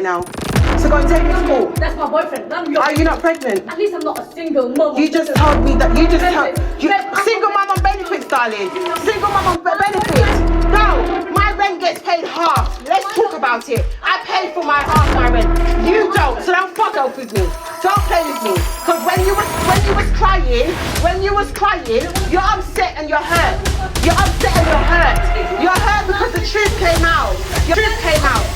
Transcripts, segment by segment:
now. So go and take me to court. That's my boyfriend. Are you not pregnant? At least I'm not a single mom. You just told me that single mum on benefits, darling. Single mum on benefits. No, my rent gets paid half. Let's talk about it. I pay for my half my rent. You don't. So don't fuck off with me. Don't play with me. Because when you was crying, you're upset and you're hurt. You're upset and you're hurt. You're hurt because the truth came out. Your truth came out.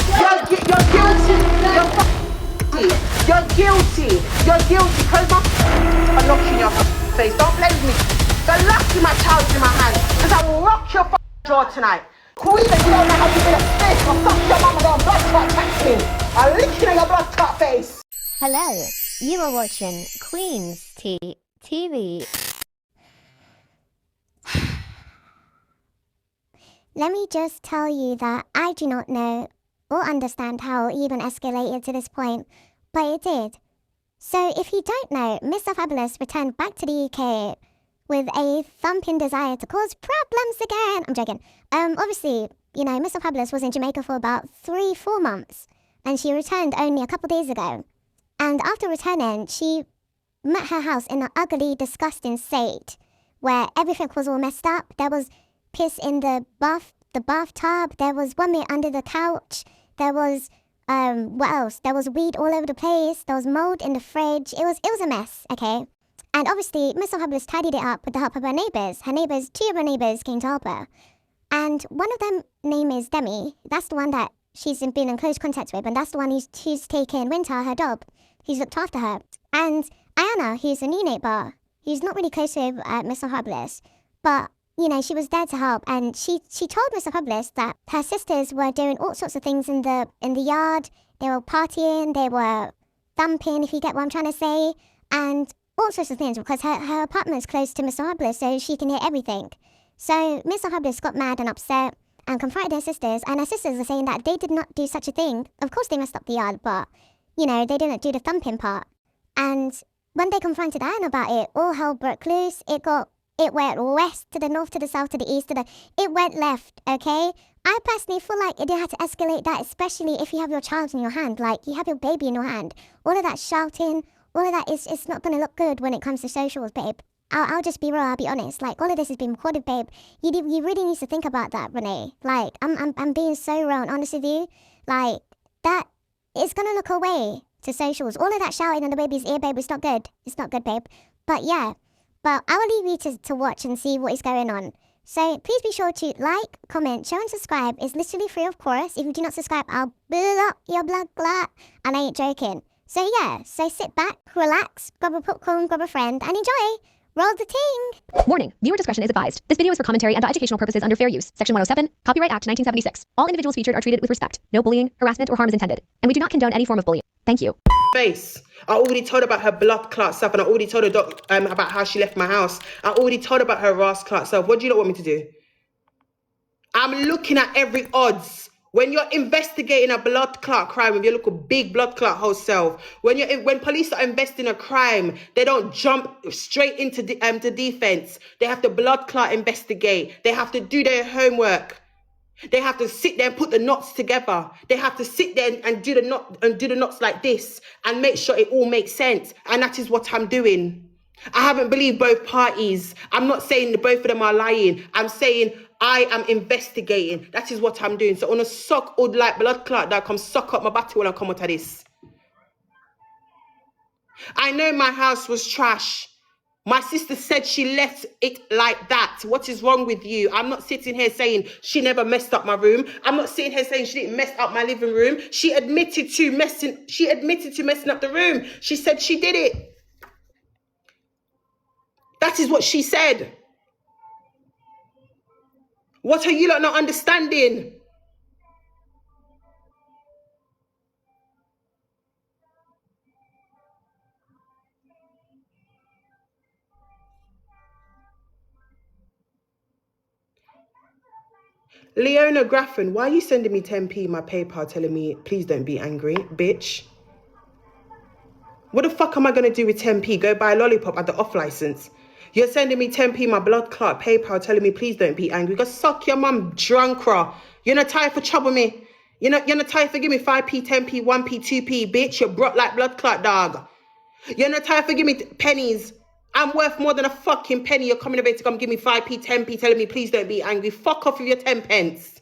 You're guilty. You're guilty. Close my I'm knocking your face. Don't play with me. The lucky my child's in my hand. Because I will rock your jaw tonight. Queen, you don't know how to be a bitch. I'll fuck your mama down blood clot tax me. I'm licking on your blood clot face. Hello, you are watching Queen's TV. Let me just tell you that I do not know or understand how it even escalated to this point, but it did. So if you don't know, Missrfabulous returned back to the UK with a thumping desire to cause problems again. I'm joking. Obviously, you know, Missrfabulous was in Jamaica for about 3-4 months, and she returned only a couple days ago. And after returning, she met her house in an ugly, disgusting state where everything was all messed up. There was piss in the bathtub. There was vomit under the couch. There was what else? There was weed all over the place. There was mold in the fridge. It was a mess, okay? And obviously, Missrfabulous tidied it up with the help of her neighbours. Two of her neighbours came to help her. And one of them name is Demi. That's the one that she's been in close contact with, and that's the one who's taken Winter, her dog. He's looked after her. And Ayana, who's a new neighbour, who's not really close with Missrfabulous, but, you know, she was there to help. And she told Missrfabulous that her sisters were doing all sorts of things in the yard. They were partying, they were thumping, if you get what I'm trying to say, and all sorts of things, because her apartment's close to Missrfabulous, so she can hear everything. So Missrfabulous got mad and upset and confronted her sisters, and her sisters are saying that they did not do such a thing. Of course they messed up the yard, but, you know, they didn't do the thumping part. And when they confronted Anne about it, all hell broke loose. It went west to the north to the south to the east it went left, okay? I personally feel like it had to escalate that, especially if you have your child in your hand, like you have your baby in your hand. All of that shouting, all of that it's not going to look good when it comes to socials, babe. I'll just be real, I'll be honest. Like, all of this has been recorded, babe. You really need to think about that, Renee. Like, I'm being so real and honest with you. Like, that, it's going to look away to socials. All of that shouting in the baby's ear, babe, it's not good. It's not good, babe. But yeah, but I will leave you to watch and see what is going on. So please be sure to like, comment, share and subscribe. It's literally free, of course. If you do not subscribe, I'll block your blood clot. And I ain't joking. So yeah, so sit back, relax, grab a popcorn, grab a friend, and enjoy. Roll the ting! Warning, viewer discretion is advised. This video is for commentary and educational purposes under fair use. Section 107, Copyright Act 1976. All individuals featured are treated with respect. No bullying, harassment, or harm is intended. And we do not condone any form of bullying. Thank you. Face. I already told her about her blood clot stuff, and I already told her about how she left my house. I already told her about her Ross clot stuff. What do you not want me to do? I'm looking at every odds. When you're investigating a blood clot crime with your little big blood clot whole self, when police are investing a crime, they don't jump straight into to defense. They have to blood clot investigate. They have to do their homework. They have to sit there and put the knots together. They have to sit there and do the knots like this and make sure it all makes sense. And that is what I'm doing. I haven't believed both parties. I'm not saying that both of them are lying. I'm saying I am investigating. That is what I'm doing. So on a suck old like blood clot that come suck up my body when I come out of this. I know my house was trash. My sister said she left it like that. What is wrong with you? I'm not sitting here saying she never messed up my room. I'm not sitting here saying she didn't mess up my living room. She admitted to messing up the room. She said she did it. That is what she said. What are you lot not understanding? Leona Graffin, why are you sending me 10p my PayPal telling me, please don't be angry, bitch? What the fuck am I going to do with 10p? Go buy a lollipop at the off license? You're sending me 10p my blood clot PayPal telling me, please don't be angry. Go suck your mum, drunkra. You're not tired for trouble me. You're not tired for giving me 5p, 10p, 1p, 2p, bitch. You're broke like blood clot, dog. You're not tired for giving me pennies. I'm worth more than a fucking penny. You're coming over to come give me 5p, 10p, telling me please don't be angry. Fuck off with your 10 pence.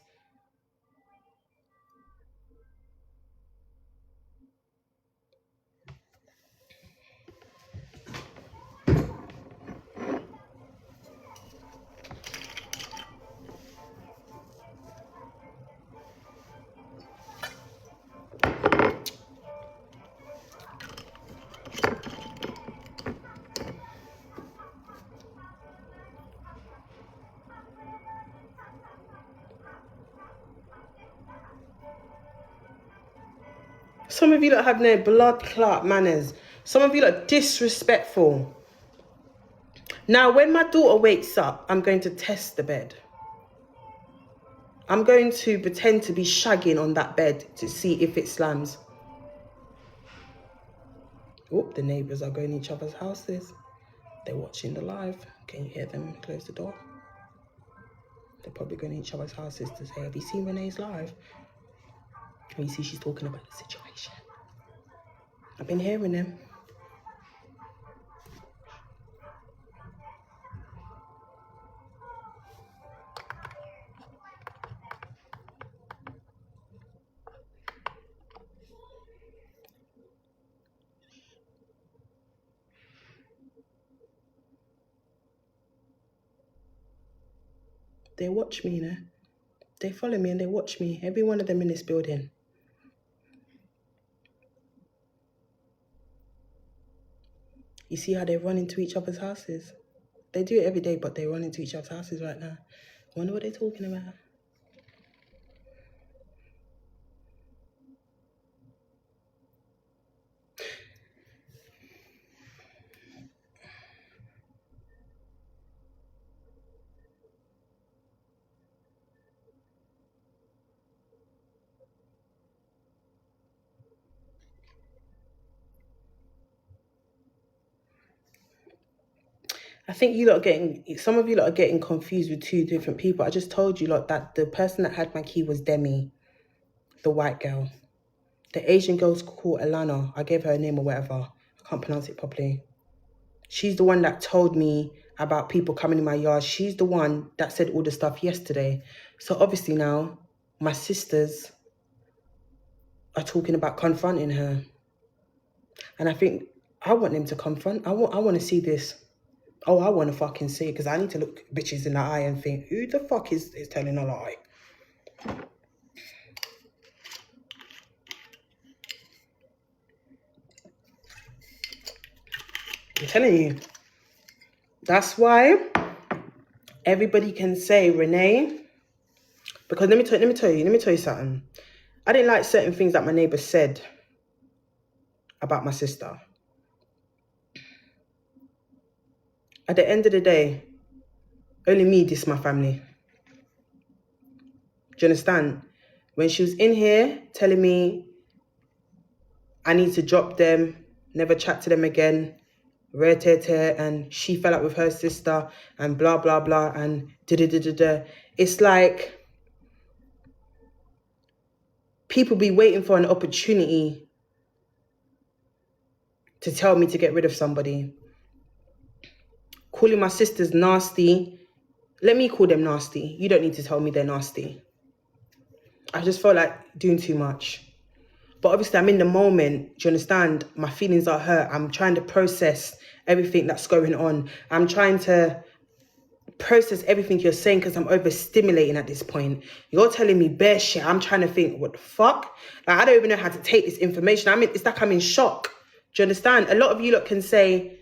Some of you that have no blood clot manners. Some of you that are disrespectful. Now, when my daughter wakes up, I'm going to test the bed. I'm going to pretend to be shagging on that bed to see if it slams. Oh, the neighbours are going to each other's houses. They're watching the live. Can you hear them close the door? They're probably going to each other's houses to say, have you seen Renee's live? And you see she's talking about the situation. I've been hearing them. They watch me, you know. They follow me and they watch me. Every one of them in this building. You see how they run into each other's houses? They do it every day, but they run into each other's houses right now. I wonder what they're talking about. I think some of you lot are getting confused with two different people. I just told you lot that the person that had my key was Demi, the white girl. The Asian girl's called Alana. I gave her a name or whatever. I can't pronounce it properly. She's the one that told me about people coming in my yard. She's the one that said all the stuff yesterday. So obviously now, my sisters are talking about confronting her. And I think I want them to confront. I want to see this. Oh, I want to fucking see it because I need to look bitches in the eye and think, who the fuck is telling a lie? I'm telling you. That's why everybody can say Renee. Because let me tell you something. I didn't like certain things that my neighbour said about my sister. At the end of the day, only me diss my family. Do you understand? When she was in here telling me I need to drop them, never chat to them again, and she fell out with her sister and blah, blah, blah, and da-da-da-da-da. It's like people be waiting for an opportunity to tell me to get rid of somebody. Calling my sisters nasty. Let me call them nasty. You don't need to tell me they're nasty. I just felt like doing too much. But obviously I'm in the moment. Do you understand? My feelings are hurt. I'm trying to process everything that's going on. I'm trying to process everything you're saying because I'm overstimulating at this point. You're telling me bare shit. I'm trying to think, what the fuck? Like, I don't even know how to take this information. It's like I'm in shock. Do you understand? A lot of you lot can say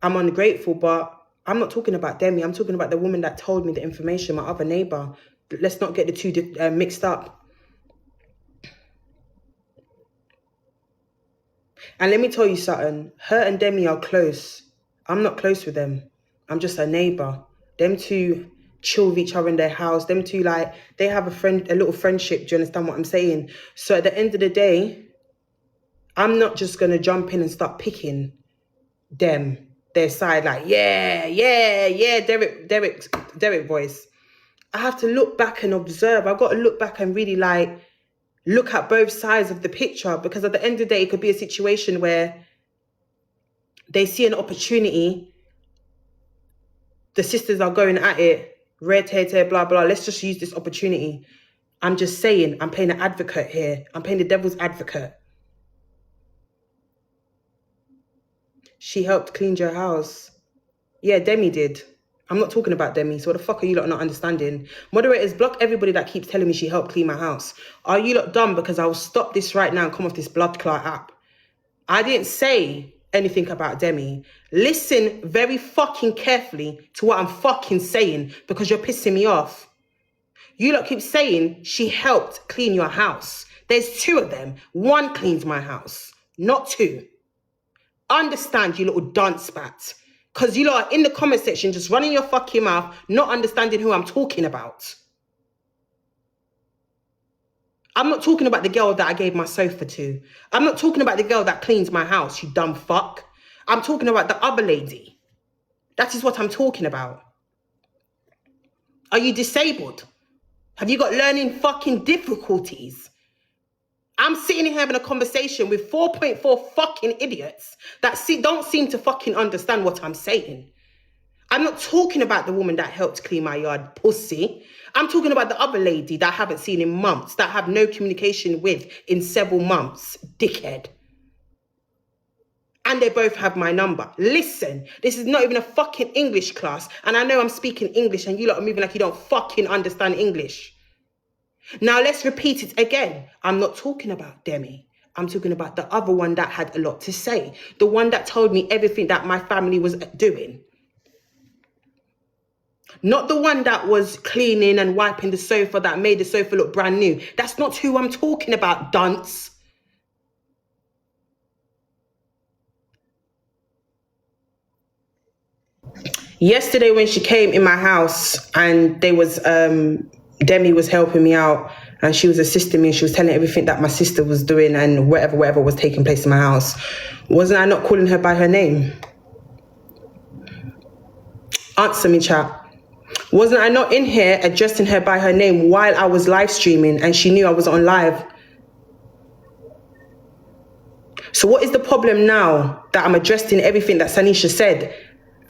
I'm ungrateful, but I'm not talking about Demi. I'm talking about the woman that told me the information, my other neighbour. Let's not get the two mixed up. And let me tell you something. Her and Demi are close. I'm not close with them. I'm just a neighbour. Them two chill with each other in their house. Them two, like, they have a little friendship. Do you understand what I'm saying? So at the end of the day, I'm not just going to jump in and start picking their side, like, Derek voice. I have to look back and observe. I've got to look back and really, like, look at both sides of the picture, because at the end of the day, it could be a situation where they see an opportunity, the sisters are going at it, red hair, blah, blah, let's just use this opportunity. I'm just saying, I'm playing an advocate here. I'm playing the devil's advocate. She helped clean your house. Yeah, Demi did. I'm not talking about Demi, so what the fuck are you lot not understanding? Moderators, block everybody that keeps telling me she helped clean my house. Are you lot dumb? Because I will stop this right now and come off this blood clot app. I didn't say anything about Demi. Listen very fucking carefully to what I'm fucking saying, because you're pissing me off. You lot keep saying she helped clean your house. There's two of them. One cleans my house, not two. Understand, you little dance bat. Because you lot are in the comment section just running your fucking mouth, not understanding who I'm talking about. I'm not talking about the girl that I gave my sofa to. I'm not talking about the girl that cleans my house, you dumb fuck. I'm talking about the other lady. That is what I'm talking about. Are you disabled? Have you got learning fucking difficulties? I'm sitting here having a conversation with 4.4 fucking idiots that don't seem to fucking understand what I'm saying. I'm not talking about the woman that helped clean my yard, pussy. I'm talking about the other lady that I haven't seen in months, that I have no communication with in several months, dickhead. And they both have my number. Listen, this is not even a fucking English class, and I know I'm speaking English and you lot are moving like you don't fucking understand English. Now let's repeat it again. I'm not talking about Demi. I'm talking about the other one that had a lot to say. The one that told me everything that my family was doing. Not the one that was cleaning and wiping the sofa that made the sofa look brand new. That's not who I'm talking about, dunce. Yesterday when she came in my house and Demi was helping me out and she was assisting me, she was telling everything that my sister was doing and whatever was taking place in my house. Wasn't I not calling her by her name? Answer me, chat. Wasn't I not in here addressing her by her name while I was live streaming and she knew I was on live? So what is the problem now that I'm addressing everything that Sanisha said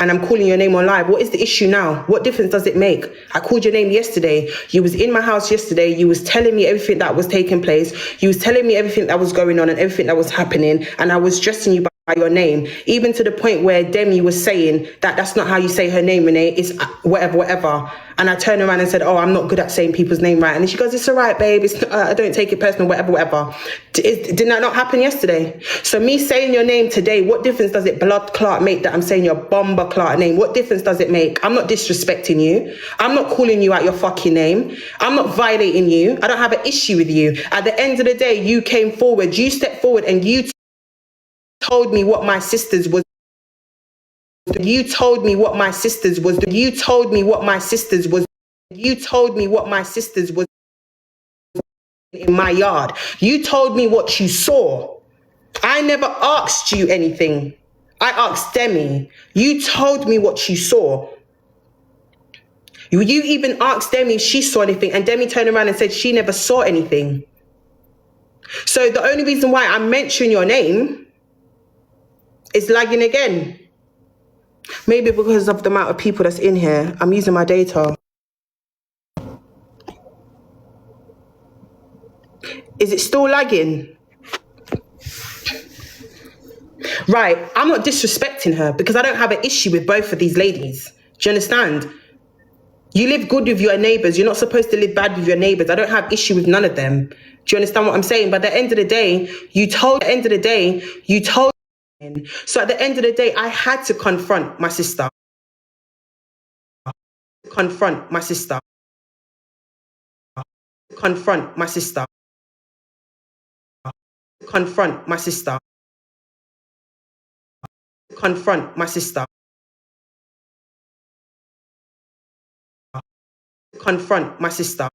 and I'm calling your name on live? What is the issue now? What difference does it make? I called your name yesterday. You was in my house yesterday. You was telling me everything that was taking place. You was telling me everything that was going on and everything that was happening. And I was addressing you by your name, even to the point where Demi was saying that that's not how you say her name, Renee. It's whatever. And I turned around and said, oh, I'm not good at saying people's name right. And then she goes, it's all right, babe. It's I don't take it personal, whatever. Didn't that not happen yesterday? So me saying your name today, what difference does it blood clot make that I'm saying your bomber clot name? What difference does it make? I'm not disrespecting you. I'm not calling you out your fucking name. I'm not violating you. I don't have an issue with you. At the end of the day, you came forward, you stepped forward and you told me what my sisters was. You told me what my sisters was. You told me what my sisters was. You told me what my sisters was in my yard. You told me what you saw. I never asked you anything. I asked Demi. You told me what you saw. You even asked Demi if she saw anything, and Demi turned around and said she never saw anything. So the only reason why I'm mentioning your name is lagging again. Maybe because of the amount of people that's in here. I'm using my data. Is it still lagging? Right, I'm not disrespecting her because I don't have an issue with both of these ladies. Do you understand? You live good with your neighbours. You're not supposed to live bad with your neighbours. I don't have issue with none of them. Do you understand what I'm saying? But at the end of the day, you told. So at the end of the day, I had to confront my sister. Confront my sister. Confront my sister. Confront my sister. Confront my sister. Confront my sister.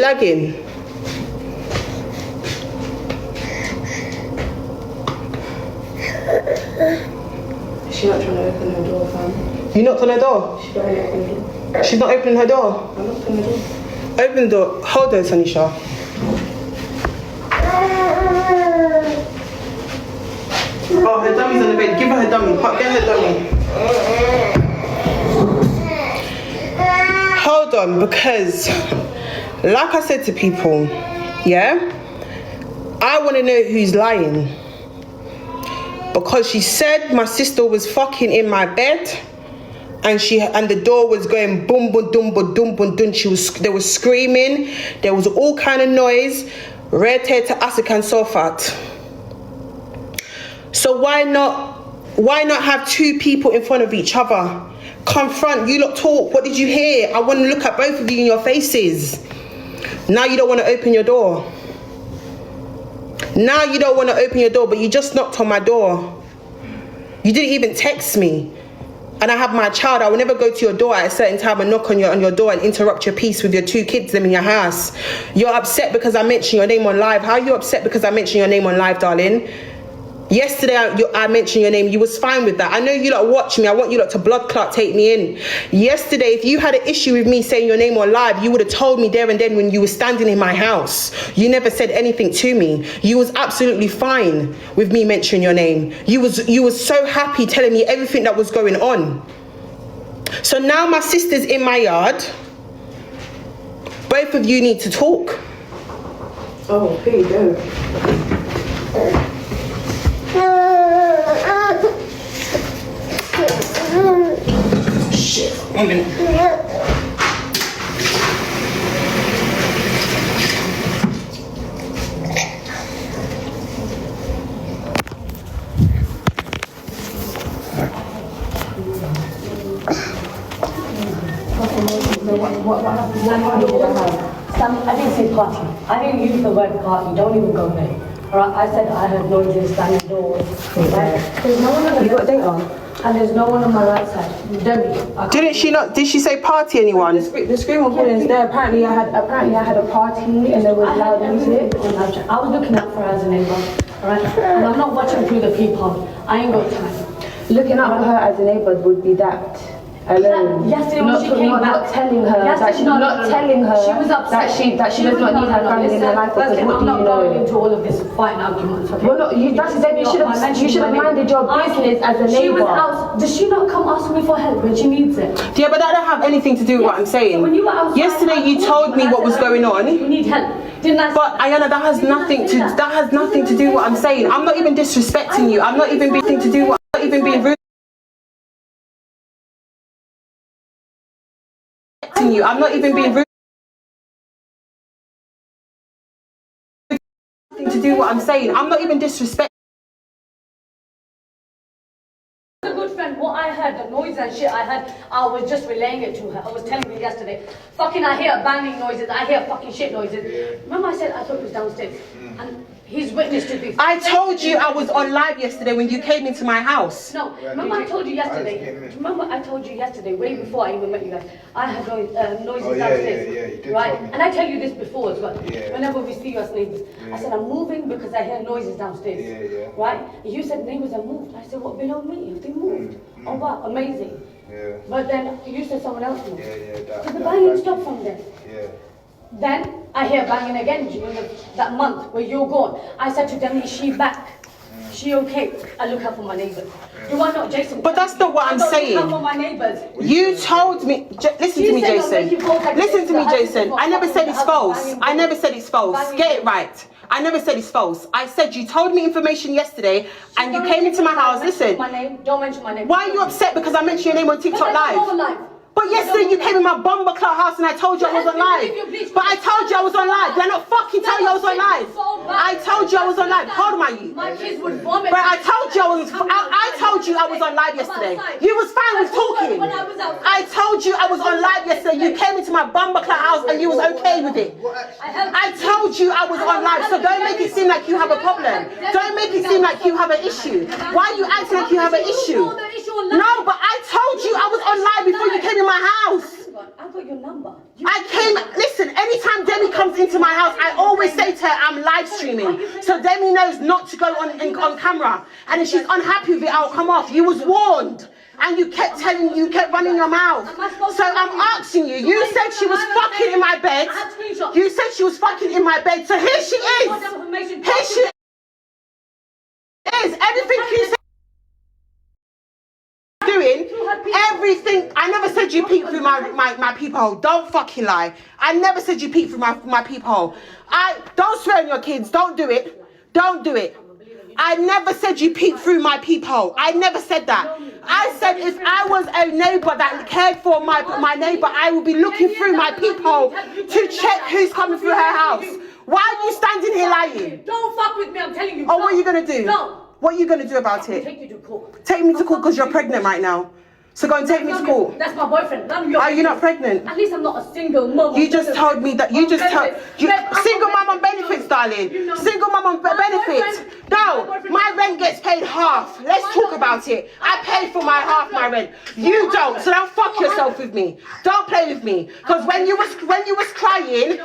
lagging? She's not trying to open her door, fam. You knocked on her door? She's not opening her door. She's not opening her door? I knocked on her door. Open the door. Hold on, Tanisha. Oh, her dummy's on the bed. Give her her dummy. Get her dummy. Hold on, because like I said to people, yeah, I want to know who's lying. Because she said my sister was fucking in my bed, and the door was going boom boom boom boom boom boom boom. They was screaming. There was all kind of noise. Red hair to Asikan Sofat. So why not have two people in front of each other? Confront, you lot talk. What did you hear? I want to look at both of you in your faces. Now you don't want to open your door. Now you don't want to open your door, but you just knocked on my door. You didn't even text me. And I have my child. I will never go to your door at a certain time and knock on your door and interrupt your peace with your two kids them in your house. You're upset because I mentioned your name on live. How are you upset because I mentioned your name on live, darling? Yesterday, I mentioned your name. You was fine with that. I know you lot watch me. I want you lot to blood clot take me in. Yesterday, if you had an issue with me saying your name on live, you would have told me there and then when you were standing in my house. You never said anything to me. You was absolutely fine with me mentioning your name. You was so happy telling me everything that was going on. So now my sister's in my yard. Both of you need to talk. Oh, please don't. Shit, 1 minute. What happened? I didn't say party. I didn't use the word party. Don't even go there. Alright, I said I heard noises, slamming doors. Right? There's no one on the right side. And there's no one on my right side. Did she say party anyone? The screen recording is there. Apparently I had a party and there was loud music. I was looking out for her as a neighbour. Alright? And I'm not watching through the peephole. I ain't got time. Looking out for her as a neighbour would be that alone. Yesterday when she came back, not telling her that she, telling her she was upset. that she does not need her family in her life because what do you I'm not know? going into all of this fighting arguments. Okay? Well, no, that's then you should have minded your business as a neighbour. She was out. Does she not come ask me for help when she needs it? Yeah, but that don't have anything to do with what I'm saying. So when you were outside, yesterday you told me what was going on. You need help. Didn't I? But Ayana, that has nothing to do with what I'm saying. I'm not even disrespecting you. I'm not even being rude. I'm not even being rude. I'm not even being rude. Nothing to do what I'm saying. I'm not even disrespecting. A good friend, what I heard, the noise and shit I heard, I was just relaying it to her. I was telling her yesterday, fucking I hear banging noises, I hear fucking shit noises. Remember I said I thought it was downstairs? And he's witness to this. I told you I was on live yesterday when you came into my house. No, remember I told you yesterday, way before I even met you guys, I had noises downstairs. You did right? tell me. And I tell you this before as well. Yeah. Whenever we see you as neighbours. I said I'm moving because I hear noises downstairs. Right? You said neighbours are moved. I said, what, below me? Have they moved? Oh wow, amazing. Yeah. But then you said someone else moved. Yeah. So the banging stopped from there. Yeah. Then I hear banging again during that month where you're gone. I said to them, is she back? She okay? I look out for my neighbours. Do I not, Jason? But that's not what I'm saying. I look out for my neighbours. You told me. Listen to me, Jason. Listen to me, Jason. I never said it's false. I never said it's false. Get it right. I never said it's false. I said you told me information yesterday and you came into my house. Listen. Don't mention my name. Why are you upset because I mentioned your name on TikTok Live? But yesterday you came in my bomber clock house and I told you I was on live. But I told you I was on live. Did I not fucking tell you I was on live? I told you I was on live. How old am I you? My kids would vomit. But I told you I was on live yesterday. You was fine with talking. I told you I was on live yesterday. You came into my bomber clock house and you was okay with it. I told you I was on live. So don't make it seem like you have a problem. Don't make it seem like you have an issue. Why are you acting like you have an issue? No, but I told you I was on live before you came in my house. I got your number. Listen, anytime Demi comes into my house, I always say to her, I'm live streaming. So Demi knows not to go on camera. And if she's unhappy with it, I'll come off. You was warned. And you kept running your mouth. So I'm asking you, you said she was fucking in my bed. You said she was fucking in my bed. So here she is. Here she is. Everything you said. Doing everything. I never said you peeped through my peephole. Don't fucking lie. I never said you peeped through my peephole. Don't swear on your kids. Don't do it. Don't do it. I never said you peeped through my peephole. I never said that. I said if I was a neighbour that cared for my neighbour, I would be looking through my peephole to check who's coming through her house. Why are you standing here lying? Don't fuck with me, I'm telling you. Oh, what are you gonna do? No. What are you going to do about it? Take you to court. Take me to court because you're pregnant right now. So go and take me to court. That's my boyfriend. Are you not pregnant? At least I'm not a single mom. You just told me that single mom on benefits, darling. Single mom on benefits. No, my rent gets paid half. Let's talk about it. I pay for my half my rent. You don't. So don't fuck yourself with me. Don't play with me. Because when you was crying,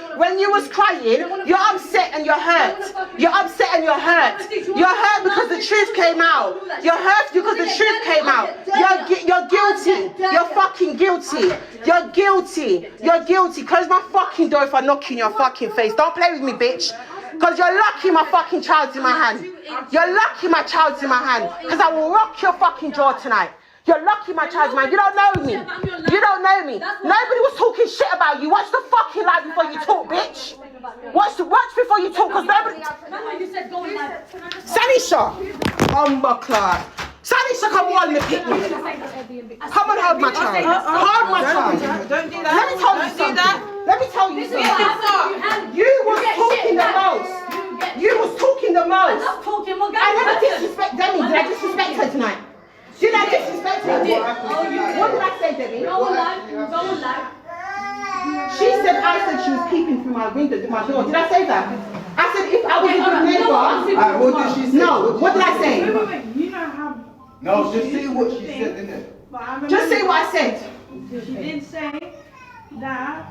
you're upset and you're hurt. You're upset and you're hurt. You're hurt because the truth came out. You're hurt because the truth came out. You're guilty. You're fucking guilty. You're guilty. You're guilty. Close my fucking door if I knock you in your fucking face. Don't play with me, bitch. Because you're lucky my fucking child's in my hand. You're lucky my child's in my hand. Because I will rock your fucking jaw tonight. You're lucky my child's in my hand. You don't know me. You don't know me. Nobody was talking shit about you. Watch the fucking live before you talk, bitch. Watch before you talk, because nobody... Sanisha! Humbuckler. Sanisha, come on and pick me. Come and hold my child. Hold my child. Don't do that. Let me tell you something. Let me tell you something. You was talking the most. You was talking the most. I never disrespect Demi. Did I disrespect her tonight? Did I disrespect her? What did I say, Demi? Don't lie. She said I said she was peeping through my window, my door. Did I say that? I said if I was a good neighbour. What did she say? No. What did I say? Wait. You know how. No, just say what she said, innit? Just say what I said. She did say that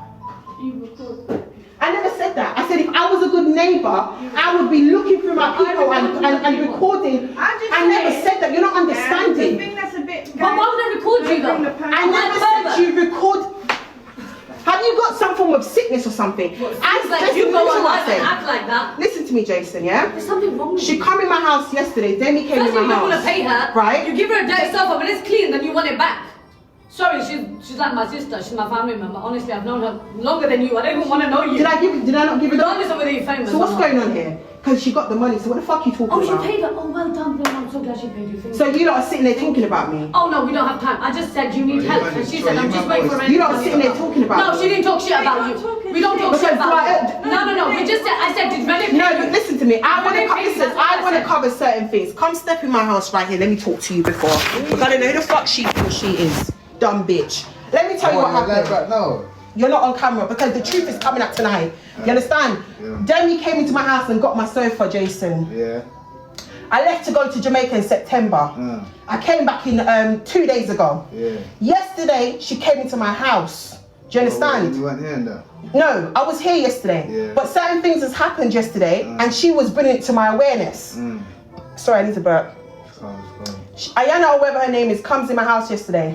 you record. I never said that. I said if I was a good neighbour, I would be looking through my people and recording. I never said that. You're not understanding. I think that's a bit. But why would I record you though? I never said you record. Have you got some form of sickness or something? You go alive and act like that. Listen to me, Jason, yeah? There's something wrong with you. She come in my house yesterday. Demi came First in my you don't want to house. pay her. Right? You give her a dirty sofa, but it's clean, then you want it back. Sorry, she's like my sister. She's my family member. Honestly, I've known her longer than you. I don't even want to know you. Did I not give it? Regardless of whether you're famous. So what's going on here? Because she got the money. So what the fuck are you talking about? about? Oh, she paid her. Oh, well done. I'm so glad she paid you. So you lot are sitting there talking about me? Oh no, we don't have time. I just said you need help, and she said I'm just waiting for rent. You lot are sitting there talking about me? No, she didn't talk shit about you. We don't talk shit about you. No. We just said. I said did Reddit pay you? No, but listen to me. I want to cover certain things. Come step in my house right here. Let me talk to you before. Because I don't know who the fuck she is. Dumb bitch. Let me tell you what happened. No. You're not on camera because the truth is coming up tonight. You understand? Yeah. Demi came into my house and got my sofa, Jason. Yeah. I left to go to Jamaica in September. I came back in 2 days ago. Yeah. Yesterday, she came into my house. Do you understand? You weren't here though? No, I was here yesterday. Yeah. But certain things has happened yesterday and she was bringing it to my awareness. Sorry, I need to burp. Ayana, or whatever her name is, comes in my house yesterday.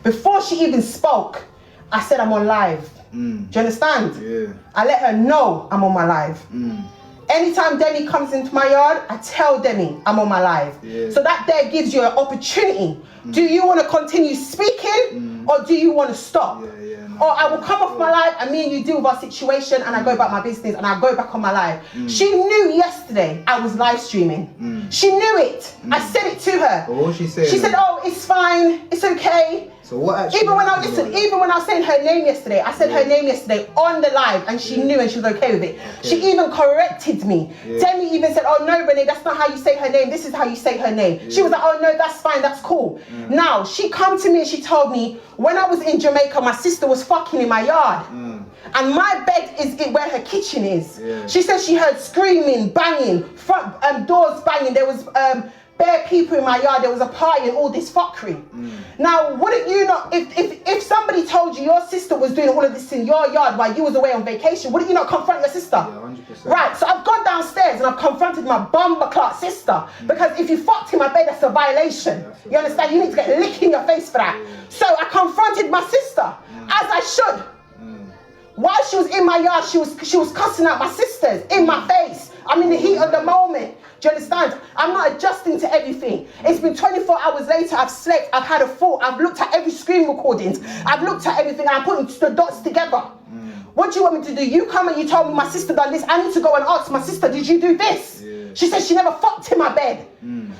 Before she even spoke, I said I'm on live. Do you understand? Yeah. I let her know I'm on my live. Anytime Demi comes into my yard, I tell Demi I'm on my live. Yeah. So that there gives you an opportunity. Do you want to continue speaking or do you want to stop? Or I will come off my live and me and you deal with our situation and I go about my business and I go back on my live. She knew yesterday I was live streaming. She knew it. I said it to her. But what was she saying? She said, oh, it's fine, it's okay. So what actually even when I was saying her name yesterday, I said her name yesterday on the live and she knew and she was okay with it. She even corrected me. Demi even said, oh no, Renee, that's not how you say her name. This is how you say her name. She was like, oh no, that's fine, that's cool. Now, she come to me and she told me, when I was in Jamaica, my sister was fucking in my yard. And my bed is where her kitchen is. She said she heard screaming, banging, front doors banging. There was bare people in my yard, there was a party and all this fuckery. Now, wouldn't you not, if somebody told you your sister was doing all of this in your yard while you was away on vacation, wouldn't you not confront your sister? Yeah, 100%. Right, so I've gone downstairs and I've confronted my bumper-clock sister, because if you fucked in my bed, that's a violation. You understand? You need to get a lick in your face for that. So I confronted my sister, as I should. While she was in my yard, she was cussing out my sisters in my face. I'm in the heat of the moment. Do you understand? I'm not adjusting to everything. It's been 24 hours later, I've slept, I've had a thought, I've looked at every screen recordings, I've looked at everything, and I'm putting the dots together. What do you want me to do? You come and you told me my sister done this. I need to go and ask my sister, did you do this? She said she never fucked in my bed.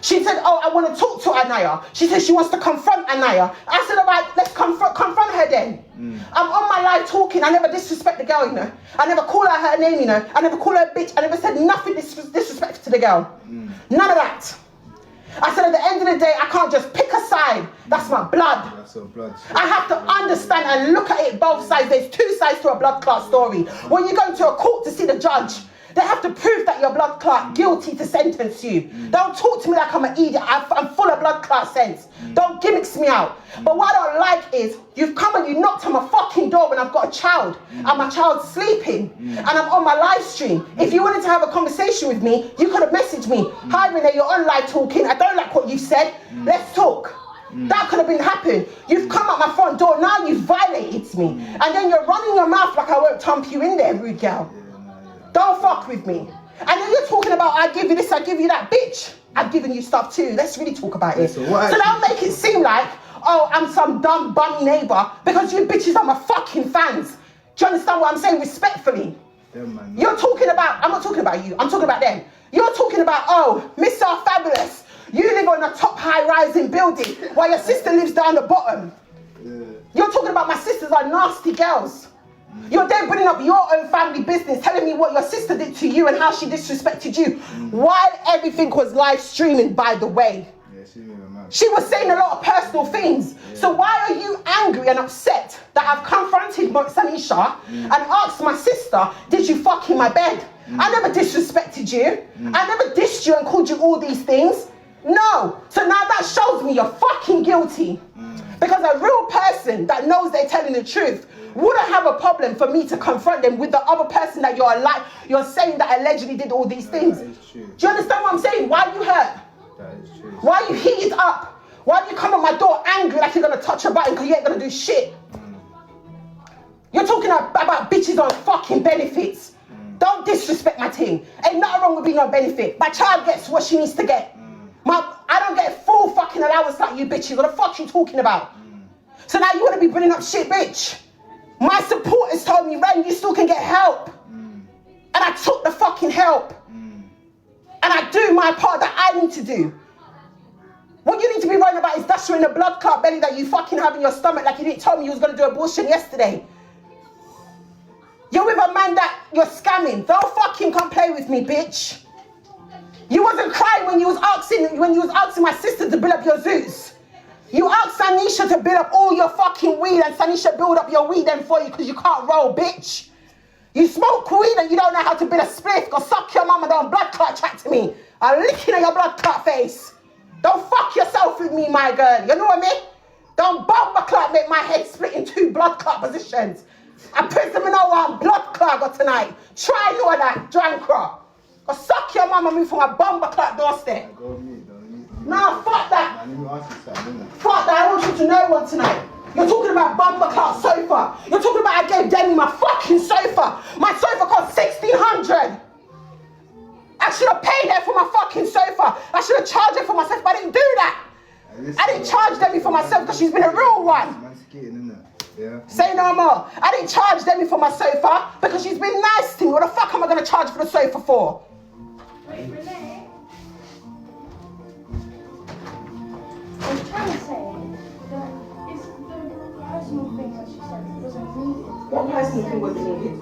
She said, oh, I want to talk to Anaya. She said she wants to confront Anaya. I said, all right, let's confront her then. I'm on my live talking. I never disrespect the girl, you know. I never call her name, you know. I never call her a bitch. I never said nothing disrespectful to the girl. None of that. I said at the end of the day, I can't just pick a side. That's my blood. That's your blood. I have to understand and look at it both sides. There's two sides to a blood clot story. When you go to a court to see the judge, they have to prove that you're blood clot guilty to sentence you. Don't talk to me like I'm an idiot. I'm full of blood clot sense. Don't gimmicks me out. But what I don't like is you've come and you knocked on my fucking door when I've got a child and my child's sleeping and I'm on my live stream. If you wanted to have a conversation with me, you could have messaged me. Hi Renee, you're on live talking. I don't like what you said. Let's talk. That could have been happened. You've come at my front door. Now you've violated me. And then you're running your mouth like I won't thump you in there, rude girl. Don't fuck with me. And then you're talking about, I give you this, I give you that. Bitch, I've given you stuff too. Let's really talk about it. So don't make it seem like, oh, I'm some dumb bummy neighbour, because you bitches are my fucking fans. Do you understand what I'm saying respectfully? You're talking about, I'm not talking about you, I'm talking about them. You're talking about, oh, Missrfabulous, you live on a top high-rising building while your sister lives down the bottom. You're talking about my sisters are nasty girls. You're then bringing up your own family business, telling me what your sister did to you and how she disrespected you, while everything was live streaming, by the way. She was saying a lot of personal things. So why are you angry and upset that I've confronted Sanisha and asked my sister, did you fuck in my bed? I never disrespected you. I never dissed you and called you all these things. No. So now that shows me you're fucking guilty. Because a real person that knows they're telling the truth wouldn't have a problem for me to confront them with the other person that you're saying that allegedly did all these things. Do you understand what I'm saying? Why are you hurt? That is true. Why are you heated up? Why do you come at my door angry like you're gonna touch a button because you ain't gonna do shit? You're talking about bitches on fucking benefits. Don't disrespect my team. Ain't nothing wrong with being on benefit. My child gets what she needs to get. I don't get full fucking allowance like you bitches. What the fuck you talking about? So now you wanna be bringing up shit, bitch. My supporters told me, Ren, you still can get help. And I took the fucking help. And I do my part that I need to do. What you need to be worrying about is Dasher in the blood clot belly that you fucking have in your stomach like you didn't tell me you was going to do abortion yesterday. You're with a man that you're scamming. Don't fucking come play with me, bitch. You wasn't crying when you was asking my sister to build up your zoos. You asked Sanisha to build up all your fucking weed and Sanisha build up your weed then for you because you can't roll, bitch. You smoke weed and you don't know how to build a spliff. Go suck your mama, don't blood clot chat to me. I'm licking at your blood clot face. Don't fuck yourself with me, my girl. You know what I mean? Don't bumper clot make my head split in two blood clot positions. I put them in one blood clot got tonight. Try know that, drunk crop. Go suck your mama me from a bumper clot doorstep. No, fuck that. Fuck that, I want you to know one tonight. You're talking about bumper clout sofa. You're talking about I gave Demi my fucking sofa. My sofa cost $1,600. I should have paid her for my fucking sofa. I should have charged her for myself, but I didn't do that. I didn't charge Demi for myself because she's been a real one. Say no more. I didn't charge Demi for my sofa because she's been nice to me. What the fuck am I going to charge for the sofa for? Wait, Renee. I was trying to say that it's the personal thing that she said wasn't needed. What personal thing wasn't needed?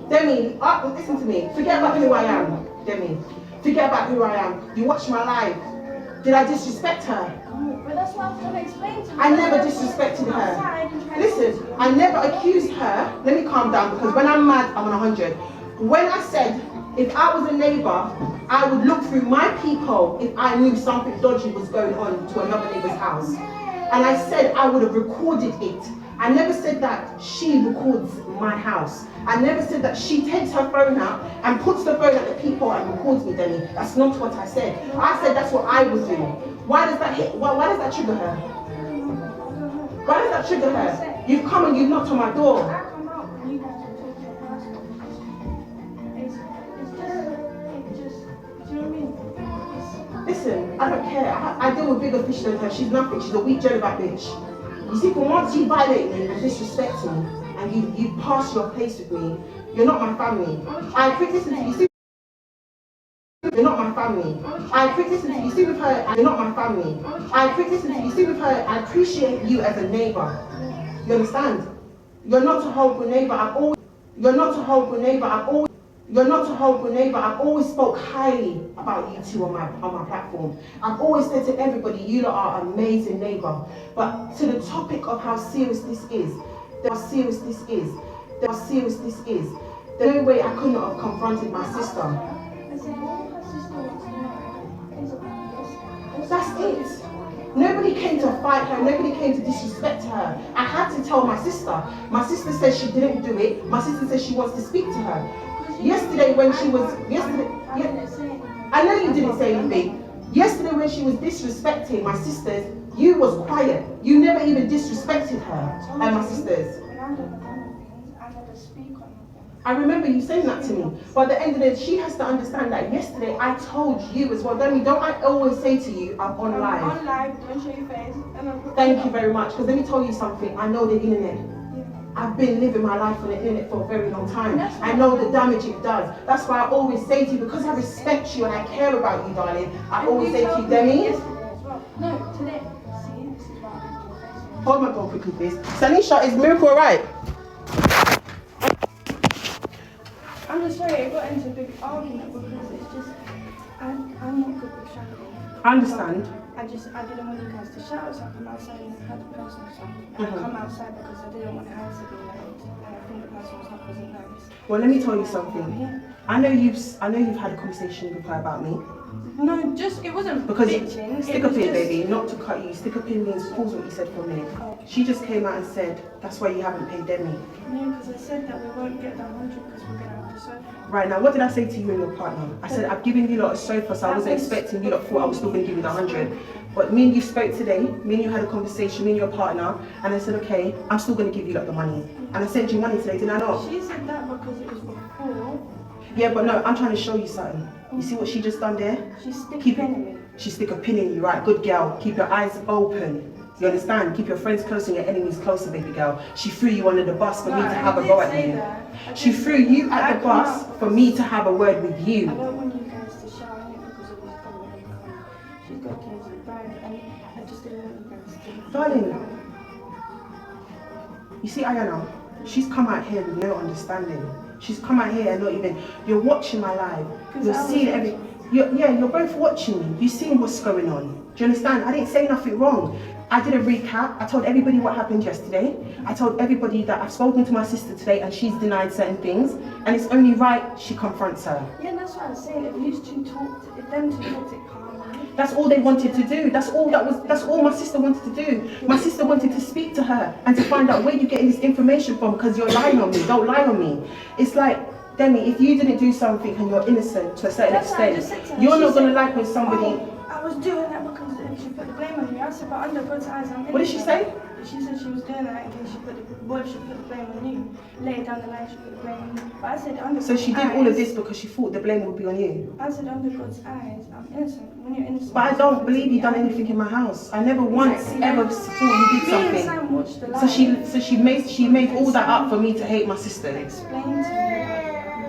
Demi, listen to me. Forget about who I am, Demi. Forget about who I am. You watched my live. Did I disrespect her? But that's what I'm trying to explain to you. I never disrespected her. Listen, I never accused her. Let me calm down because when I'm mad, I'm on 100. When I said If I was a neighbour, I would look through my peephole if I knew something dodgy was going on to another neighbour's house. And I said I would have recorded it. I never said that she records my house. I never said that she takes her phone out and puts the phone at the peephole and records me, Demi. That's not what I said. I said that's what I would do. Why does that why does that trigger her? Why does that trigger her? You've come and you've knocked on my door. I come out and you guys will talk to your personal. It's just, do you know what I mean? Listen, I don't care. I deal with bigger fish than her. She's nothing. She's a weak jellyback bitch. You see, for once you violate me and disrespect me, and you pass your place with me, you're not my family. I listen to you. See, you're not my family. Listen to you. See with her, you're not my family. Listen to you. See with her, I appreciate you as a neighbour. You understand? You're not a horrible neighbour. I've always spoke highly about you two on my platform. I've always said to everybody, you lot are an amazing neighbour. But to the topic of how serious this is, there's no way I couldn't have confronted my sister. I said, all her sister wants to know is about this. That's it. Nobody came to fight her, nobody came to disrespect her. I had to tell my sister. My sister says she didn't do it. My sister says she wants to speak to her. Yesterday when she was, I know you didn't say anything. Yesterday when she was disrespecting my sisters, you was quiet. You never even disrespected her and my sisters. I never speak on them. I remember you saying that to me. But at the end of the day, she has to understand that yesterday I told you as well. Don't I always say to you, I'm on live. I'm on live, don't show your face. Thank you very much. Because let me tell you something. I know the internet. I've been living my life on the internet for a very long time. I know the damage it does. That's why I always say to you, because I respect you and I care about you, darling, I always say to you, Demi. No, today. See, this is why I'm doing this. Hold my phone quickly, please. Sanisha, is Miracle alright? I'm just sorry, I got into a big argument because it's just, I'm not good with shouting. I understand. I didn't want you guys to shout, so I come outside and I had the person or something. I come outside because I didn't want her to be loud, and I think the person wasn't nice. Well, let me tell you something. I know you've had a conversation with her about me. No, it wasn't Because bitching. stick a pin, baby, not to cut you. Stick a pin means pause what you said for a minute. Oh. She just came out and said, that's why you haven't paid Demi. No, because I said that we won't get the 100 because we're going to have the sofa. Right, now what did I say to you and your partner? I said, I've given you lot a sofa, so I wasn't expecting you lot thought I was still going to give you the 100. But me and you spoke today, me and you had a conversation, me and your partner, and I said, okay, I'm still going to give you lot the money. And I sent you money today, did I not? She said that because it was before. Yeah, but no, I'm trying to show you something. You see what she just done there? She's sticking me. She stick a pin in you, right? Good girl. Keep your eyes open. You understand? Keep your friends close and your enemies closer, baby girl. She threw you under the bus for me to have a go at you. She threw you at the bus for me to have a word with you. I don't want you guys to shout at it because it was probably going to come. She's got kids with bride, and I just didn't want you guys to. Darling, you see Ayana? She's come out here with no understanding. She's come out here and not even, you're watching my live. You're seeing you're both watching me. You're seeing what's going on. Do you understand? I didn't say nothing wrong. I did a recap. I told everybody what happened yesterday. I told everybody that I've spoken to my sister today and she's denied certain things. And it's only right she confronts her. Yeah, that's what I was saying. If you two talked, if them two talked it calmly. That's all they wanted to do. That's all my sister wanted to do. My sister wanted to speak to her and to find out where you're getting this information from because you're lying on me. Don't lie on me. It's like, Demi, if you didn't do something and you're innocent to a certain extent, you're not going to like when somebody... I was doing that because she put the blame on me. I said, but under God's eyes, I'm innocent. What did she say? She said she was doing that in case she put the blame on you. Later down the line, she put the blame on you. But I said, under So she did all of this because she thought the blame would be on you? I said, under God's eyes, I'm innocent. When you're innocent... But I don't believe you done anything in my house. I never once ever thought you did something. So she made all that up for me to hate my sister. Explain to me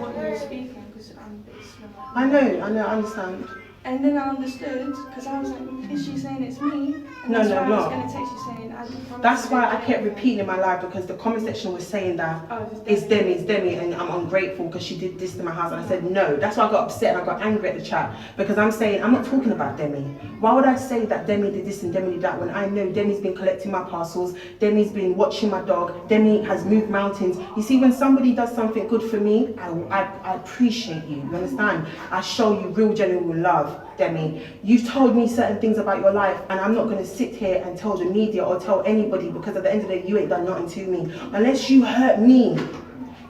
what you were speaking because I'm a bit slow. I know, I understand. And then I understood, because I was like, is she saying it's me? And No, that's no, why I was no. going to text you saying, I can promise That's you why that I kept repeating in my life, because the comment section was saying that Oh, it's Demi, and I'm ungrateful because she did this to my house. And I said no. That's why I got upset and I got angry at the chat, because I'm saying I'm not talking about Demi. Why would I say that Demi did this and Demi did that when I know Demi's been collecting my parcels, Demi's been watching my dog, Demi has moved mountains. You see, when somebody does something good for me, I appreciate you. You understand? I show you real genuine love. Demi, you've told me certain things about your life, and I'm not going to sit here and tell the media or tell anybody, because at the end of the day, you ain't done nothing to me. Unless you hurt me.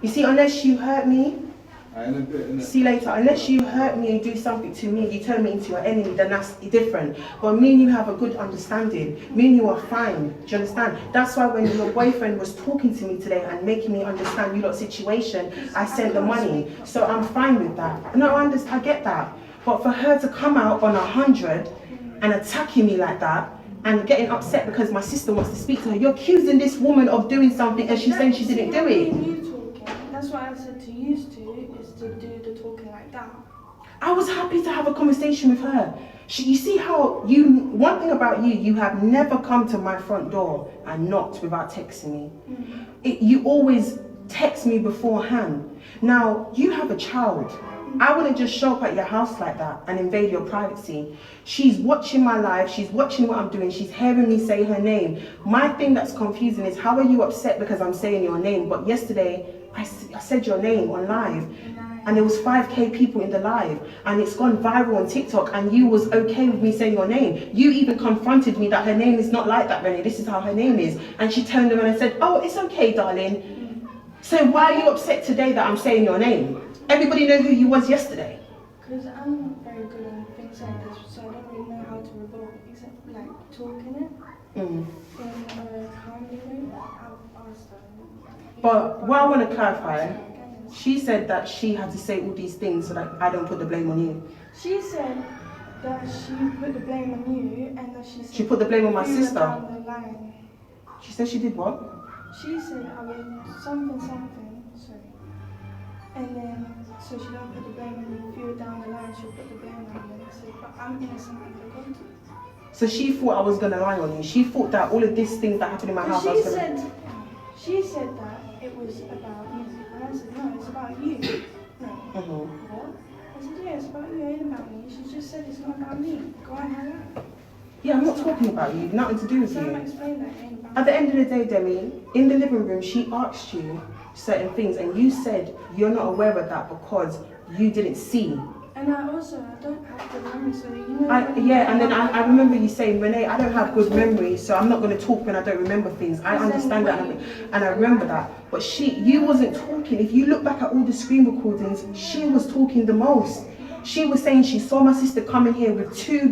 You see, unless you hurt me, see you later. Unless you hurt me and do something to me, you turn me into your enemy, then that's different. But me and you have a good understanding. Me and you are fine. Do you understand? That's why when your boyfriend was talking to me today and making me understand you lot situation, I sent the money. So I'm fine with that. No, I get that. But for her to come out on 100 and attacking me like that and getting upset because my sister wants to speak to her, you're accusing this woman of doing something and she's saying she didn't do it. That's what I said to you is to do the talking like that. I was happy to have a conversation with her. You see how one thing about you have never come to my front door and knocked without texting me. You always text me beforehand. Now, you have a child. I wouldn't just show up at your house like that and invade your privacy. She's watching my life, she's watching what I'm doing, she's hearing me say her name. My thing that's confusing is, how are you upset because I'm saying your name? But yesterday, I said your name on live, and there was 5k people in the live, and it's gone viral on TikTok, and you was okay with me saying your name. You even confronted me that her name is not like that, Renee, this is how her name is. And she turned around and said, oh, it's okay, darling. So why are you upset today that I'm saying your name? Everybody know who you was yesterday. Because I'm not very good on things like this, so I don't really know how to rebut, except like talking it in a calmly way. I'll start. But what I want to clarify, she said that she had to say all these things so that I don't put the blame on you. She said that she put the blame on you, and that she put the blame on my you were sister. down the line. She said she did what? She said I was something, sorry. And then, so she don't put the blame on you. If you were down the line, she'll put the blame on you. I said, but I'm innocent under God. So she thought I was going to lie on you. She thought that all of these things that happened in my house, she said that it was about me. And I said, no, it's about you. No. What? I said, yeah, it's about you, it ain't about me. She just said it's not about me. Go on, have it. Yeah, I'm not talking about you. Nothing to do with So I'm you. explaining that it ain't about At the end of the day, Demi, in the living room, she asked you certain things, and you said you're not aware of that because you didn't see. And I don't have good memory, so you know. And then I remember you saying, Renee, I don't have good memory, so I'm not going to talk when I don't remember things. I understand that, and I remember that. But you wasn't talking. If you look back at all the screen recordings, she was talking the most. She was saying she saw my sister come in here with two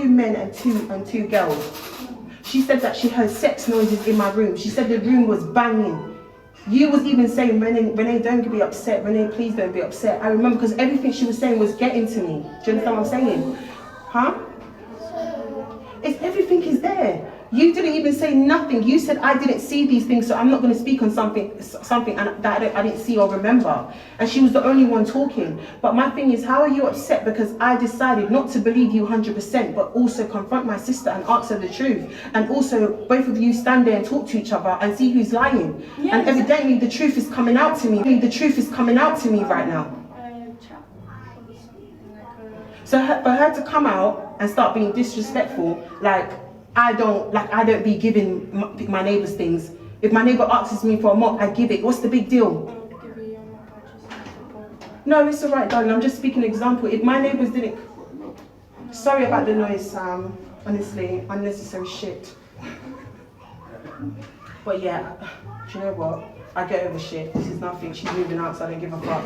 men and two girls. She said that she heard sex noises in my room. She said the room was banging. You was even saying, Renee, don't be upset. Renee, please don't be upset. I remember, because everything she was saying was getting to me. Do you understand what I'm saying? Huh? Everything is there. You didn't even say nothing. You said I didn't see these things, so I'm not going to speak on something that I didn't see or remember. And she was the only one talking. But my thing is, how are you upset because I decided not to believe you 100%, but also confront my sister and ask her the truth, and also both of you stand there and talk to each other and see who's lying. Yeah, and evidently the truth is coming out to me. The truth is coming out to me right now. So for her to come out and start being disrespectful, like I don't be giving my neighbours things. If my neighbour asks me for a mop, I give it. What's the big deal? No, it's alright, darling. I'm just speaking an example. If my neighbours didn't... Sorry about the noise, Sam. Honestly, unnecessary shit. But yeah, do you know what? I get over shit. This is nothing. She's moving out, so I don't give a fuck.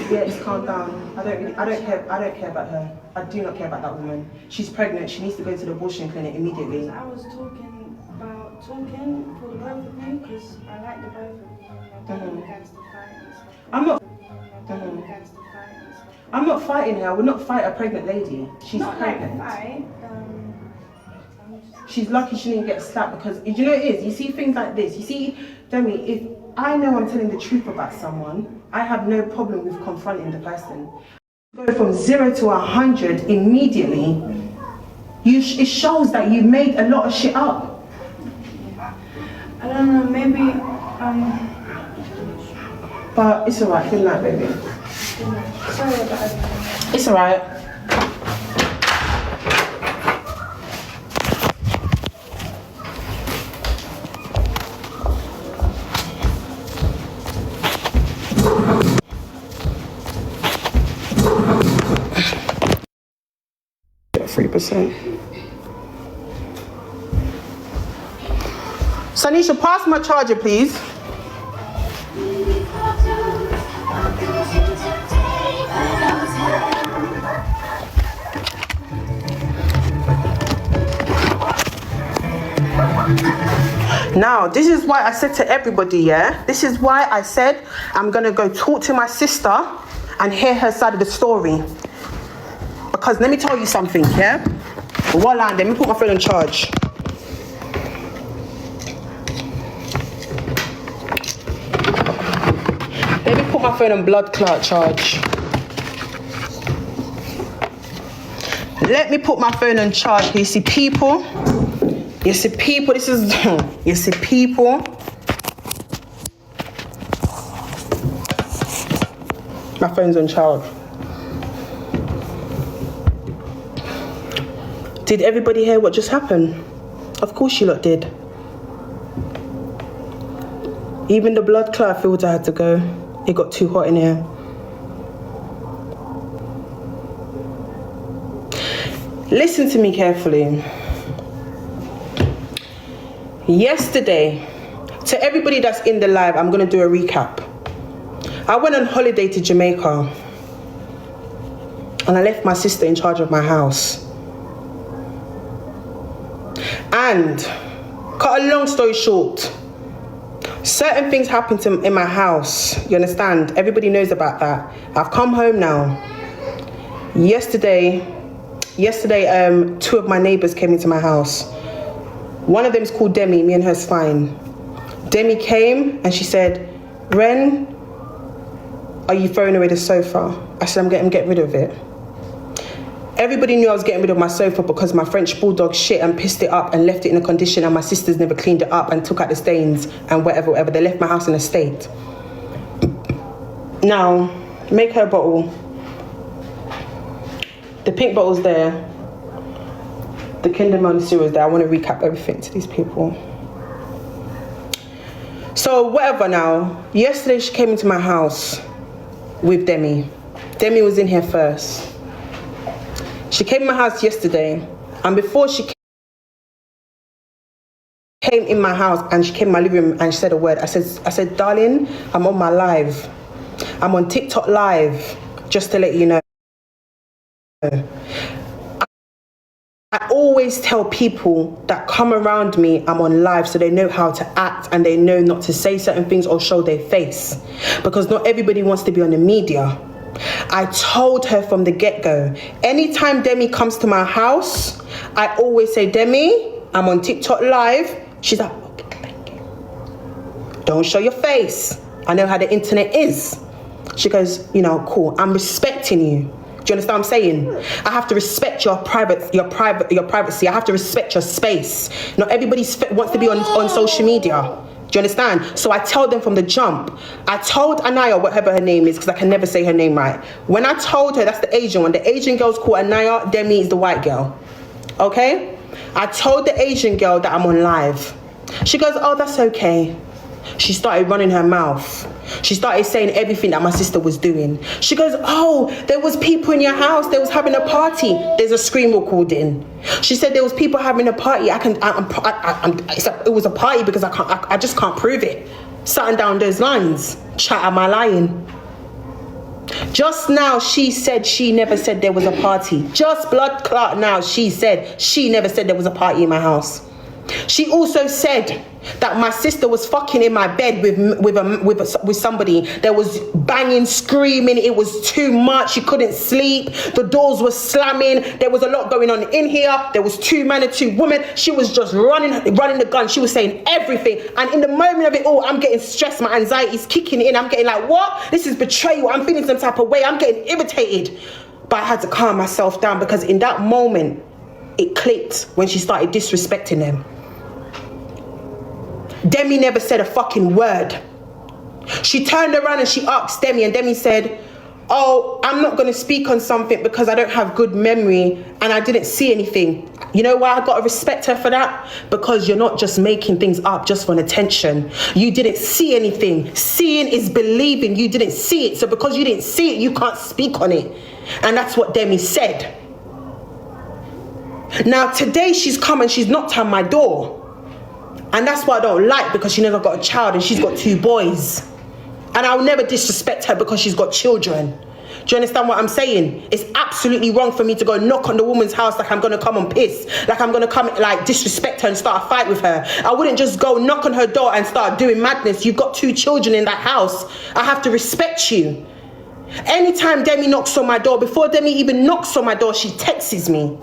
Yeah, it's calm down. I don't care about her. I do not care about that woman. She's pregnant. She needs to go to the abortion clinic immediately. I was talking for the both of you, because I like the both of you. I don't want against the fight and stuff. I'm not fighting her. I would not fight a pregnant lady. She's not pregnant. Like fight. She's lucky she didn't get slapped, because you know it is. You see things like this. You see, Demi, if I know I'm telling the truth about someone, I have no problem with confronting the person. Go from 0 to 100 immediately. It shows that you made a lot of shit up. I don't know, maybe, But it's alright, good night, baby. sorry about everything. It's alright. Get 3%. Sanisha, pass my charger, please. Now, this is why I said to everybody, yeah? This is why I said I'm gonna go talk to my sister and hear her side of the story. Because let me tell you something, yeah? While I'm there, let me put my phone on charge. Let me put my phone on blood clot charge. Let me put my phone on charge. You see people? You see people, this is, you see people. My phone's on charge. Did everybody hear what just happened? Of course you lot did. Even the blood clot filter had to go. It got too hot in here. Listen to me carefully. Yesterday, to everybody that's in the live, I'm going to do a recap. I went on holiday to Jamaica and I left my sister in charge of my house. And, cut a long story short, certain things happened in my house, you understand? Everybody knows about that. I've come home now. Yesterday, two of my neighbours came into my house. One of them is called Demi, me and her's fine. Demi came and she said, Ren, are you throwing away the sofa? I said, I'm getting rid of it. Everybody knew I was getting rid of my sofa because my French bulldog shit and pissed it up and left it in a condition and my sisters never cleaned it up and took out the stains and whatever. They left my house in a state. Now, make her a bottle. The pink bottle's there. The Kinder Mountain cereal is there. I want to recap everything to these people. So whatever now. Yesterday she came into my house with Demi. Demi was in here first. She came in my house yesterday, and before she came in my house and she came in my living room and she said a word. I said, darling, I'm on my live. I'm on TikTok live, just to let you know. I always tell people that come around me, I'm on live, so they know how to act and they know not to say certain things or show their face. Because not everybody wants to be on the media. I told her from the get-go, anytime Demi comes to my house, I always say, Demi, I'm on TikTok live. She's like, okay, thank you. Don't show your face. I know how the internet is. She goes, you know, cool, I'm respecting you. Do you understand what I'm saying? I have to respect your privacy. I have to respect your space. Not everybody wants to be on social media. Do you understand? So I tell them from the jump. I told Anaya, whatever her name is, because I can never say her name right. When I told her, that's the Asian one. The Asian girl's called Anaya, Demi is the white girl. Okay? I told the Asian girl that I'm on live. She goes, oh, that's okay. She started running her mouth. She started saying everything that my sister was doing. She goes, oh, there was people in your house. They was having a party. There's a screen recording. She said there was people having a party. It was a party because I just can't prove it. Something down those lines. Chat, am I lying? Just now she said she never said there was a party. Just blood clot now she said she never said there was a party in my house. She also said that my sister was fucking in my bed with somebody. There was banging, screaming. It was too much. She couldn't sleep. The doors were slamming. There was a lot going on in here. There was 2 men and 2 women. She was just running the gun. She was saying everything. And in the moment of it all, I'm getting stressed. My anxiety's kicking in. I'm getting like, what? This is betrayal. I'm feeling some type of way. I'm getting irritated. But I had to calm myself down, because in that moment, it clicked when she started disrespecting them. Demi never said a fucking word. She turned around and she asked Demi, and Demi said, oh, I'm not going to speak on something because I don't have good memory and I didn't see anything. You know why I got to respect her for that? Because you're not just making things up just for an attention. You didn't see anything. Seeing is believing. You didn't see it. So because you didn't see it, you can't speak on it. And that's what Demi said. Now today she's come and she's knocked on my door. And that's what I don't like, because she never got a child and she's got 2 boys. And I'll never disrespect her because she's got children. Do you understand what I'm saying? It's absolutely wrong for me to go knock on the woman's house like I'm going to come and piss. Like I'm going to come like disrespect her and start a fight with her. I wouldn't just go knock on her door and start doing madness. You've got 2 children in that house. I have to respect you. Anytime Demi knocks on my door, before Demi even knocks on my door, she texts me.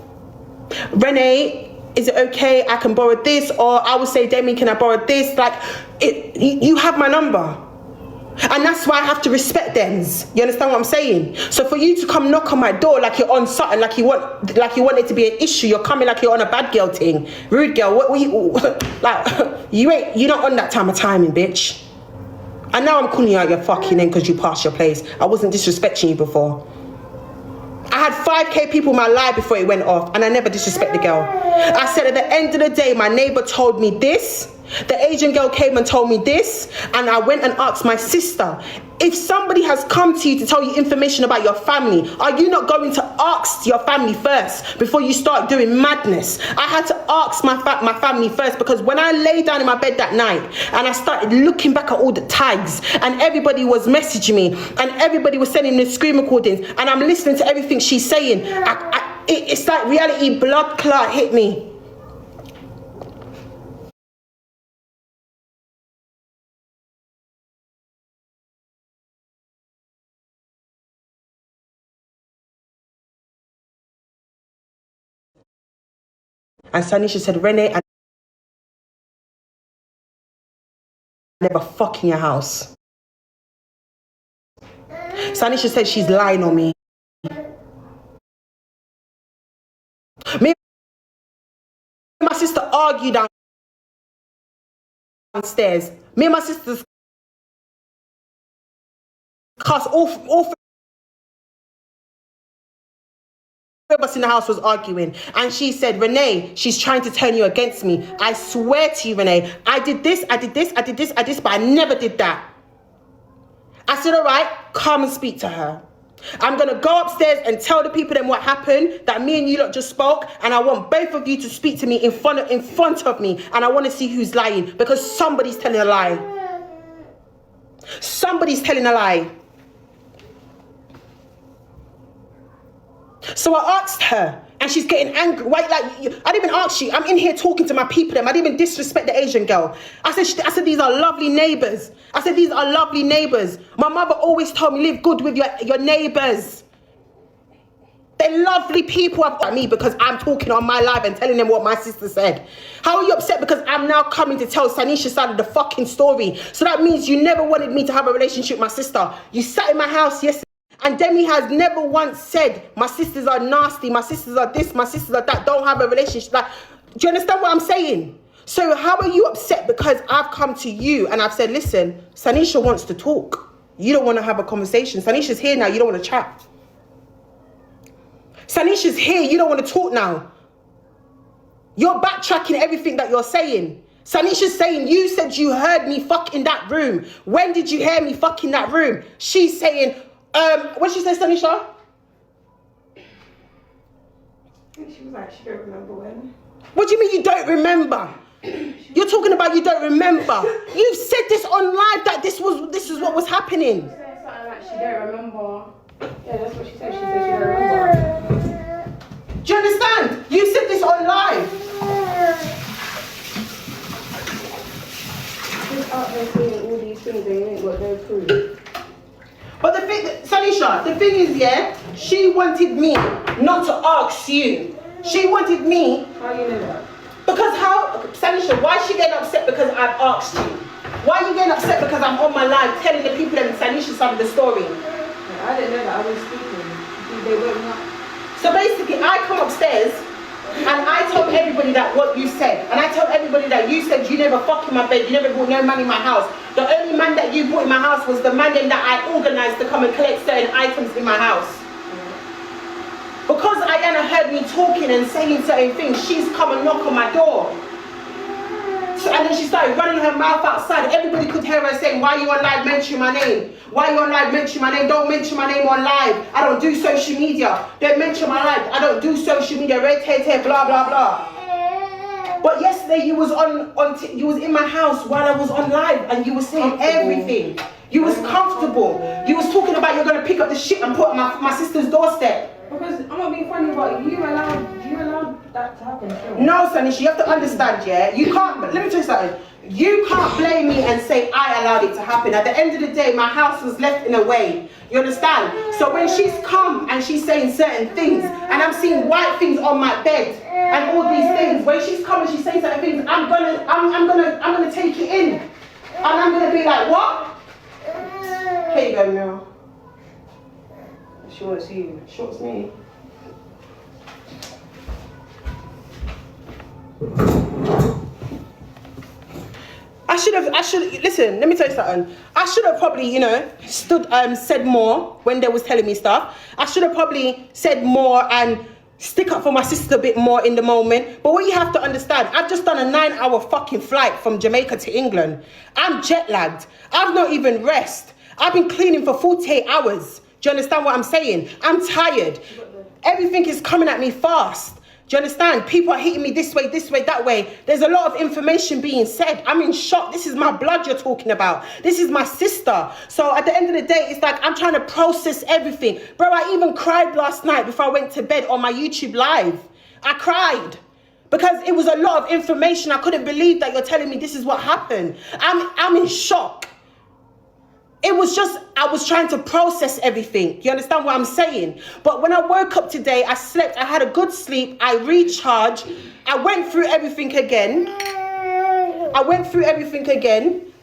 Renee, is it okay? I can borrow this. Or I would say, Demi, can I borrow this? Like, you have my number. And that's why I have to respect them. You understand what I'm saying? So for you to come knock on my door like you're on something, like you want it to be an issue, you're coming like you're on a bad girl thing. Rude girl, what you like? You're not on that time of timing, bitch. And now I'm calling you out your fucking name because you passed your place. I wasn't disrespecting you before. I had 5k people in my life before it went off, and I never disrespect the girl. I said at the end of the day, my neighbor told me this. The Asian girl came and told me this, and I went and asked my sister. If somebody has come to you to tell you information about your family, are you not going to ask your family first before you start doing madness? I had to ask my family first, because when I lay down in my bed that night and I started looking back at all the tags, and everybody was messaging me and everybody was sending me screen recordings, and I'm listening to everything she's saying, it's like reality blood clot hit me. And Sanisha said, Renee, I never fuck in your house. Sanisha said she's lying on me. Me and my sister argued downstairs. Me and my sister's cuss all 3 of us in the house was arguing, and she said, Renee, she's trying to turn you against me. I swear to you, Renee, I did this, but I never did that. I said, all right, come and speak to her. I'm gonna go upstairs and tell the people then what happened, that me and you lot just spoke, and I want both of you to speak to me in front of me, and I want to see who's lying, because somebody's telling a lie. Somebody's telling a lie. So I asked her, and she's getting angry. Why? Like, I didn't even ask you. I'm in here talking to my people. I didn't even disrespect the Asian girl. I said, these are lovely neighbors. I said, these are lovely neighbors. My mother always told me, live good with your neighbors. They're lovely people. At me because I'm talking on my live and telling them what my sister said. How are you upset because I'm now coming to tell Sanisha's side of the fucking story? So that means you never wanted me to have a relationship with my sister. You sat in my house yesterday. And Demi has never once said, my sisters are nasty, my sisters are this, my sisters are that, don't have a relationship. Like, do you understand what I'm saying? So how are you upset because I've come to you and I've said, listen, Sanisha wants to talk. You don't want to have a conversation. Sanisha's here now, you don't want to chat. Sanisha's here, you don't want to talk now. You're backtracking everything that you're saying. Sanisha's saying, you said you heard me fuck in that room. When did you hear me fuck in that room? She's saying, what did she say, Sanisha? She was like, she don't remember when. What do you mean you don't remember? You're talking about you don't remember. You've said this on live that this is what was happening. She said something like she don't remember. Yeah, that's what she said. She said she don't remember. Do you understand? You said this on live. they're saying all these things and you ain't got no proof. But the thing, Sanisha, the thing is, yeah, she wanted me not to ask you. She wanted me. How you know that? Because how, Sanisha, why is she getting upset because I've asked you? Why are you getting upset because I'm on my live telling the people that Sanisha some of the story? Yeah, I didn't know that. I was speaking. They woke me up. So basically, I come upstairs and I told everybody that what you said. And I told everybody that you said you never fuck in my bed, you never brought no man in my house. The only man that you brought in my house was the man that I organised to come and collect certain items in my house. Because Ayana heard me talking and saying certain things, she's come and knock on my door. So, and then she started running her mouth outside. Everybody could hear her saying, why are you on live mentioning my name? Why are you on live mentioning my name? Don't mention my name on live. I don't do social media. Don't mention my life. I don't do social media. Red, hair, blah, blah, blah. But yesterday you was you was in my house while I was on live and you were saying everything. You was comfortable. You was talking about you're going to pick up the shit and put it on my sister's doorstep. Because I'm not being funny, but you allowed that to happen. Sure. No, Sanisha, you have to understand, yeah? You can't, let me tell you something. You can't blame me and say I allowed it to happen. At the end of the day, my house was left in a way. You understand? So when she's come and she's saying certain things, and I'm seeing white things on my bed, and all these things, when she's come and she's saying certain things, I'm gonna take it in. And I'm gonna be like, what? Here you go, Mel. She wants you. She wants me. Listen, let me tell you something. I should have probably, said more when they was telling me stuff. I should have probably said more and stick up for my sister a bit more in the moment. But what you have to understand, I've just done a 9-hour fucking flight from Jamaica to England. I'm jet lagged. I've not even rest. I've been cleaning for 48 hours. Do you understand what I'm saying? I'm tired. Everything is coming at me fast. Do you understand? People are hitting me this way, that way. There's a lot of information being said. I'm in shock. This is my blood you're talking about. This is my sister. So at the end of the day, it's like I'm trying to process everything. Bro, I even cried last night before I went to bed on my YouTube live. I cried. Because it was a lot of information. I couldn't believe that you're telling me this is what happened. I'm in shock. It was just, I was trying to process everything. You understand what I'm saying? But when I woke up today, I slept, I had a good sleep, I recharged, I went through everything again.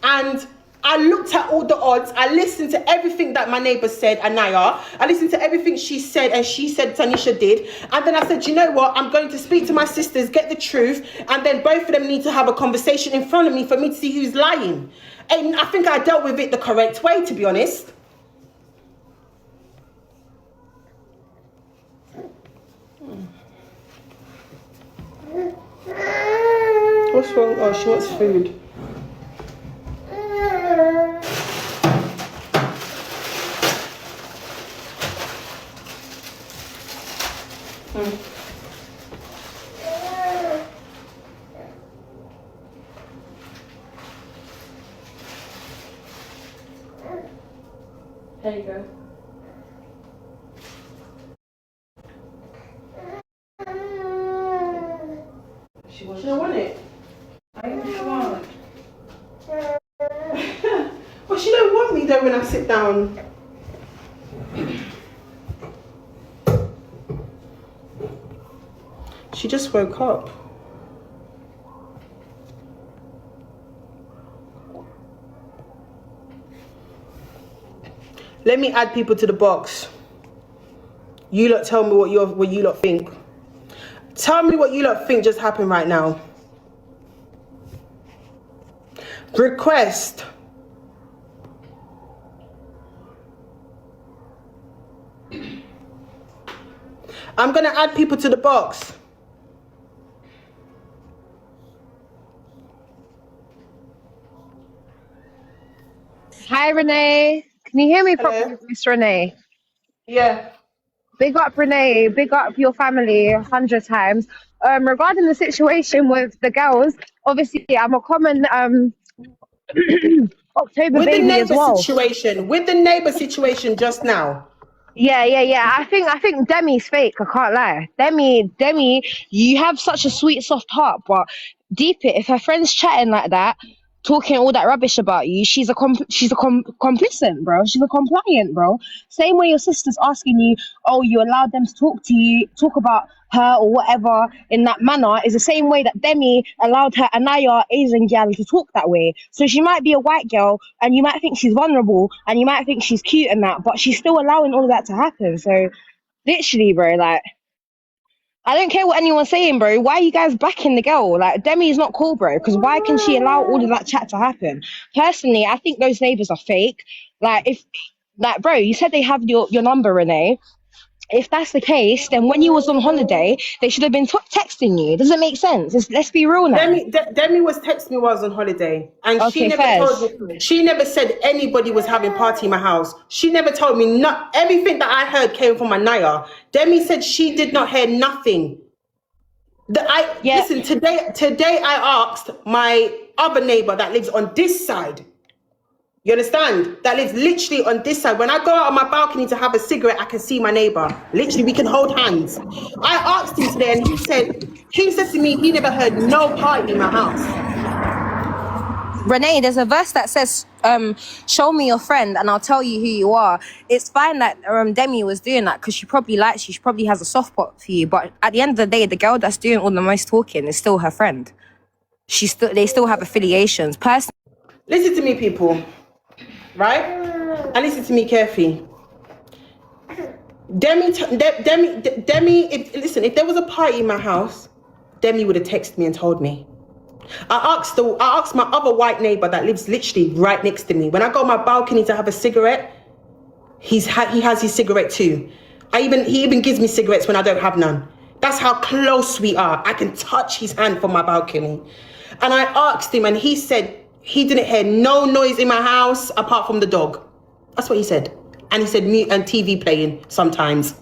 And I looked at all the odds. I listened to everything that my neighbour said, Anaya. I listened to everything she said and she said Tanisha did. And then I said, you know what? I'm going to speak to my sisters, get the truth. And then both of them need to have a conversation in front of me for me to see who's lying. And I think I dealt with it the correct way, to be honest. What's wrong? Oh, she wants food. There you go. She don't want it. I don't want. Well, she don't want me though when I sit down. She just woke up. Let me add people to the box. You lot tell me what you lot think. Tell me what you lot think just happened right now. Request. I'm gonna add people to the box. Hi, Renee. Can you hear me Hello? properly, Miss Renee? Yeah. Big up, Renee. Big up your family 100 times. Regarding the situation with the girls, obviously, I'm a common October With the baby as neighbor well. situation just now. Yeah. I think Demi's fake. I can't lie. Demi, you have such a sweet, soft heart, but deep it. If her friend's chatting like that, talking all that rubbish about you, she's a complicit, bro. She's a compliant, bro. Same way your sister's asking you, oh, you allowed them to talk about her or whatever in that manner, is the same way that Demi allowed her Anaya Asian gal to talk that way. So she might be a white girl and you might think she's vulnerable and you might think she's cute and that, but she's still allowing all of that to happen. So literally, bro, like, I don't care what anyone's saying, bro. Why are you guys backing the girl? Like, Demi is not cool, bro. Because why can she allow all of that chat to happen? Personally, I think those neighbours are fake. Like, bro, you said they have your number, Renee. If that's the case, then when you was on holiday, they should have been texting you. Does it make sense? Let's be real now. Demi was texting me while I was on holiday, and Okay, she never said anybody was having party in my house. She never told me everything that I heard came from Anaya. Demi said she did not hear nothing. Listen, today I asked my other neighbor that lives on this side. You understand? That lives literally on this side. When I go out on my balcony to have a cigarette, I can see my neighbor. Literally, we can hold hands. I asked him today, and he said to me, he never heard no party in my house. Renee, there's a verse that says, show me your friend and I'll tell you who you are. It's fine that Demi was doing that because she probably likes you. She probably has a soft spot for you. But at the end of the day, the girl that's doing all the most talking is still her friend. They still have affiliations. Listen to me, people. Right? And listen to me carefully. Demi, if there was a party in my house, Demi would have texted me and told me. I asked my other white neighbor that lives literally right next to me. When I go on my balcony to have a cigarette, he has his cigarette too. He even gives me cigarettes when I don't have none. That's how close we are. I can touch his hand from my balcony. And I asked him, and he said he didn't hear no noise in my house apart from the dog. That's what he said. And he said mute and TV playing sometimes.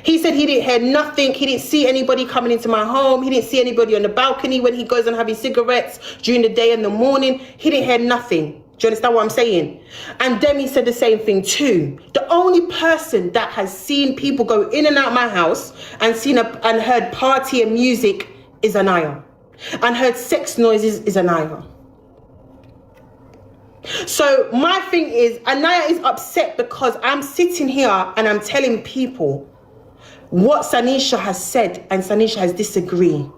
He said he didn't hear nothing. He didn't see anybody coming into my home. He didn't see anybody on the balcony when he goes and having cigarettes during the day and the morning. He didn't hear nothing. Do you understand what I'm saying? And Demi said the same thing too. The only person that has seen people go in and out my house and and heard party and music is Anaya. And heard sex noises is Anaya. So my thing is, Anaya is upset because I'm sitting here and I'm telling people what Sanisha has said, and Sanisha has disagreed.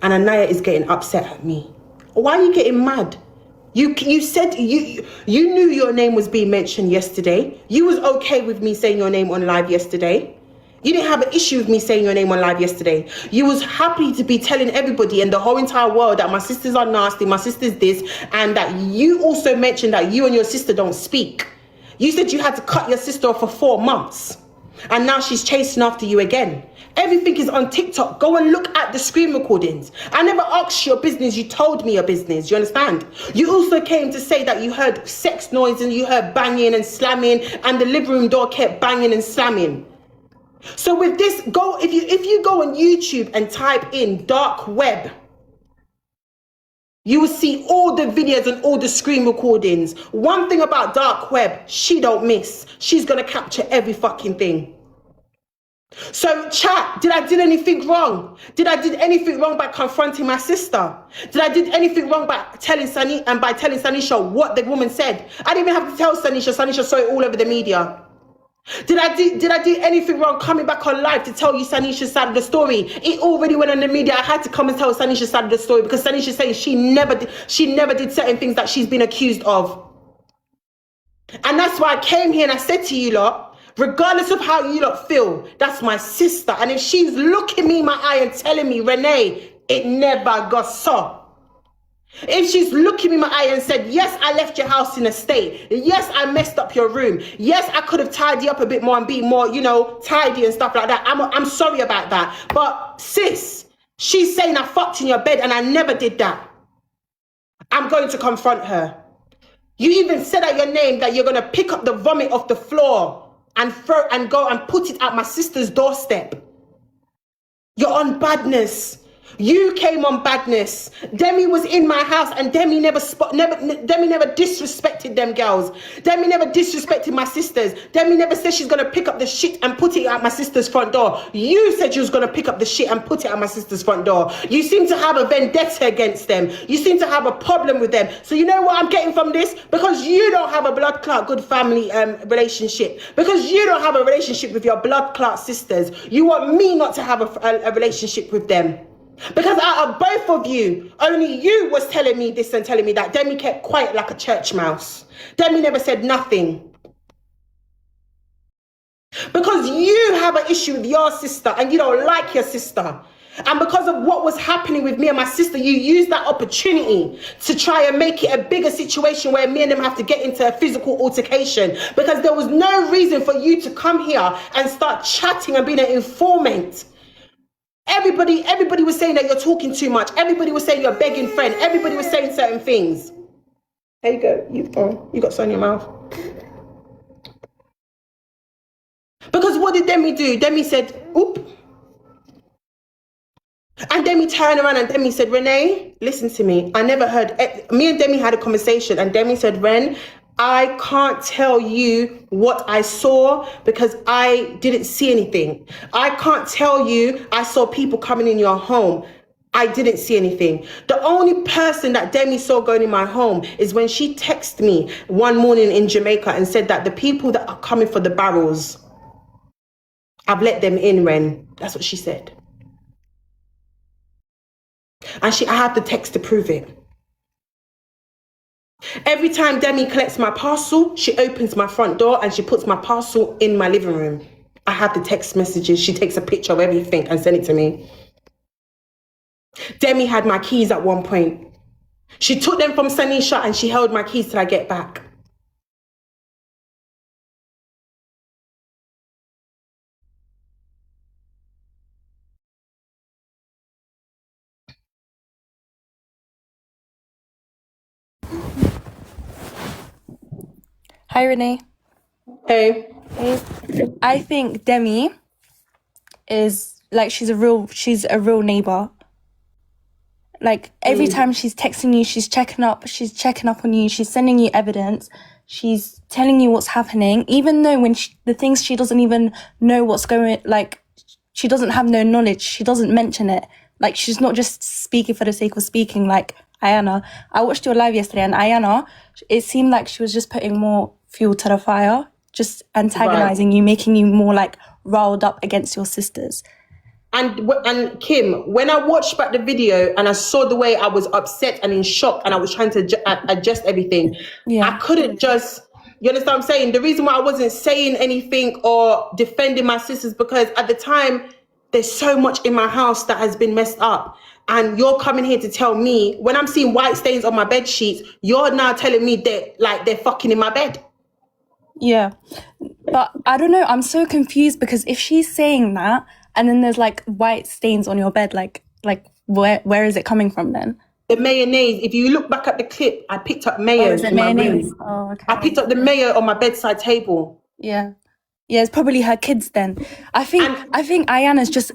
And Anaya is getting upset at me. Why are you getting mad? You said you knew your name was being mentioned yesterday. You was okay with me saying your name on live yesterday. You didn't have an issue with me saying your name on live yesterday. You was happy to be telling everybody and the whole entire world that my sisters are nasty, my sister's this, and that you also mentioned that you and your sister don't speak. You said you had to cut your sister off for 4 months. And now she's chasing after you again. Everything is on TikTok. Go and look at the screen recordings. I never asked your business. You told me your business. You understand? You also came to say that you heard sex noise and you heard banging and slamming and the living room door kept banging and slamming. So with this, if you go on YouTube and type in dark web, you will see all the videos and all the screen recordings. One thing about dark web, she don't miss. She's going to capture every fucking thing. So chat, did I do anything wrong? Did I did anything wrong by confronting my sister? Did I did anything wrong by telling Sanisha what the woman said? I didn't even have to tell Sanisha. Sanisha saw it all over the media. Did I do anything wrong coming back on live to tell you Sanisha's side of the story? It already went on the media. I had to come and tell Sanisha's side of the story because Sanisha saying she never did certain things that she's been accused of. And that's why I came here and I said to you lot, regardless of how you lot feel, that's my sister. And if she's looking me in my eye and telling me, Renee, it never got so. If she's looking me in my eye and said, yes, I left your house in a state. Yes, I messed up your room. Yes, I could have tidied up a bit more and be more, tidy and stuff like that. I'm sorry about that. But sis, she's saying I fucked in your bed and I never did that. I'm going to confront her. You even said at your name that you're going to pick up the vomit off the floor and go and put it at my sister's doorstep. You're on badness. You came on badness. Demi was in my house, and Demi never disrespected them girls. Demi never disrespected my sisters. Demi never said she's gonna pick up the shit and put it at my sister's front door. You said you was gonna pick up the shit and put it at my sister's front door. You seem to have a vendetta against them. You seem to have a problem with them. So you know what I'm getting from this? Because you don't have a blood clot good family relationship. Because you don't have a relationship with your blood clot sisters. You want me not to have a relationship with them. Because out of both of you, only you was telling me this and telling me that. Demi kept quiet like a church mouse. Demi never said nothing. Because you have an issue with your sister and you don't like your sister. And because of what was happening with me and my sister, you used that opportunity to try and make it a bigger situation where me and them have to get into a physical altercation. Because there was no reason for you to come here and start chatting and being an informant. Everybody was saying that you're talking too much. Everybody was saying you're begging friend. Everybody was saying certain things. There you go. You got something in your mouth. Because what did Demi do? Demi said, oop. And Demi turned around and Demi said, Renee, listen to me. I never heard, me and Demi had a conversation and Demi said, Ren, I can't tell you what I saw because I didn't see anything. I can't tell you I saw people coming in your home. I didn't see anything. The only person that Demi saw going in my home is when she texted me one morning in Jamaica and said that the people that are coming for the barrels, I've let them in, Ren. That's what she said. And I have the text to prove it. Every time Demi collects my parcel, she opens my front door and she puts my parcel in my living room. I have the text messages. She takes a picture of everything and sends it to me. Demi had my keys at one point. She took them from Sanisha and she held my keys till I get back. Hi, Renee. Hey. I think Demi is like she's a real neighbor. Like every time she's texting you, she's checking up on you, she's sending you evidence, she's telling you what's happening, even though when the things she doesn't even know what's going, like she doesn't have no knowledge, she doesn't mention it. Like she's not just speaking for the sake of speaking. Like Ayana, I watched your live yesterday, and Ayana, it seemed like she was just putting more fuel to the fire, just antagonizing you, making you more like riled up against your sisters. And Kim, when I watched back the video and I saw the way I was upset and in shock and I was trying to adjust everything, I couldn't just, you understand what I'm saying? The reason why I wasn't saying anything or defending my sisters, because at the time, there's so much in my house that has been messed up. And you're coming here to tell me, when I'm seeing white stains on my bed sheets, you're now telling me that they're fucking in my bed. Yeah, but I don't know, I'm so confused, because if she's saying that and then there's like white stains on your bed, like where is it coming from then? The mayonnaise, if you look back at the clip, I picked up mayo is it in my mayonnaise? room. Oh, okay. I picked up the mayo on my bedside table. Yeah, it's probably her kids then. I think Ayana's just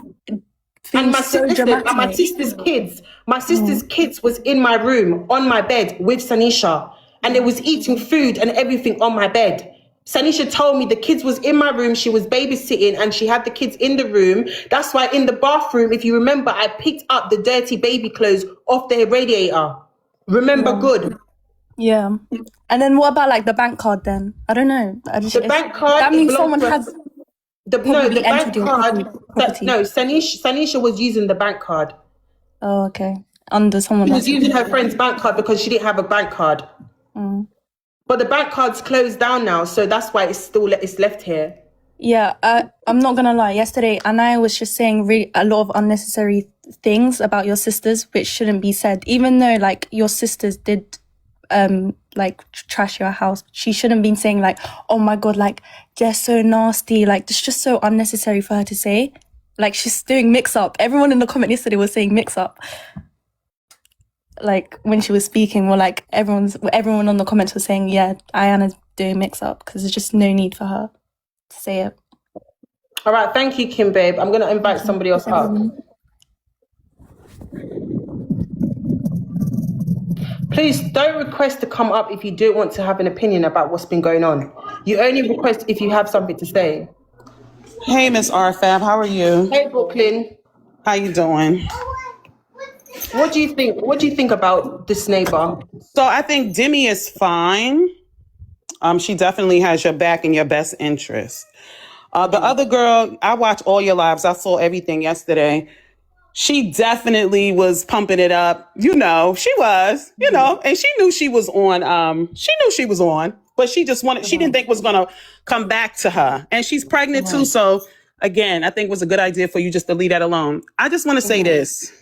and my so sister, dramatic. and my sister's kids. My sister's kids was in my room on my bed with Sanisha, and they was eating food and everything on my bed. Sanisha told me the kids was in my room, she was babysitting, and she had the kids in the room. That's why in the bathroom, if you remember, I picked up the dirty baby clothes off the radiator. Remember good. Yeah. And then what about like the bank card then? I don't know. The bank card, that means someone has the bank card. No, Sanisha was using the bank card. Oh, okay. Under someone She was using her friend's bank card because she didn't have a bank card. But the bank card's closed down now, so that's why it's left here. Yeah, I'm not gonna lie. Yesterday, Anaya was just saying a lot of unnecessary things about your sisters, which shouldn't be said. Even though like your sisters did, like trash your house, she shouldn't be saying like, "Oh my god, like they're so nasty." Like it's just so unnecessary for her to say. Like she's doing mix up. Everyone in the comment yesterday was saying mix up. Like when she was speaking, like everyone on the comments was saying, yeah, Ayana's doing mix up, because there's just no need for her to say it. All right, thank you, Kim, babe. I'm gonna invite somebody else up. Please don't request to come up if you don't want to have an opinion about what's been going on. You only request if you have something to say. Hey, Miss Rfab, how are you? Hey, Brooklyn. How you doing? What do you think? What do you think about this neighbor? So I think Demi is fine. She definitely has your back and your best interest. The other girl, I watched all your lives. I saw everything yesterday. She definitely was pumping it up. You know, she was, you know, and she knew she was on. But she just wanted, she didn't think it was going to come back to her. And she's pregnant too. So again, I think it was a good idea for you just to leave that alone. I just want to say this.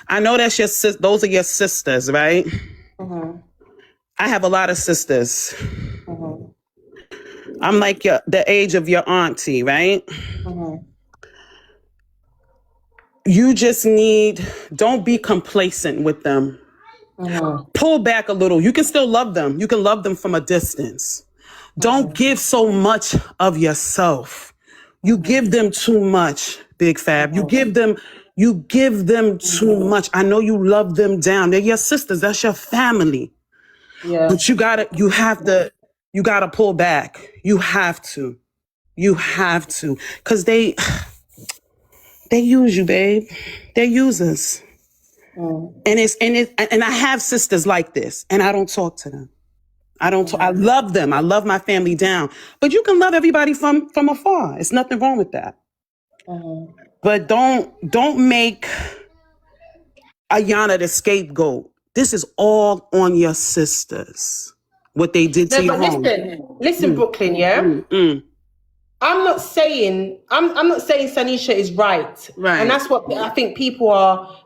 I know that's those are your sisters, right? I have a lot of sisters. I'm like the age of your auntie, right? You just don't be complacent with them. Pull back a little. You can still love them. You can love them from a distance. Don't give so much of yourself. You give them too much, Big Fab. You give them too much. I know you love them down. They're your sisters. That's your family. Yeah. But you gotta pull back. You have to. Cause they use you, babe. They're users. And I have sisters like this, and I don't talk to them. I love them. I love my family down. But you can love everybody from afar. There's nothing wrong with that. But don't make Ayana the scapegoat. This is all on your sisters. What they did to your home. Listen, Brooklyn, yeah? I'm not saying Sanisha is right. And that's what I think people are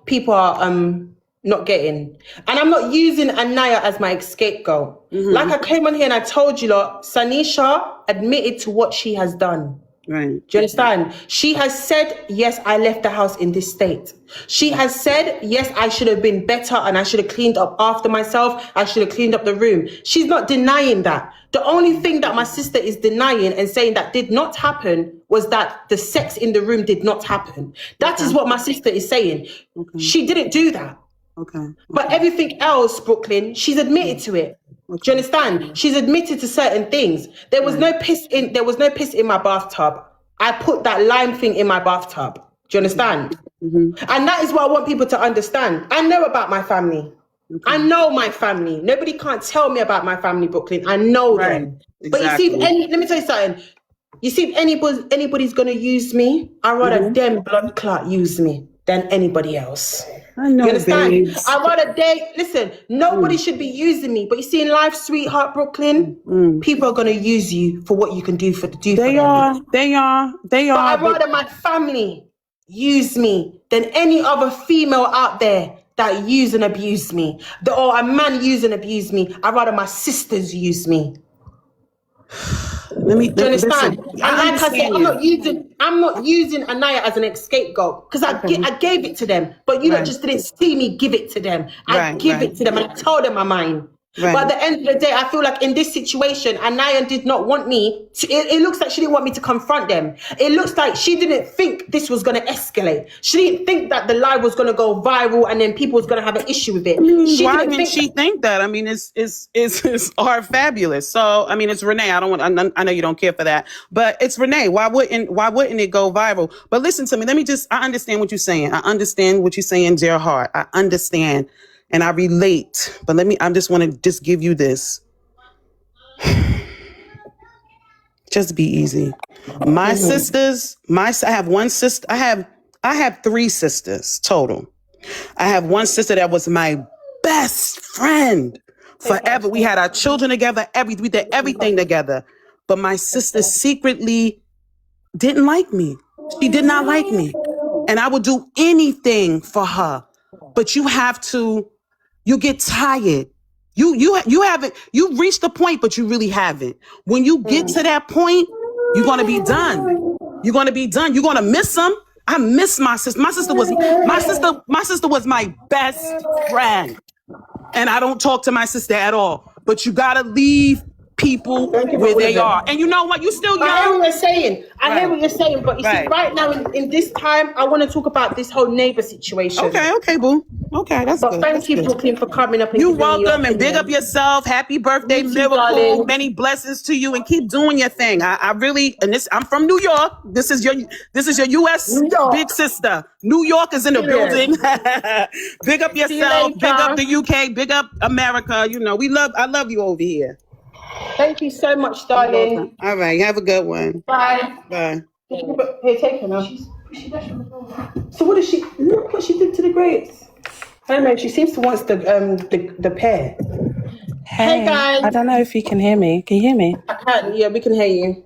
not getting. And I'm not using Anaya as my scapegoat. Like I came on here and I told you lot, Sanisha admitted to what she has done. Right. Do you understand? She has said, yes, I left the house in this state. She has said, yes, I should have been better and I should have cleaned up after myself. I should have cleaned up the room. She's not denying that. The only thing that my sister is denying and saying that did not happen was that the sex in the room did not happen. That is what my sister is saying. She didn't do that. But everything else, Brooklyn, she's admitted to it. Do you understand? She's admitted to certain things. There was no piss in my bathtub. I put that lime thing in my bathtub. Do you understand? And that is what I want people to understand. I know about my family. I know my family. Nobody can't tell me about my family, Brooklyn. I know them. But you see, let me tell you something. You see, if anybody's gonna use me, I'd rather them blood clot use me than anybody else. I know, you understand? babes. I'd rather listen, nobody should be using me. But you see, in life, sweetheart, Brooklyn, people are gonna use you for what you can do for them. They are. But I'd rather my family use me than any other female out there that use and abuse me. Or a man use and abuse me. I'd rather my sisters use me. Do you understand? And like I said, I'm not using Anaya as an scapegoat because I gave it to them, but you just didn't see me give it to them. I give it to them and I told them my mind. But at the end of the day, I feel like in this situation, Anaya did not want me to, it looks like she didn't want me to confront them. It looks like she didn't think this was going to escalate. She didn't think that the live was going to go viral and then people was going to have an issue with it. Why didn't she think that? I mean, it's Missrfabulous. So, I mean, it's Renee. I know you don't care for that, but it's Renee. Why wouldn't it go viral? But listen to me. I understand what you're saying. I understand what you're saying, dear heart. I understand. And I relate, but I just want to just give you this. Just be easy. My sisters, I have one sister. I have 3 sisters total. I have one sister that was my best friend forever. We had our children together. We did everything together. But my sister secretly didn't like me. She did not like me. And I would do anything for her. But you get tired. You haven't, you reached the point, but you really haven't. When you get to that point, you're going to be done. You're going to be done. You're going to miss them. I miss my sister. My sister was my best friend. And I don't talk to my sister at all. But you got to leave people Don't give where up all of they it. are. And you know what? You still young. I hear what you're saying. I hear Right. what you're saying, but you see, Right. right now in this time, I want to talk about this whole neighbor situation. Okay, boo. Okay, that's But good. thank That's you, good. Brooklyn, for coming up and You're giving me your welcome, and big up opinion. yourself. Happy birthday, You too, Miracle. darling. Many blessings to you, and keep doing your thing. I really, and this, I'm from New York. This is your U.S. New York. big sister. New York is in the Period. building. Big up See you yourself. Big up later. the UK. Big up America. You know, I love you over here. Thank you so much, darling. All right, have a good one. Bye. Bye. Here, take her now. So what does she? Look what she did to the grapes. I don't know. She seems to want the pear. Hey guys. I don't know if you can hear me. Can you hear me? I can. Yeah, we can hear you.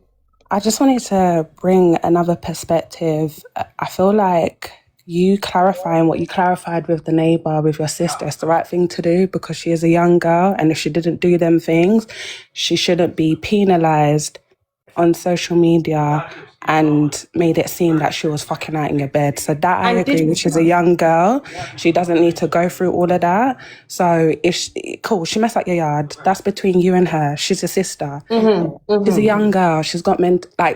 I just wanted to bring another perspective. I feel like you clarifying what you clarified with the neighbour, with your sister, is the right thing to do because she is a young girl, and if she didn't do them things, she shouldn't be penalised on social media and made it seem that she was fucking out in your bed. So that I agree, she's a young girl. She doesn't need to go through all of that. So if she messed up your yard, that's between you and her. She's a sister. She's a young girl. She's got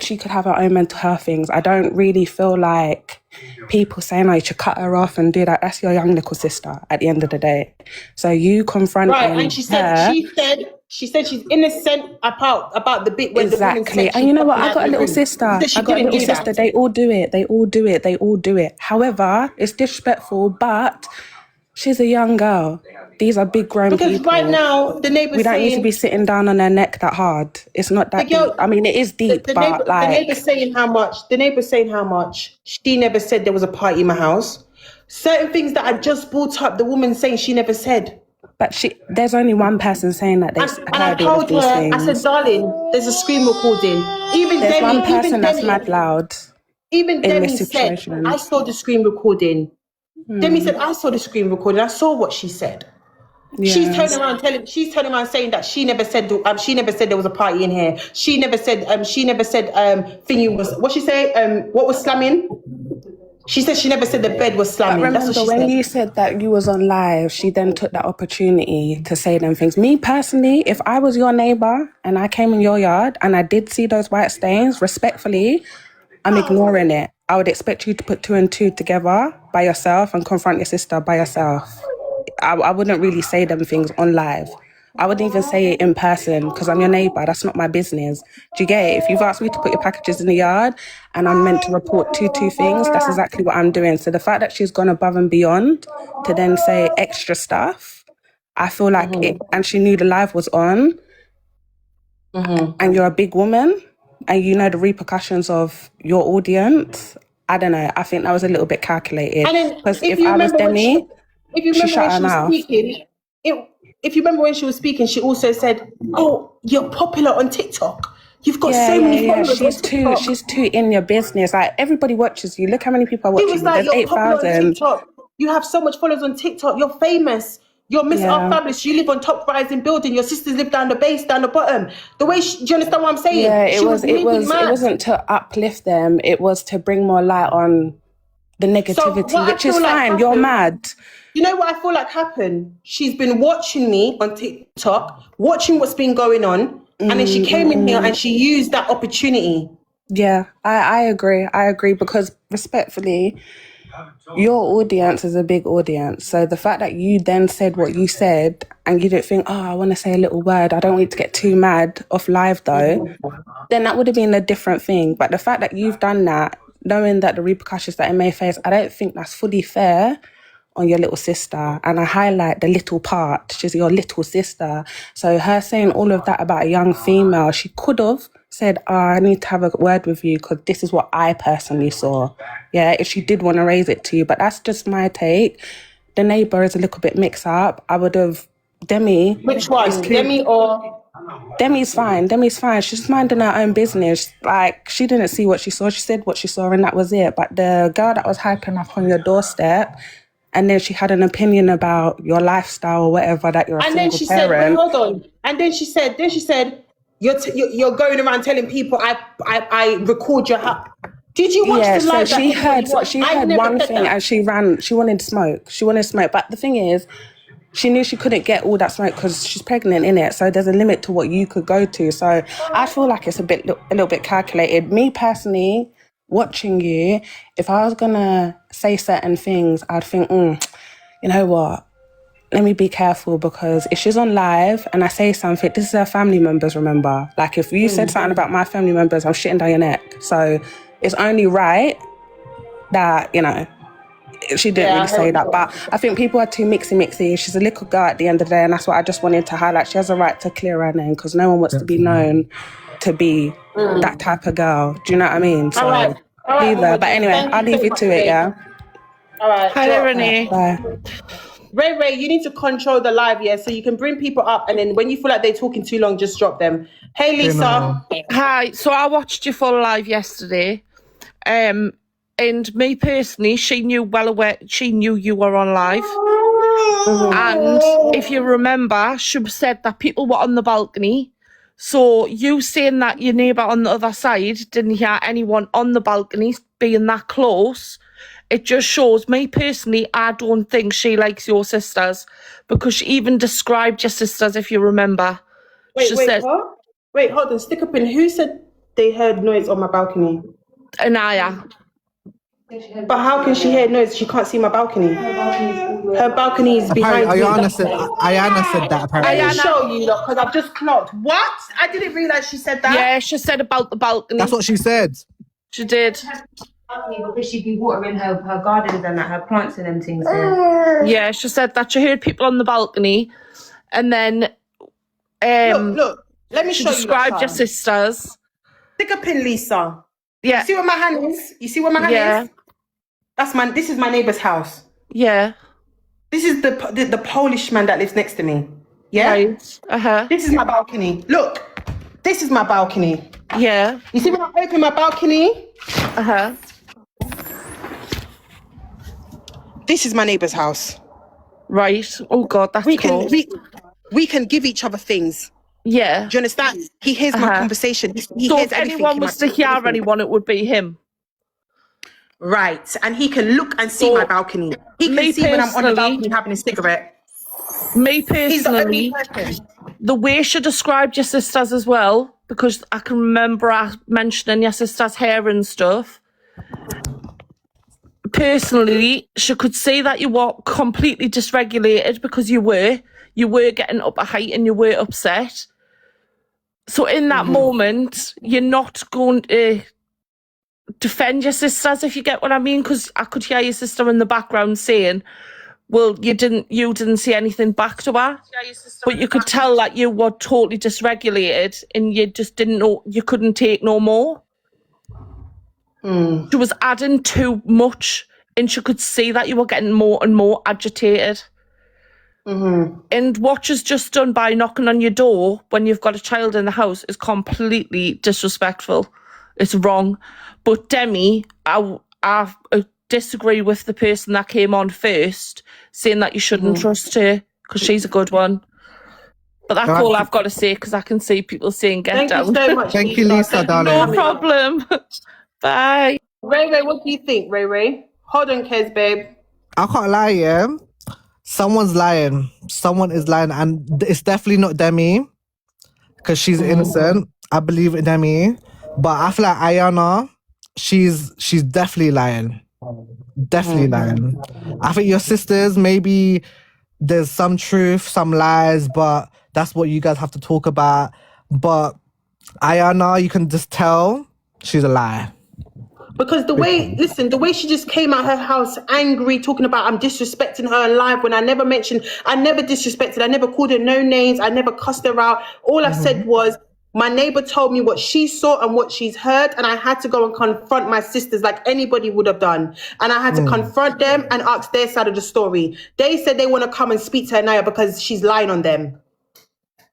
she could have her own mental health things. I don't really feel like people saying, you should cut her off and do that. That's your young little sister at the end of the day. So you confronting right, and she said she's innocent about the bit where the woman said. And you know what? I got a little sister. They all do it. However, it's disrespectful, but she's a young girl. These are big grown people. Because right now, the neighbour's we don't saying, need to be sitting down on her neck that hard. It's not that deep. I mean, it is deep, the but neighbour's saying how much. She never said there was a party in my house. Certain things that I just brought up, the woman saying she never said. But there's only one person saying that they've and I told her, I said, darling, there's a screen recording. There's one person that's mad loud. Even Demi said, I saw the screen recording. Demi said, I saw the screen recording. I saw what she said. Yes. She's turning around saying that she never said there was a party in here. She never said thingy was, what she say, what was slamming? She said she never said the bed was slamming. But remember, when you said that you was on live, she then took that opportunity to say them things. Me personally, if I was your neighbour and I came in your yard and I did see those white stains, respectfully, I'm ignoring it. I would expect you to put 2 and 2 together by yourself and confront your sister by yourself. I wouldn't really say them things on live. I wouldn't even say it in person because I'm your neighbour. That's not my business. Do you get it? If you've asked me to put your packages in the yard and I'm meant to report 2 things, that's exactly what I'm doing. So the fact that she's gone above and beyond to then say extra stuff, I feel like and she knew the live was on, and you're a big woman and you know the repercussions of your audience. I don't know. I think that was a little bit calculated. Because if I was Demi, she shut her mouth. If you remember when she was speaking, she also said, "Oh, you're popular on TikTok. You've got so many followers." She's too in your business. Like everybody watches you. Look how many people are watching. He was like, There's "You're popular on 8,000. TikTok. You have so much followers on TikTok. You're famous. You're Missrfabulous. You live on top rising building. Your sisters live down the base, down the bottom." The way do you understand what I'm saying? Yeah, it wasn't to uplift them. It was to bring more light on the negativity, which is fine. You're mad. You know what I feel like happened? She's been watching me on TikTok, watching what's been going on, and then she came in here and she used that opportunity. Yeah, I agree. I agree because respectfully, your audience is a big audience. So the fact that you then said what you said and you didn't think, I want to say a little word, I don't want to get too mad off live though, then that would have been a different thing. But the fact that you've done that, knowing that the repercussions that it may face, I don't think that's fully fair on your little sister. And I highlight the little part. She's your little sister. So her saying all of that about a young female, she could have said, I need to have a word with you because this is what I personally saw. Yeah, if she did want to raise it to you. But that's just my take. The neighbour is a little bit mixed up. I would have, Demi. Which one? Demi or? Demi's fine. She's just minding her own business. Like, she didn't see what she saw. She said what she saw and that was it. But the girl that was hyping up on your doorstep, and then she had an opinion about your lifestyle or whatever, that you're a single parent. Said, wait, hold on. And then she said, you're going around telling people I record your house. Did you watch the live? So she heard one thing and she wanted smoke. But the thing is, she knew she couldn't get all that smoke because she's pregnant, innit? So there's a limit to what you could go to. So I feel like it's a little bit calculated. Me personally, watching you, if I was gonna say certain things, I'd think, you know what? Let me be careful, because if she's on live and I say something, this is her family members, remember? Like, if you said something about my family members, I'm shitting down your neck. So it's only right that, you know, she didn't really say that. But I think people are too mixy. She's a little girl at the end of the day, and that's what I just wanted to highlight. She has a right to clear her name, because no one wants to be known to be that type of girl. Do you know what I mean? So, either. But anyway, I'll leave you to it, yeah? All right. Hello, Renee. Bye. Ray, you need to control the live, yeah? So you can bring people up, and then when you feel like they're talking too long, just drop them. Hey, Lisa. Hi. So I watched your full live yesterday. And me personally, she knew you were on live. And if you remember, she said that people were on the balcony. So you saying that your neighbour on the other side didn't hear anyone on the balcony being that close, it just shows, me personally, I don't think she likes your sisters, because she even described your sisters, if you remember. Wait, what? Wait, hold on. Stick up in. Who said they heard noise on my balcony? Anaya. But how can she hear noise? She can't see my balcony. Her balcony is behind me. Ayana said that, apparently. Let me show you, look, because I've just clocked. What? I didn't realise she said that. Yeah, she said about the balcony. That's what she said. She did. Because she'd be watering her gardens and her plants and them things there. Yeah, she said that she heard people on the balcony, and then look, let me she show you. described your sisters. Stick a pin, Lisa. Yeah. You see where my hand is? You see where my hand is? This is my neighbour's house. Yeah. This is the Polish man that lives next to me. Yeah? Right. This is my balcony. Look, this is my balcony. Yeah. You see when I open my balcony? This is my neighbour's house. Right. Oh God, that's cool. We can give each other things. Yeah. Do you understand? He hears my conversation. He so hears if anyone was to hear anyone, it would be him. Right. And he can look and see my balcony. He can see when I'm on the balcony having a cigarette. Me personally, the way she described your sisters as well, because I can remember her mentioning your sister's hair and stuff. Personally, she could see that you were completely dysregulated, because you were getting up a height and you were upset. So in that moment, you're not going to defend your sisters, if you get what I mean, because I could hear your sister in the background saying, well, you didn't see anything back to her, but you could tell that you were totally dysregulated and you just didn't know, you couldn't take no more. She was adding too much, and she could see that you were getting more and more agitated. And what she's just done by knocking on your door when you've got a child in the house is completely disrespectful. It's wrong. But Demi, I disagree with the person that came on first, saying that you shouldn't trust her, because she's a good one. But that's all I've got to say, because I can see people saying get down. Thank you so much. Thank you, Lisa, darling. No problem. Bye. Ray, what do you think, Ray? Hold on, Kez, babe. I can't lie, yeah? Someone's lying. Someone is lying, and it's definitely not Demi, because she's innocent. I believe in Demi. But I feel like Ayana, she's definitely lying. Definitely lying. I think your sisters, maybe there's some truth, some lies, but that's what you guys have to talk about. But Ayana, you can just tell she's a liar. Because the way she just came out her house angry, talking about I'm disrespecting her in life, when I never disrespected, I never called her no names, I never cussed her out. All I said was, my neighbor told me what she saw and what she's heard, and I had to go and confront my sisters like anybody would have done. And I had to confront them and ask their side of the story. They said they want to come and speak to Anaya because she's lying on them.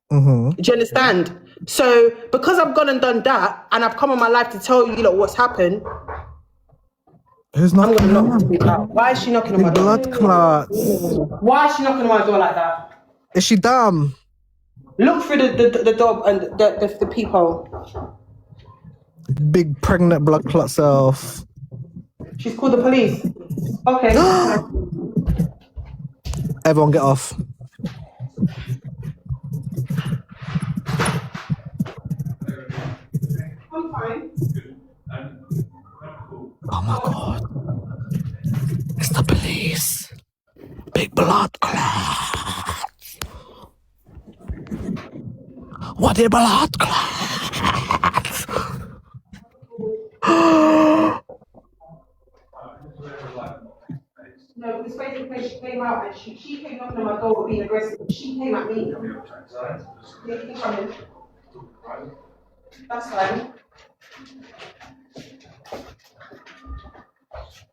Do you understand? So because I've gone and done that, and I've come on my life to tell you what's happened, who's knocking I'm going to knock her out. Why is she knocking on my door? Blood clots. Why is she knocking on my door like that? Is she dumb? Look through the door and the peephole. Big pregnant blood clot self. She's called the police. Okay. Everyone get off. my God. It's the police. Big blood clot. What a blood clot. No, because basically she came out and she came knocking on my door being aggressive. She came at me. Yeah, you can come in. That's fine.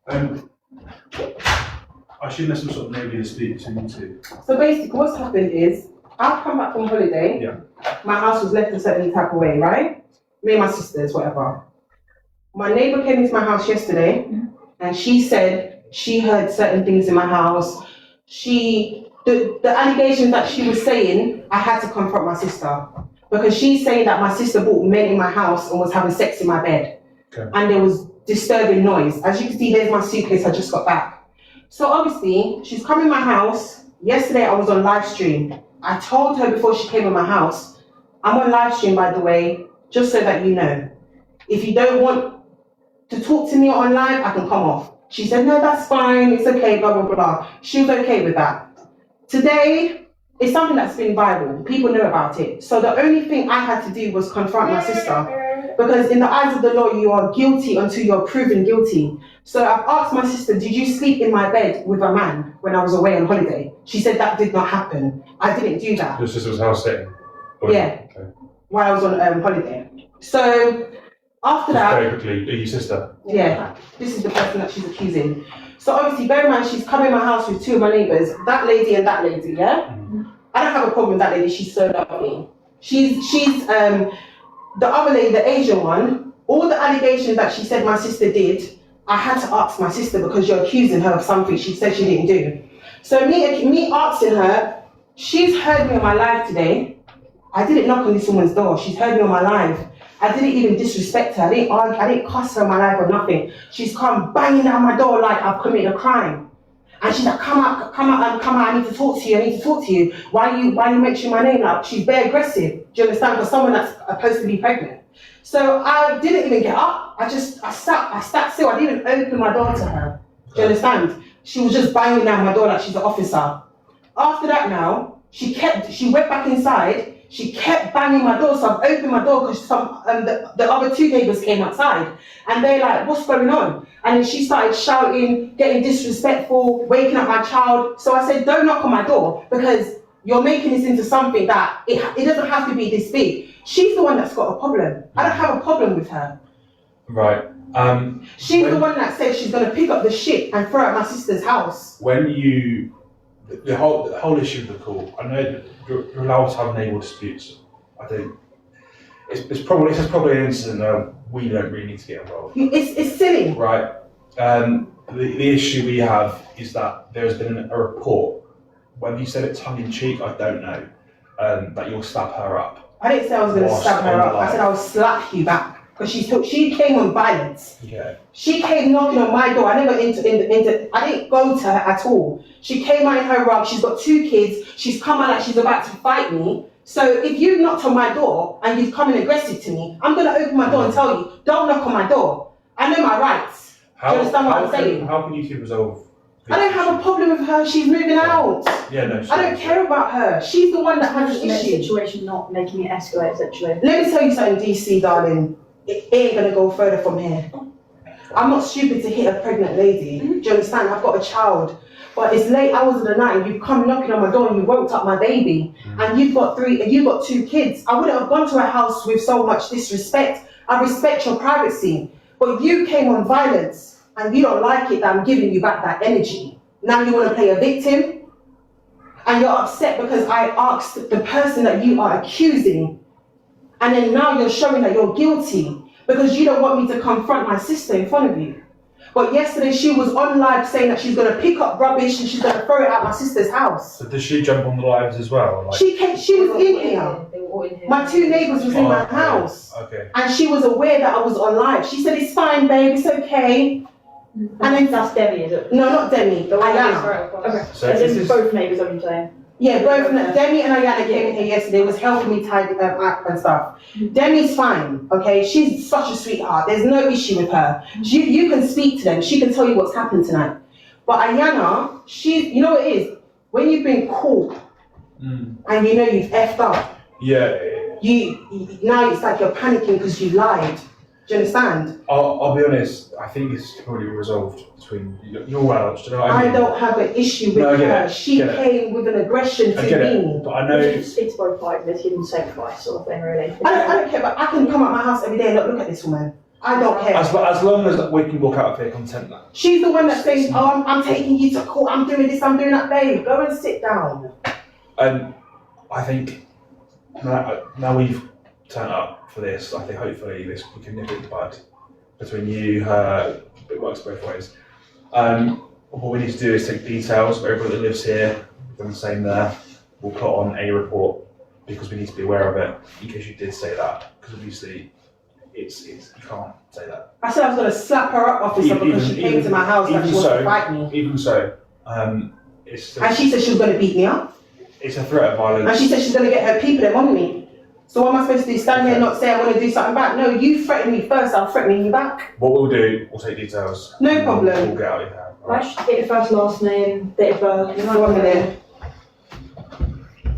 I assume there's some sort of maybe dispute between you two. So basically what's happened is, I've come back from holiday. Yeah. My house was left a certain type of way, right? Me and my sisters, whatever. My neighbour came into my house yesterday and she said she heard certain things in my house. The allegations that she was saying, I had to confront my sister. Because she's saying that my sister brought men in my house and was having sex in my bed. Okay. And there was disturbing noise. As you can see, there's my suitcase I just got back. So obviously, she's come in my house. Yesterday I was on live stream. I told her before she came in my house, I'm on live stream by the way, just so that you know. If you don't want to talk to me on live, I can come off. She said, no, that's fine, it's okay, blah, blah, blah. She was okay with that. Today, it's something that's been viral. People know about it. So the only thing I had to do was confront my sister. Because in the eyes of the law, you are guilty until you're proven guilty. So I've asked my sister, did you sleep in my bed with a man when I was away on holiday? She said that did not happen. I didn't do that. Your sister was house sitting? Yeah. Okay. While I was on holiday. So after that... Very quickly, are you sister? Yeah, this is the person that she's accusing. So obviously, bear in mind, she's come in my house with two of my neighbours, that lady and that lady, yeah? Mm-hmm. I don't have a problem with that lady, she's so lovely. She's the other lady, the Asian one, all the allegations that she said my sister did, I had to ask my sister because you're accusing her of something she said she didn't do. So me asking her, she's heard me on my live today. I didn't knock on this woman's door, she's heard me on my live. I didn't even disrespect her, I didn't argue, I didn't cuss her on my life or nothing. She's come banging down my door like I've committed a crime. And she's like, come out, I need to talk to you, Why you mention my name? Like, she's very aggressive, do you understand? For someone that's supposed to be pregnant. So I didn't even get up, I sat still, I didn't even open my door to her, do you understand? She was just banging down my door like she's an officer. After that now, she went back inside, she kept banging my door, so I've opened my door because the other two neighbours came outside. And they're like, what's going on? And then she started shouting, getting disrespectful, waking up my child. So I said, don't knock on my door because you're making this into something that it doesn't have to be this big. She's the one that's got a problem. I don't have a problem with her. Right. She's the one that said she's going to pick up the shit and throw it at my sister's house. When you... The whole issue of the call, I know that you're allowed to have neighbour disputes. I think it's probably an incident that we don't really need to get involved. It's silly. Right. The issue we have is that there has been a report, whether you said it tongue in cheek, I don't know, that you'll stab her up. I didn't say I was going to stab her up. I said I will slap you back. Because she came on violence. Yeah. She came knocking on my door. I never I didn't go to her at all. She came out in her rug. She's got two kids. She's come out like she's about to fight me. So if you've knocked on my door and you've come in aggressive to me, I'm going to open my door and tell you, don't knock on my door. I know my rights. Do you understand what I'm saying? How can you two resolve I don't have a problem with her. She's moving out. Yeah, no. I don't care about her. She's the one that has the issue. Situation, not making it escalate, essentially. Let me tell you something, DC, darling. It ain't gonna go further from here. I'm not stupid to hit a pregnant lady. Do you understand? I've got a child. But it's late hours of the night and you've come knocking on my door and you woke up my baby. And you've got two kids. I wouldn't have gone to a house with so much disrespect. I respect your privacy. But you came on violence and you don't like it that I'm giving you back that energy. Now you want to play a victim? And you're upset because I asked the person that you are accusing. And then now you're showing that you're guilty because you don't want me to confront my sister in front of you. But yesterday she was on live saying that she's going to pick up rubbish and she's going to throw it at my sister's house. So does she jump on the lives as well? Like... She was in here. My two neighbours was in my house. Okay. And she was aware that I was on live. She said, it's fine, babe, it's okay. And then that's Demi, is it? No, not Demi. Ayana. Okay. So this is both neighbours, I'm saying. Yeah, both Demi and Ayana came in here yesterday, was helping me tidy up and stuff. Demi's fine, okay? She's such a sweetheart. There's no issue with her. You can speak to them. She can tell you what's happened tonight. But Ayana, you know what it is? When you've been caught and you know you've effed up, you now it's like you're panicking because you lied. Do you understand? I'll be honest, I think it's probably resolved between your adults. Do you know what I mean? I don't have an issue with her. She came with an aggression to me. But I know It's both like this hidden sacrifice sort of thing, really. I don't care, but I can come out my house every day and look at this woman. I don't care. as long as we can walk out of here content. She's the one that's saying, oh, I'm taking you to court, I'm doing this, I'm doing that. Babe, go and sit down. And I think now we've turned up for this, I think hopefully we can nip it in the bud between you, her, it works both ways. What we need to do is take details of everybody that lives here, we've done the same there. We'll put on a report because we need to be aware of it in case you did say that, because obviously it's you can't say that. I said I was going to slap her up, officer, because she came to my house and she wanted to fight me. Even so, it's still, and she said she was going to beat me up. It's a threat of violence. And she said she's going to get her people them on me. So what am I supposed to do? Stand here and not say I want to do something back? No, you threaten me first, I'll threaten you back. What we'll do, we'll take details. No problem. We'll get out of here. Right. Get your first, last name, date of birth. You know what I'm there.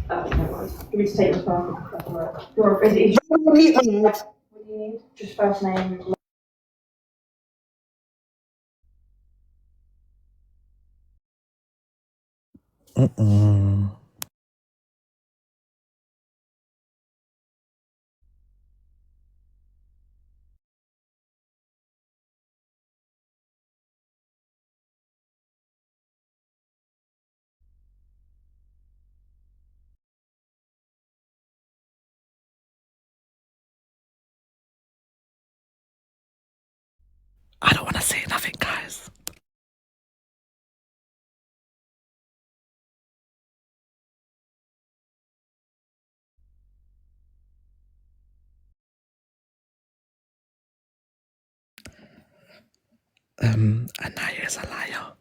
No worries. You need to take your phone. That's all right. Is it What do you need? just first name? I don't want to say nothing, guys. Anaya is a liar.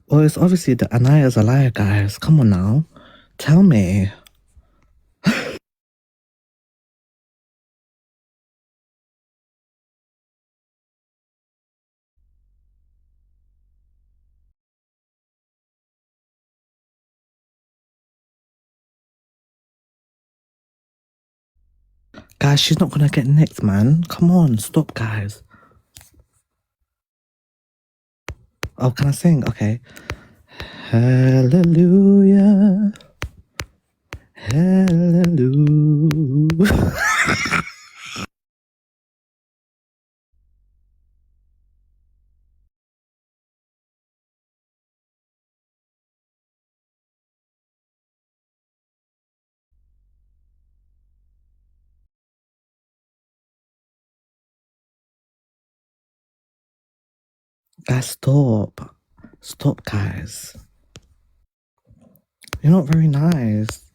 Well, it's obviously that Anaya is a liar, guys. Come on now. Tell me. Guys, she's not gonna get nicked, man. Come on, stop, guys. Oh, can I sing? Okay. Hallelujah. Hallelujah. Guys, stop. Stop, guys. You're not very nice.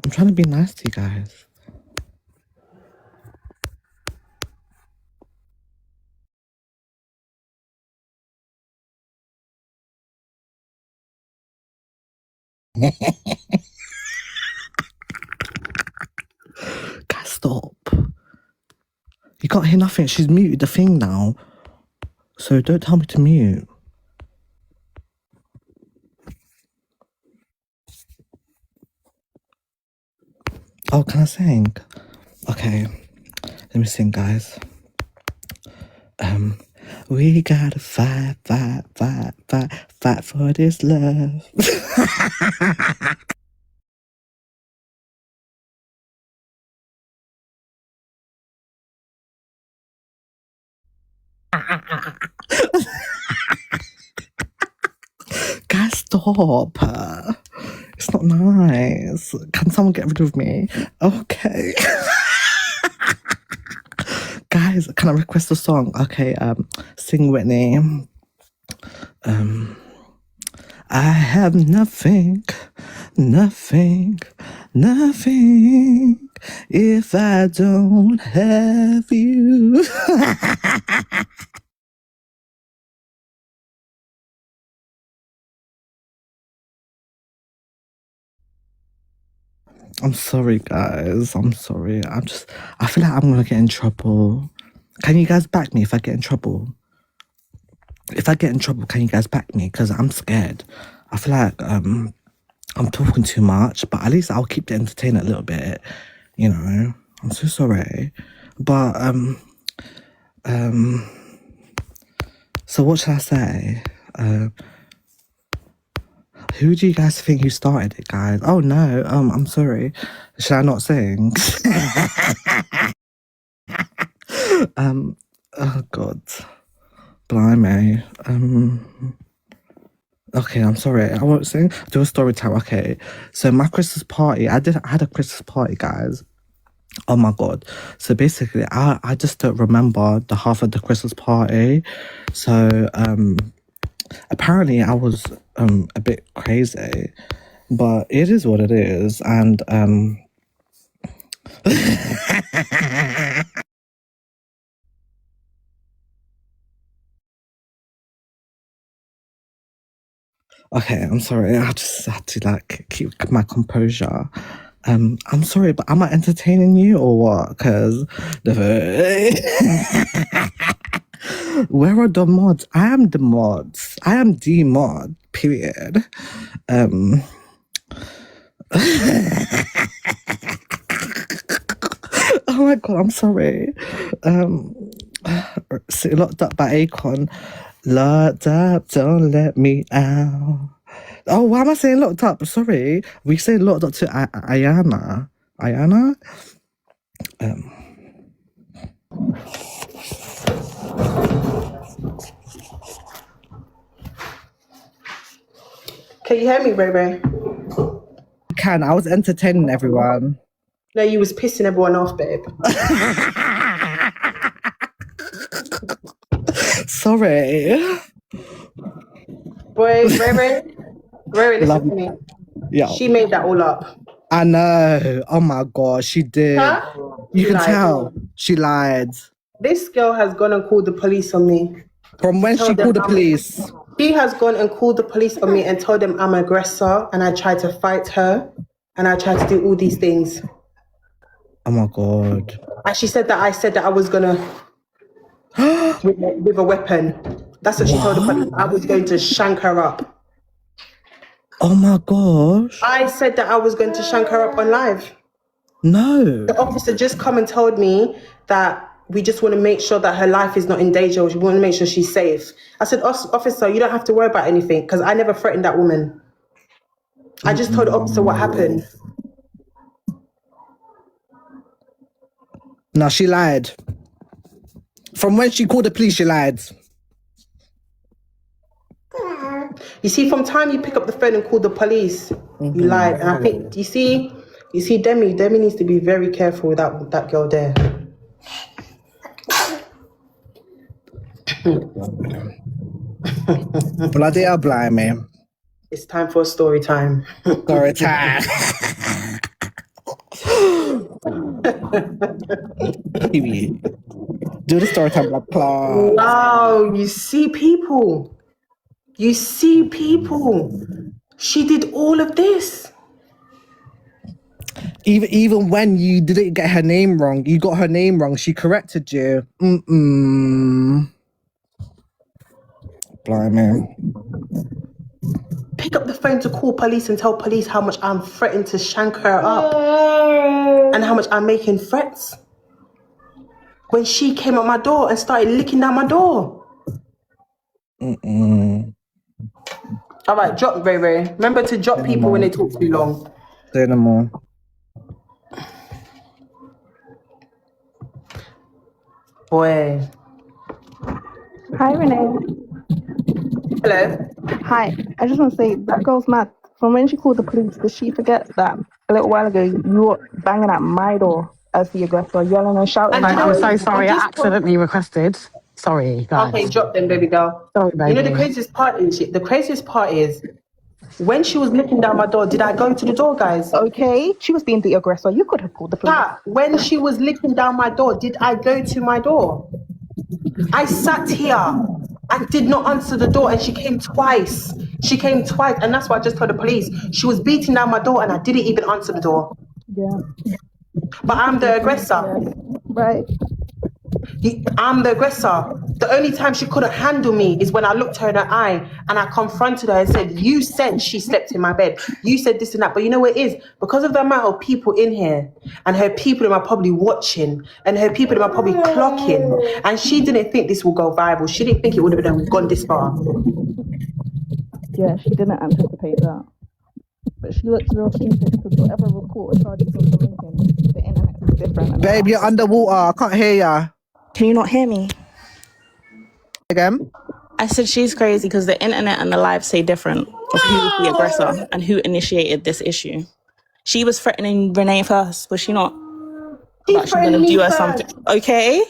I'm trying to be nice to you guys. Guys, stop. You can't hear nothing. She's muted the thing now. So don't tell me to mute. Oh, can I sing? Okay. Let me sing, guys. We gotta fight for this love. Guys, stop. It's not nice. Can someone get rid of me? Okay. Guys, can I request a song? Okay, sing Whitney. I have nothing if I don't have you. I'm sorry, guys. I'm sorry. I feel like I'm gonna get in trouble. Can you guys back me if I get in trouble? If I get in trouble, can you guys back me? Because I'm scared. I feel like I'm talking too much, but at least I'll keep the entertainment a little bit. You know, I'm so sorry. But so what should I say? Who do you guys think who started it, guys? Oh no, I'm sorry. Should I not sing? Oh God, blimey. Okay, I'm sorry. I won't sing. Do a story time. Okay, so my Christmas party. I had a Christmas party, guys. Oh my God. So basically, I just don't remember the half of the Christmas party. So apparently I was a bit crazy, but it is what it is. And okay, I'm sorry. I just had to like keep my composure. I'm sorry, but am I entertaining you or what? Because where are the mods? I am the mods. I am the mod. Period. Oh my God, I'm sorry. Locked up by Akon. Locked up, don't let me out. Oh, why am I saying locked up? Sorry. We say locked up to Ayana. Ayana? Can you hear me, Ray? I was entertaining everyone. No, you was pissing everyone off, babe. Sorry. Boy, Ray, listen to me. Yeah. She made that all up. I know. Oh my God, she did. Huh? You She can lied. tell. She lied. This girl has gone and called the police on me. From when she called the police? She has gone and called the police on me and told them I'm an aggressor and I tried to fight her and I tried to do all these things. Oh my God. And she said that I was gonna with a weapon. That's what she told the police. I was going to shank her up. Oh my gosh. I said that I was going to shank her up on live. No. The officer just come and told me that we just want to make sure that her life is not in danger. We want to make sure she's safe. I said, officer, you don't have to worry about anything because I never threatened that woman. I just told the officer what happened. No, she lied. From when she called the police, she lied. You see, from time you pick up the phone and call the police, you lied. And I think, you see, Demi needs to be very careful with that girl there. Bloody hell, blimey. It's time for a story time. Story time. Do the story time, blood clot. Wow, you see people. You see people. She did all of this. Even when you didn't get her name wrong, you got her name wrong. She corrected you. Blimey. Pick up the phone to call police and tell police how much I'm threatening to shank her up and how much I'm making threats. When she came at my door and started licking down my door. All right, drop Ray. Remember to drop people when they talk too long. Say no more. Boy. Hi, Renee. Hello. Hi. I just want to say that girl's mad. From when she called the police, did she forget that a little while ago you were banging at my door as the aggressor, yelling and shouting? I'm so sorry. I accidentally requested. Sorry, guys. Okay, drop them, baby girl. Sorry, baby. You know the craziest part is when she was licking down my door, did I go to the door, guys? Okay, she was being the aggressor. You could have called the police. When she was licking down my door, did I go to my door? I sat here and did not answer the door, and she came twice. And that's why I just told the police. She was beating down my door and I didn't even answer the door. Yeah. But I'm the aggressor. Right. I'm the aggressor. The only time she couldn't handle me is when I looked her in her eye and I confronted her and said, you said she slept in my bed. You said this and that. But you know what it is? Because of the amount of people in here and her people are probably watching and her people are probably clocking, and she didn't think this would go viral. She didn't think it would have gone this far. Yeah, she didn't anticipate that. But she looks real stupid because whatever report or charges are making, the internet is different. Babe, you're underwater. I can't hear ya. Can you not hear me? Again? I said she's crazy because the internet and the live say different of who was the aggressor and who initiated this issue. She was threatening Renee first, was she not? She That she's going to do her something. Okay?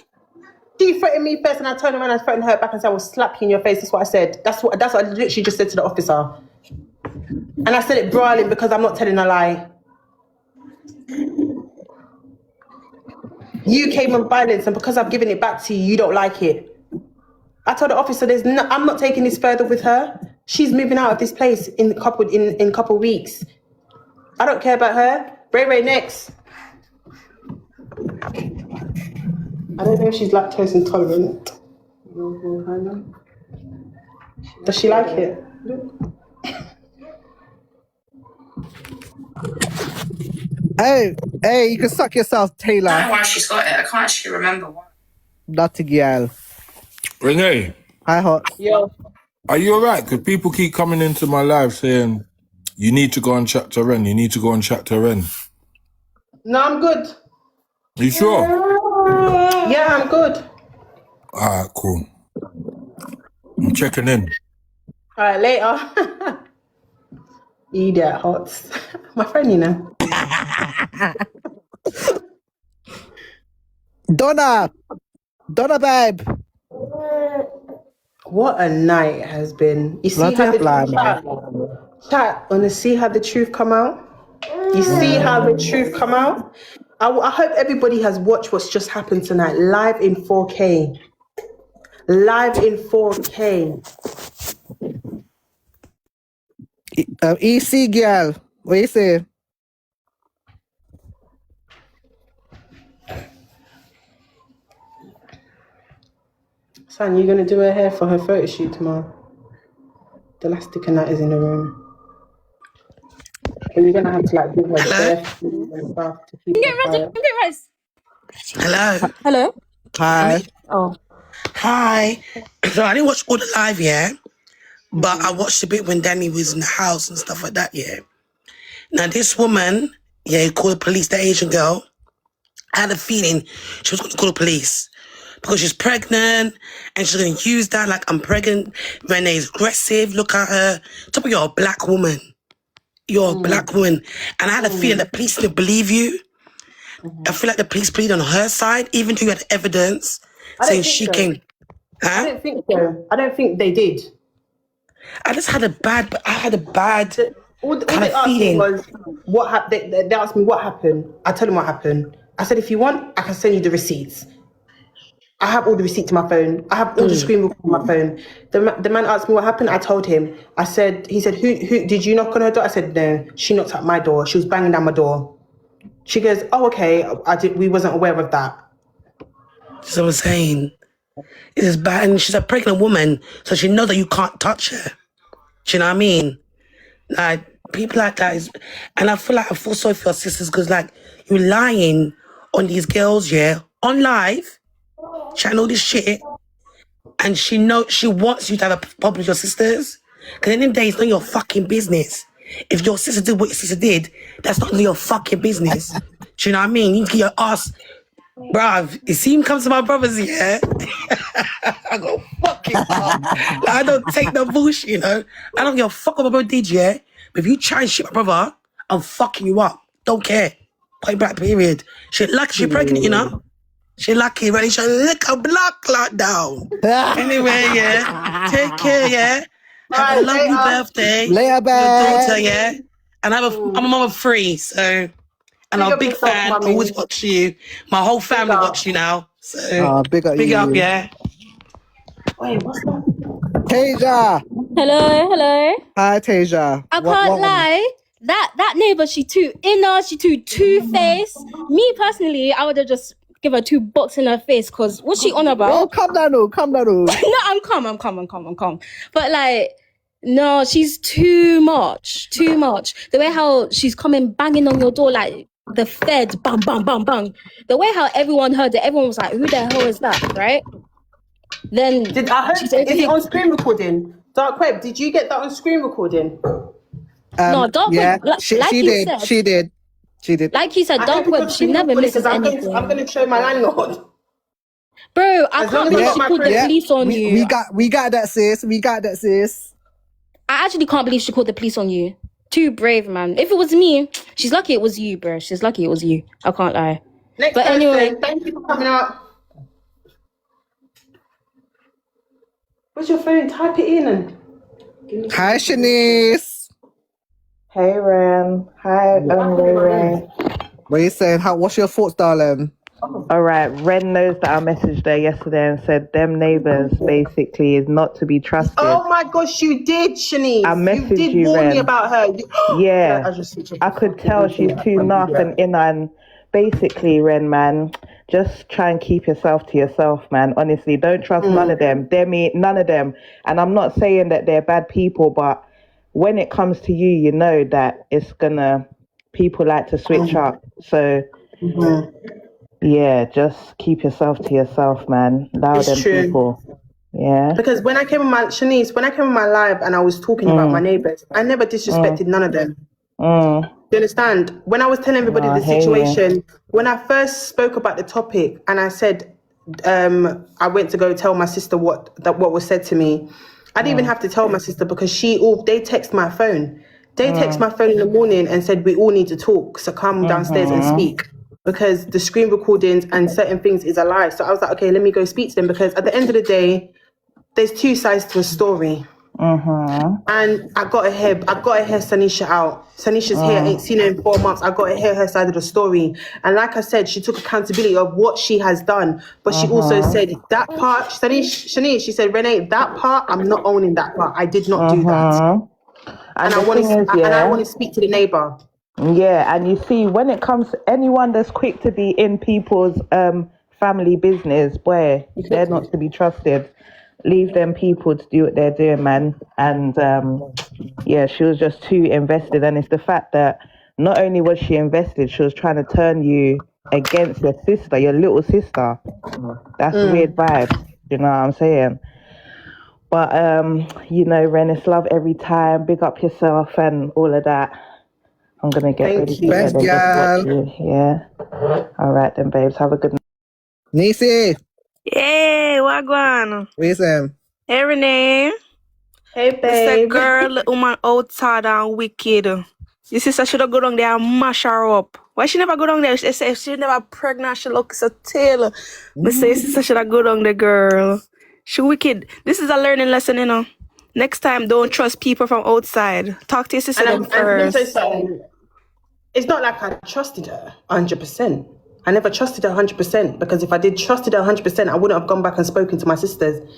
She threatened me first and I turned around and threatened her back and said, I will slap you in your face. That's what I said. That's what I literally just said to the officer. And I said it brawling because I'm not telling a lie. You came on violence, and because I've given it back to you, you don't like it. I told the officer, I'm not taking this further with her. She's moving out of this place in a couple weeks. I don't care about her. Ray next. I don't know if she's lactose intolerant. Does she like it? Hey, you can suck yourself, Taylor. I don't know why she's got it. I can't actually remember why. Dirty girl. Renee. Hi, Hot. Yo. Are you alright? Because people keep coming into my live saying, you need to go and chat to Ren. You need to go and chat to Ren. No, I'm good. You sure? Yeah, I'm good. Alright, cool. I'm checking in. Alright, later. Idiot Hots. My friend, you know. Donna, babe. What a night it has been. You see how the chat, and see how the truth come out? You see how the truth come out? I hope everybody has watched what's just happened tonight, live in 4K. Live in 4K. EC girl, what you say? Son, you gonna do her hair for her photo shoot tomorrow? The elastic and that is in the room. And you're gonna have to like give her bare food and stuff to keep her quiet. Hello. Hello. Hi. Oh. Hi. So I didn't watch all the live, yeah? But I watched a bit when Danny was in the house and stuff like that, yeah? Now this woman, yeah, who called the police, the Asian girl, I had a feeling she was going to call the police because she's pregnant and she's going to use that like, I'm pregnant. Renee's aggressive. Look at her. Top of you're a black woman. You're a black woman. And I had a feeling the police didn't believe you. I feel like the police played on her side, even though you had evidence saying she came. Huh? I don't think so. I don't think they did. I had a bad all kind they of asked me feeling. was what happened. They asked me what happened. I told them what happened. I said, if you want, I can send you the receipts. I have all the receipts to my phone. I have all the screen record on my phone. The man asked me what happened. I told him. He said, who did you knock on her door? I said, no. She knocked at my door. She was banging down my door. She goes, oh, okay. We wasn't aware of that. That's what I'm saying. It is bad. And she's a pregnant woman, so she knows that you can't touch her. Do you know what I mean? Like, people like that is... And I feel sorry for your sisters because, like, you're lying on these girls, yeah? On live, chatting all this shit. And she wants you to have a problem with your sisters. Because at the end of the day, it's not your fucking business. If your sister did what your sister did, that's not your fucking business. Do you know what I mean? You can get your ass... Bruv, you see him come to my brothers, yeah? I go, fucking fuck. Like, I don't take the bullshit, you know? I don't give a fuck what my brother did, yeah? But if you try and shit my brother, I'm fucking you up. Don't care. Point blank, period. She lucky she pregnant, you know? She lucky, ready? She lick a blood clot down. Anyway, yeah? Take care, yeah? Have a lovely birthday. Later, babe. Your daughter, yeah? And I'm a mom of 3, so... And I'm a big fan. I always watch you. My whole family watch you now. So big up, yeah. Wait, what's that? Tasia. Hello. Hi, Tasia. I can't lie. that neighbor, she too inner, she too two-faced. Me personally, I would have just give her 2 bucks in her face, because what's she on about? Oh, calm down, oh. No, I'm calm. But like, no, she's too much. The way how she's coming banging on your door like the feds, bang, bang, bang, bang. The way how everyone heard it, everyone was like, who the hell is that, right? Then is it on screen recording? Dark Web, did you get that on screen recording? No, Dark Web, she did. Like you said, Dark Web, she never misses anything. I'm going to show my landlord. Bro, I can't believe she called the police on you. We got that, sis. I actually can't believe she called the police on you. Too brave, man. If it was me, she's lucky it was you, bro. She's lucky it was you. I can't lie. Next but person, anyway, thank you for coming up. What's your phone? Type it in. Hi, Shanice. Hey, Ren. Hi, Ray. What are you saying? What's your thoughts, darling? All right, Ren knows that I messaged her yesterday and said them neighbours basically is not to be trusted. Oh my gosh, you did, Shanice. I messaged you did you, warn Ren. me about her. Yeah, I could tell she's too naff and inner, and basically, Ren, man, just try and keep yourself to yourself, man. Honestly, don't trust none of them. None of them. And I'm not saying that they're bad people, but when it comes to you, you know that people like to switch up. So, yeah, just keep yourself to yourself, man. Allow them people. Yeah. Because when I came on my live and I was talking about my neighbours, I never disrespected none of them. Do you understand? When I was telling everybody the situation, when I first spoke about the topic and I said I went to go tell my sister what was said to me, I didn't even have to tell my sister because they text my phone. They text my phone in the morning and said, we all need to talk, so come downstairs and speak. Because the screen recordings and certain things is a lie. So I was like, okay, let me go speak to them, because at the end of the day, there's 2 sides to a story. And I got to hear Sanisha out. Sanisha's here, ain't seen her in 4 months. I got to hear her side of the story. And like I said, she took accountability of what she has done. But she also said that part, Shanice, she said, Renee, that part, I'm not owning that part. I did not do that. And I want to speak to the neighbour. Yeah, and you see, when it comes to anyone that's quick to be in people's family business, boy, they're not to be trusted. Leave them people to do what they're doing, man. And yeah, she was just too invested. And it's the fact that not only was she invested, she was trying to turn you against your sister, your little sister. That's weird vibes, you know what I'm saying? But, you know, Ren, it's love every time. Big up yourself and all of that. I'm going to get ready to bed and just watch you. Yeah. All right then, babes. Have a good night. Nisi. Hey, what going on? Listen. Hey, Renee. Hey, babe. It's a girl, woman outside and wicked. Your sister should have go down there and mash her up. Why she never go down there? She say if she never pregnant, she looks a tail. But say your sister should have go down there, girl. She wicked. This is a learning lesson, you know. Next time, don't trust people from outside. Talk to your sister first. It's not like I trusted her 100%. I never trusted her 100%, because if I did trusted her 100%, I wouldn't have gone back and spoken to my sisters.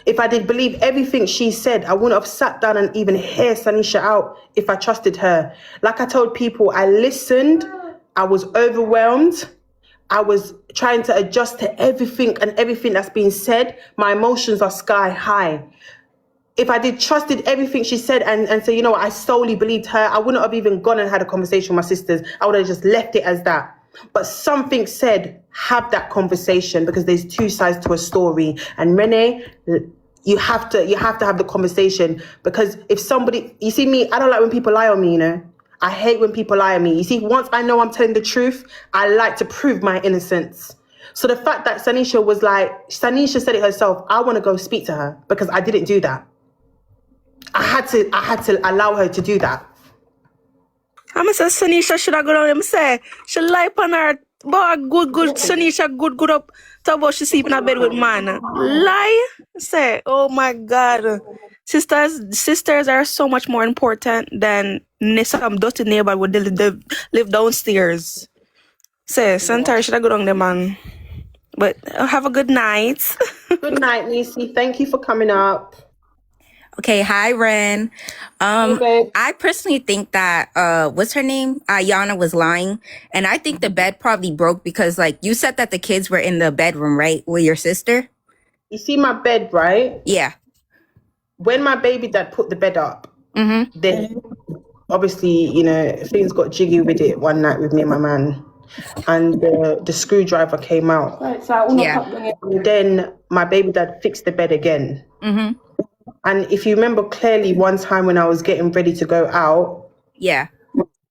If I did believe everything she said, I wouldn't have sat down and even hear Sanisha out if I trusted her. Like I told people, I listened, I was overwhelmed, I was trying to adjust to everything that's being said. My emotions are sky high. If I did trusted everything she said and say, you know what, I solely believed her, I wouldn't have even gone and had a conversation with my sisters. I would have just left it as that. But something said, have that conversation, because there's 2 sides to a story. And Renee, you have to have the conversation, because if somebody, you see me, I don't like when people lie on me, you know. I hate when people lie on me. You see, once I know I'm telling the truth, I like to prove my innocence. So the fact that Sanisha said it herself, I want to go speak to her, because I didn't do that. I had to allow her to do that. I'm say Sanisha should have gone down there. Say she lie on her, but good Sanisha good up. Talk about she sleep in a bed with man. Lie. Say, oh my God, sisters are so much more important than some dirty neighbor would live downstairs. Say, Santara should have gone down there, man. But have a good night. Good night, Nisi. Thank you for coming up. Okay, hi Ren. I personally think that what's her name? Ayana was lying. And I think the bed probably broke because like you said that the kids were in the bedroom, right? With your sister? You see my bed, right? Yeah. When my baby dad put the bed up, Mm-hmm. then obviously, you know, things got jiggy with it one night with me and my man. And the screwdriver came out. Yeah. And then my baby dad fixed the bed again. Mm-hmm. And if you remember clearly, one time when I was getting ready to go out, Yeah.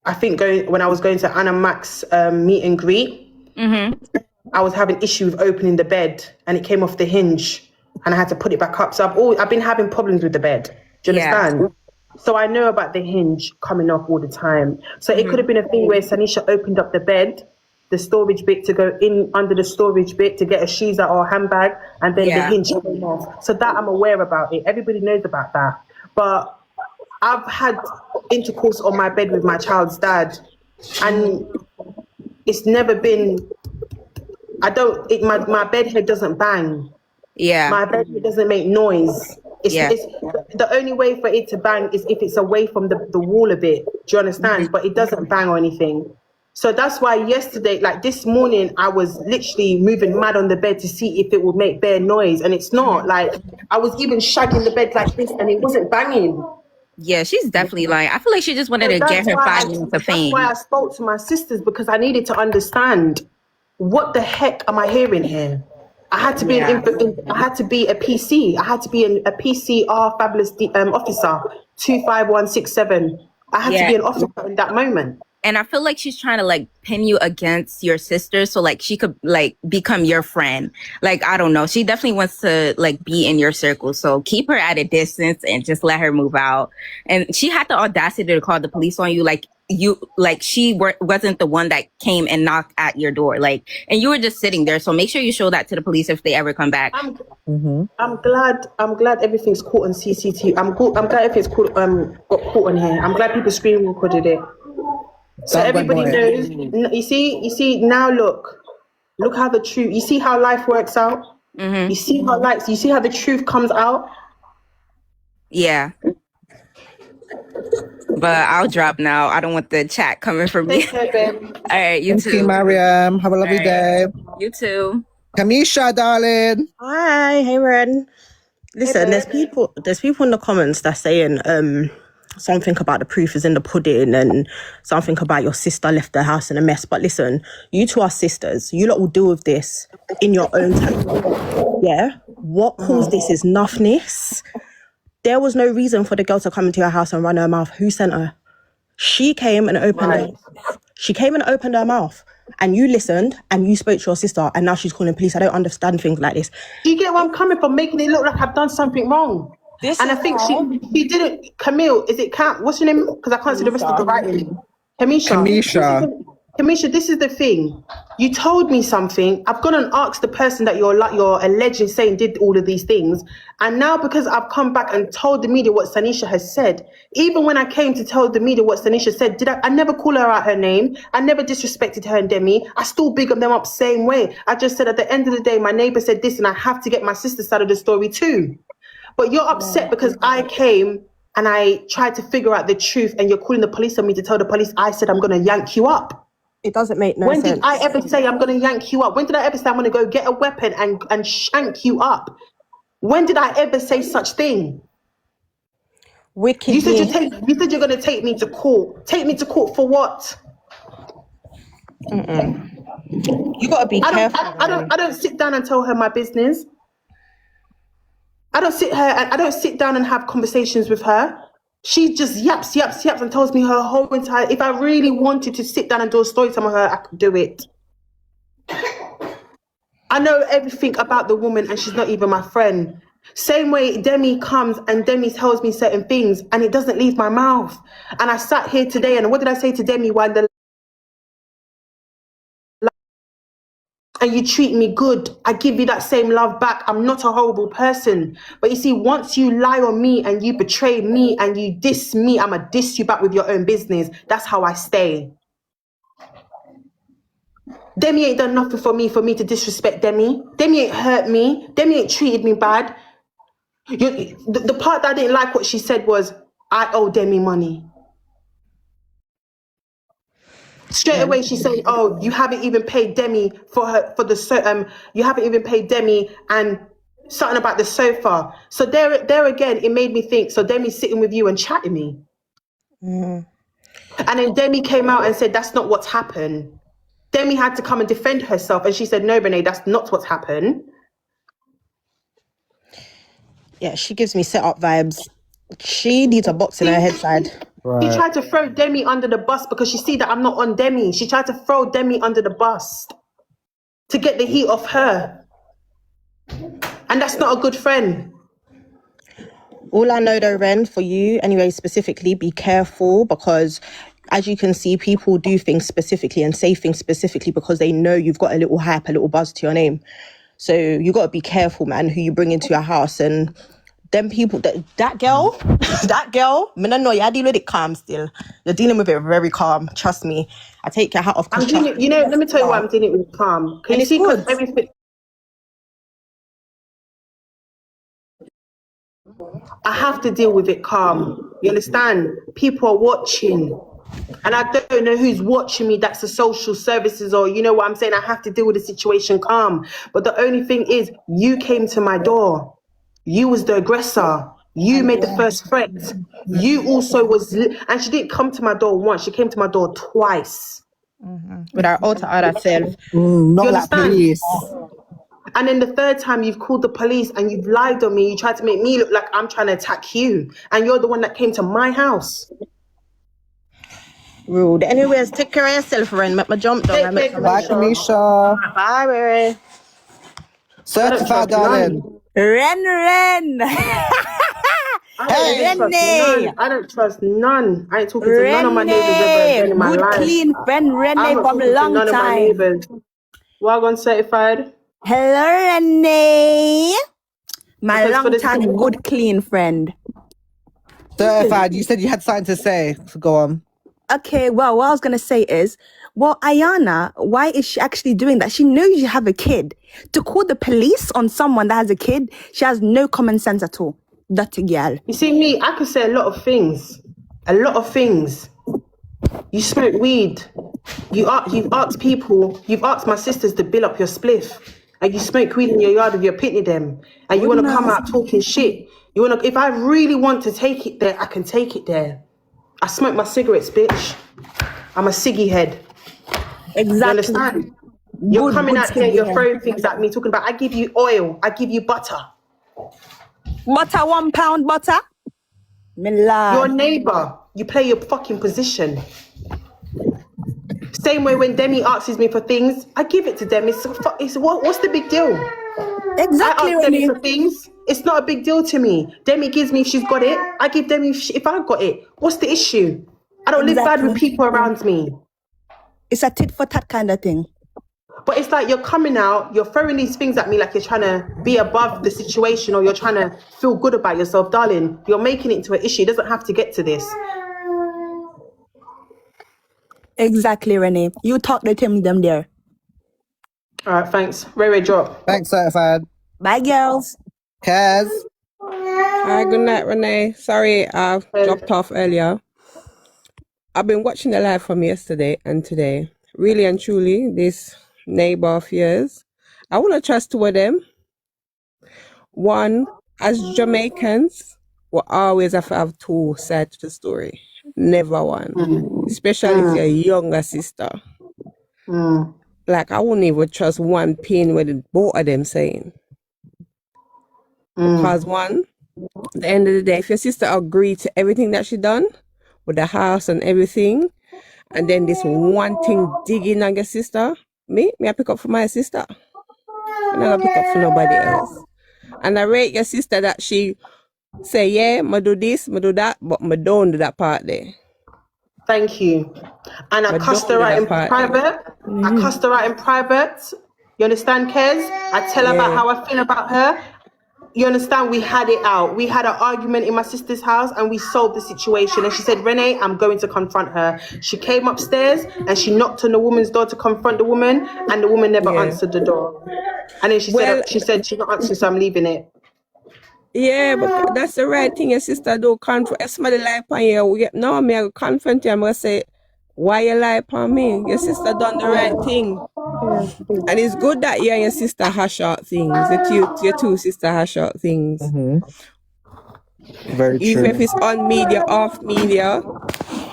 I think when I was going to Anna Mac's meet and greet, Mm-hmm. I was having issue with opening the bed and it came off the hinge and I had to put it back up. So I've been having problems with the bed. Do you understand? So I know about the hinge coming off all the time. So it could have been a thing where Sanisha opened up the bed, the storage bit to go in under the storage bit to get a shoes out or a handbag, and then the hinge came off. So that I'm aware about it. Everybody knows about that. But I've had intercourse on my bed with my child's dad, and it's never been. My bed head doesn't bang. Yeah. My bed head doesn't make noise. It's the only way for it to bang is if it's away from the wall a bit. Do you understand? But it doesn't bang or anything. So that's why yesterday, like this morning, I was literally moving mad on the bed to see if it would make bare noise, and it's not. Like I was even shagging the bed like this, and it wasn't banging. Yeah, she's definitely lying. I feel like she just wanted to get her 5 minutes of fame. That's why I spoke to my sisters, because I needed to understand what the heck am I hearing here. I had to be I had to be a PC. I had to be a PCR fabulous officer 25167. I had to be an officer in that moment. And I feel like she's trying to like pin you against your sister so like she could like become your friend. Like, I don't know. She definitely wants to like be in your circle. So keep her at a distance and just let her move out. And she had the audacity to call the police on you. Like she wasn't the one that came and knocked at your door. Like, and you were just sitting there. So make sure you show that to the police if they ever come back. I'm glad everything's caught on CCTV. I'm glad everything's got caught on here. I'm glad people screen recorded it. So everybody knows. You see now. Look how the truth. You see how life works out. You see how you see how the truth comes out. Yeah. But I'll drop now. I don't want the chat coming from me. Take care, babe. All right, you too. Thank you, Mariam. Have a lovely day. You too. Kamisha, darling. Hi, hey Ren. Listen, there's people in the comments that's saying something about the proof is in the pudding and something about your sister left the house in a mess. But listen, you two are sisters. You lot will deal with this in your own time. Yeah? What caused this is noughness. There was no reason for the girl to come into your house and run her mouth. Who sent her? She came and opened her mouth. She came and opened her mouth. And you listened and you spoke to your sister and now she's calling police. I don't understand things like this. Do you get where I'm coming from? Making it look like I've done something wrong. I think she didn't. Camille, is it Cam? What's your name? Because I can't see the rest of the writing. Kamisha, this is the thing. You told me something. I've gone and asked the person that you're alleging saying did all of these things. And now because I've come back and told the media what Sanisha has said, even when I came to tell the media what Sanisha said, I never call her out her name. I never disrespected her and Demi. I still big them up same way. I just said at the end of the day, my neighbor said this and I have to get my sister's side of the story too. But you're upset because I came and I tried to figure out the truth and you're calling the police on me to tell the police I said I'm going to yank you up. It doesn't make no sense. When did I ever say I'm going to yank you up? When did I ever say I'm going to go get a weapon and shank you up? When did I ever say such thing? Wicked. You said you're going to take me to court. Take me to court for what? You got to be careful. I don't sit down and tell her my business. I don't sit down and have conversations with her. She just yaps and tells me her whole entire... If I really wanted to sit down and do a story time with her, I could do it. I know everything about the woman and she's not even my friend. Same way Demi comes and Demi tells me certain things and it doesn't leave my mouth. And I sat here today and what did I say to Demi while and you treat me good, I give you that same love back. I'm not a horrible person. But you see, once you lie on me and you betray me and you diss me, I'ma diss you back with your own business. That's how I stay. Demi ain't done nothing for me to disrespect Demi. Demi ain't hurt me. Demi ain't treated me bad. The part that I didn't like what she said was, I owe Demi money. Straight away she said, oh, you haven't even paid Demi you haven't even paid Demi and something about the sofa. So there again, it made me think, so Demi's sitting with you and chatting me. And then Demi came out and said, that's not what's happened. Demi had to come and defend herself, and she said, no, Renee, that's not what's happened. Yeah, she gives me set up vibes. She needs a box in her head side. She tried to throw Demi under the bus because she see that I'm not on Demi. She tried to throw Demi under the bus to get the heat off her. And that's not a good friend. All I know though, Ren, for you anyway, specifically, be careful, because as you can see, people do things specifically and say things specifically because they know you've got a little hype, a little buzz to your name. So you got to be careful, man, who you bring into your house. And them people, that girl, I don't know, you're dealing with it calm still. You're dealing with it very calm. Trust me. I take your hat off. I'm doing it, let me tell you why I'm dealing with calm. Can you see? Because everything, I have to deal with it calm. You understand? People are watching. And I don't know who's watching me. That's the social services, or you know what I'm saying? I have to deal with the situation calm. But the only thing is, you came to my door. You was the aggressor. You made the first threat. You also was, and she didn't come to my door once. She came to my door twice. With our outer self. Not like police. And then the third time you've called the police and you've lied on me. You tried to make me look like I'm trying to attack you. And you're the one that came to my house. Rude. Anyways, take care of yourself, Ren. Make my jump down. Bye, Kamisha. Bye, Ren. Certified, darling. Ren. I don't trust none. I ain't talking to none of my neighbors ever again in my life. Good, clean friend Renee I'm not from a talking to long none of my time. neighbors. Wagon certified. Hello, Renee. My Because for long this- time good, clean friend. Certified. You said you had something to say. So go on. Okay, well, what I was going to say is, well, Ayana, why is she actually doing that? She knows you have a kid. To call the police on someone that has a kid, she has no common sense at all. Dirty girl. You see me, I could say a lot of things. A lot of things. You smoke weed. You've asked people, you've asked my sisters to bill up your spliff. And you smoke weed in your yard with your pitney them. And you want to come out talking shit. If I really want to take it there, I can take it there. I smoke my cigarettes, bitch. I'm a ciggy head. Exactly. You understand? You're coming out here, you're throwing things at me, talking about, I give you oil, I give you butter. Butter, 1 pound butter? Your neighbor, you play your fucking position. Same way when Demi asks me for things, I give it to them. What's the big deal? Exactly. I ask Demi for things. It's not a big deal to me. Demi gives me if she's got it. I give Demi if I've got it. What's the issue? I don't live bad with people around me. It's a tit for tat kind of thing. But it's like you're coming out, you're throwing these things at me like you're trying to be above the situation or you're trying to feel good about yourself. Darling, you're making it into an issue. It doesn't have to get to this. Exactly, Renee. You talk to them there. All right, thanks. Ray drop. Thanks, Certified. Bye, girls. Kaz. Hi, good night, Renee. Sorry, I dropped off earlier. I've been watching the live from yesterday and today. Really and truly, this neighbor of yours, I want to trust two of them. One, as Jamaicans, we always have to have two sides to the story. Never one. Especially if you're a younger sister. Like, I wouldn't even trust one pin with both of them saying. Because one, at the end of the day, if your sister agreed to everything that she done, with the house and everything, and then this one thing digging on your sister, me I pick up for my sister. I'm not gonna pick up for nobody else. And I rate your sister that she say, yeah, I do this, I do that, but I don't do that part there. Thank you. And I cussed her out in private. I cussed her out in private. You understand, Kez? I tell her about how I feel about her. You understand? We had it out. We had an argument in my sister's house and we solved the situation. And she said, Renee, I'm going to confront her. She came upstairs and she knocked on the woman's door to confront the woman, and the woman never answered the door. And then she said she's not answering, so I'm leaving it. Yeah, but that's the right thing. Your sister do confront. If somebody lie upon you, no, me I go confront you. I'm gonna say, why you lie upon me? Your sister done the right thing. And it's good that you and your sister hash out things. Your two sister hash out things. Very Even if true. it's on media, off media,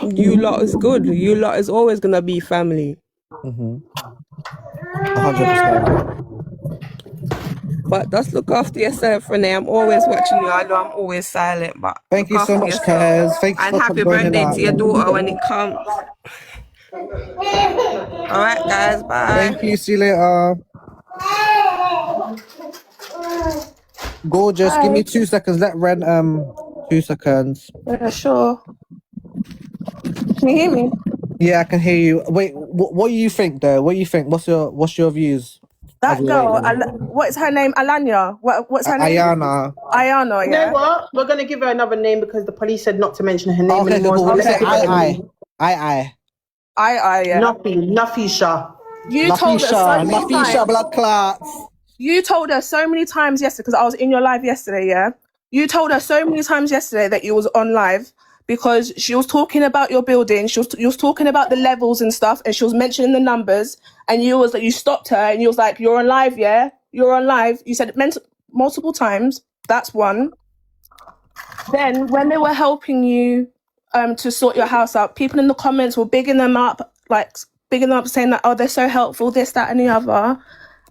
you lot is good. You lot is always gonna be family. 100%. But just look after yourself, Renee. I'm always watching you. I know I'm always silent, but Thank look you so after much, yourself. Kaz. Thank you And so much for happy joining birthday to out. your daughter when it comes. All right, guys. Bye. Thank you. See you later. Gorgeous. Give Bye. me 2 seconds. Let Ren 2 seconds. Yeah, sure. Can you hear me? Yeah, I can hear you. Wait, what do you think though? What do you think? What's your views as That of girl, lately? what is her name? Alanya. What's her name? Ayana. Ayana, You know yeah? what? We're gonna give her another name because the police said not to mention her name Okay, anymore. cool. So We'll let's say give her a I. name. Yeah. Nafisha. You told her so many times. Nafisha, blood clots. You told her so many times yesterday, because I was in your live yesterday, yeah? You told her so many times yesterday that you was on live because she was talking about your building. You was talking about the levels and stuff, and she was mentioning the numbers, and you stopped her and you was like, you're on live, yeah? You're on live. You said it multiple times. That's one. Then when they were helping you to sort your house out, people in the comments were bigging them up, saying that, oh, they're so helpful, this, that, and the other.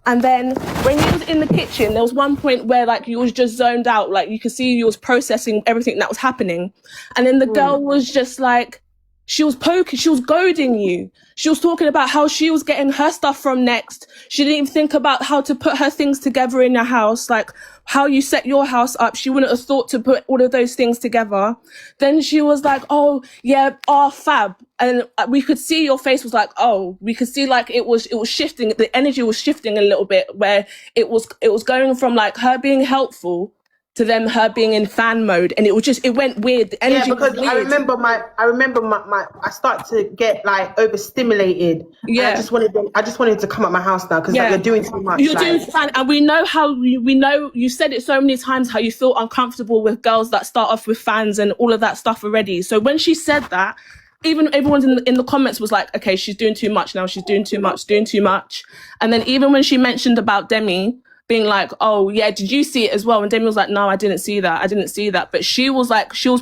And then when you was in the kitchen, there was one point where like you was just zoned out, like you could see you was processing everything that was happening. And then the girl was just like, she was goading you. She was talking about how she was getting her stuff from Next. She didn't even think about how to put her things together in your house, like how you set your house up. She wouldn't have thought to put all of those things together. Then she was like, oh yeah, fab. And we could see your face was like, oh, we could see like it was shifting. The energy was shifting a little bit where it was going from like her being helpful to them her being in fan mode, and it went weird. The energy Yeah, because was weird. I remember I started to get like overstimulated. Yeah, and I just wanted to come at my house now because like, you're doing too much. You're doing fine, and we know we know you said it so many times how you feel uncomfortable with girls that start off with fans and all of that stuff already. So when she said that, even everyone in the comments was like, okay, she's doing too much now. She's doing too much. And then even when she mentioned about Demi being like, oh yeah, did you see it as well? And Demi was like, no, I didn't see that. But she was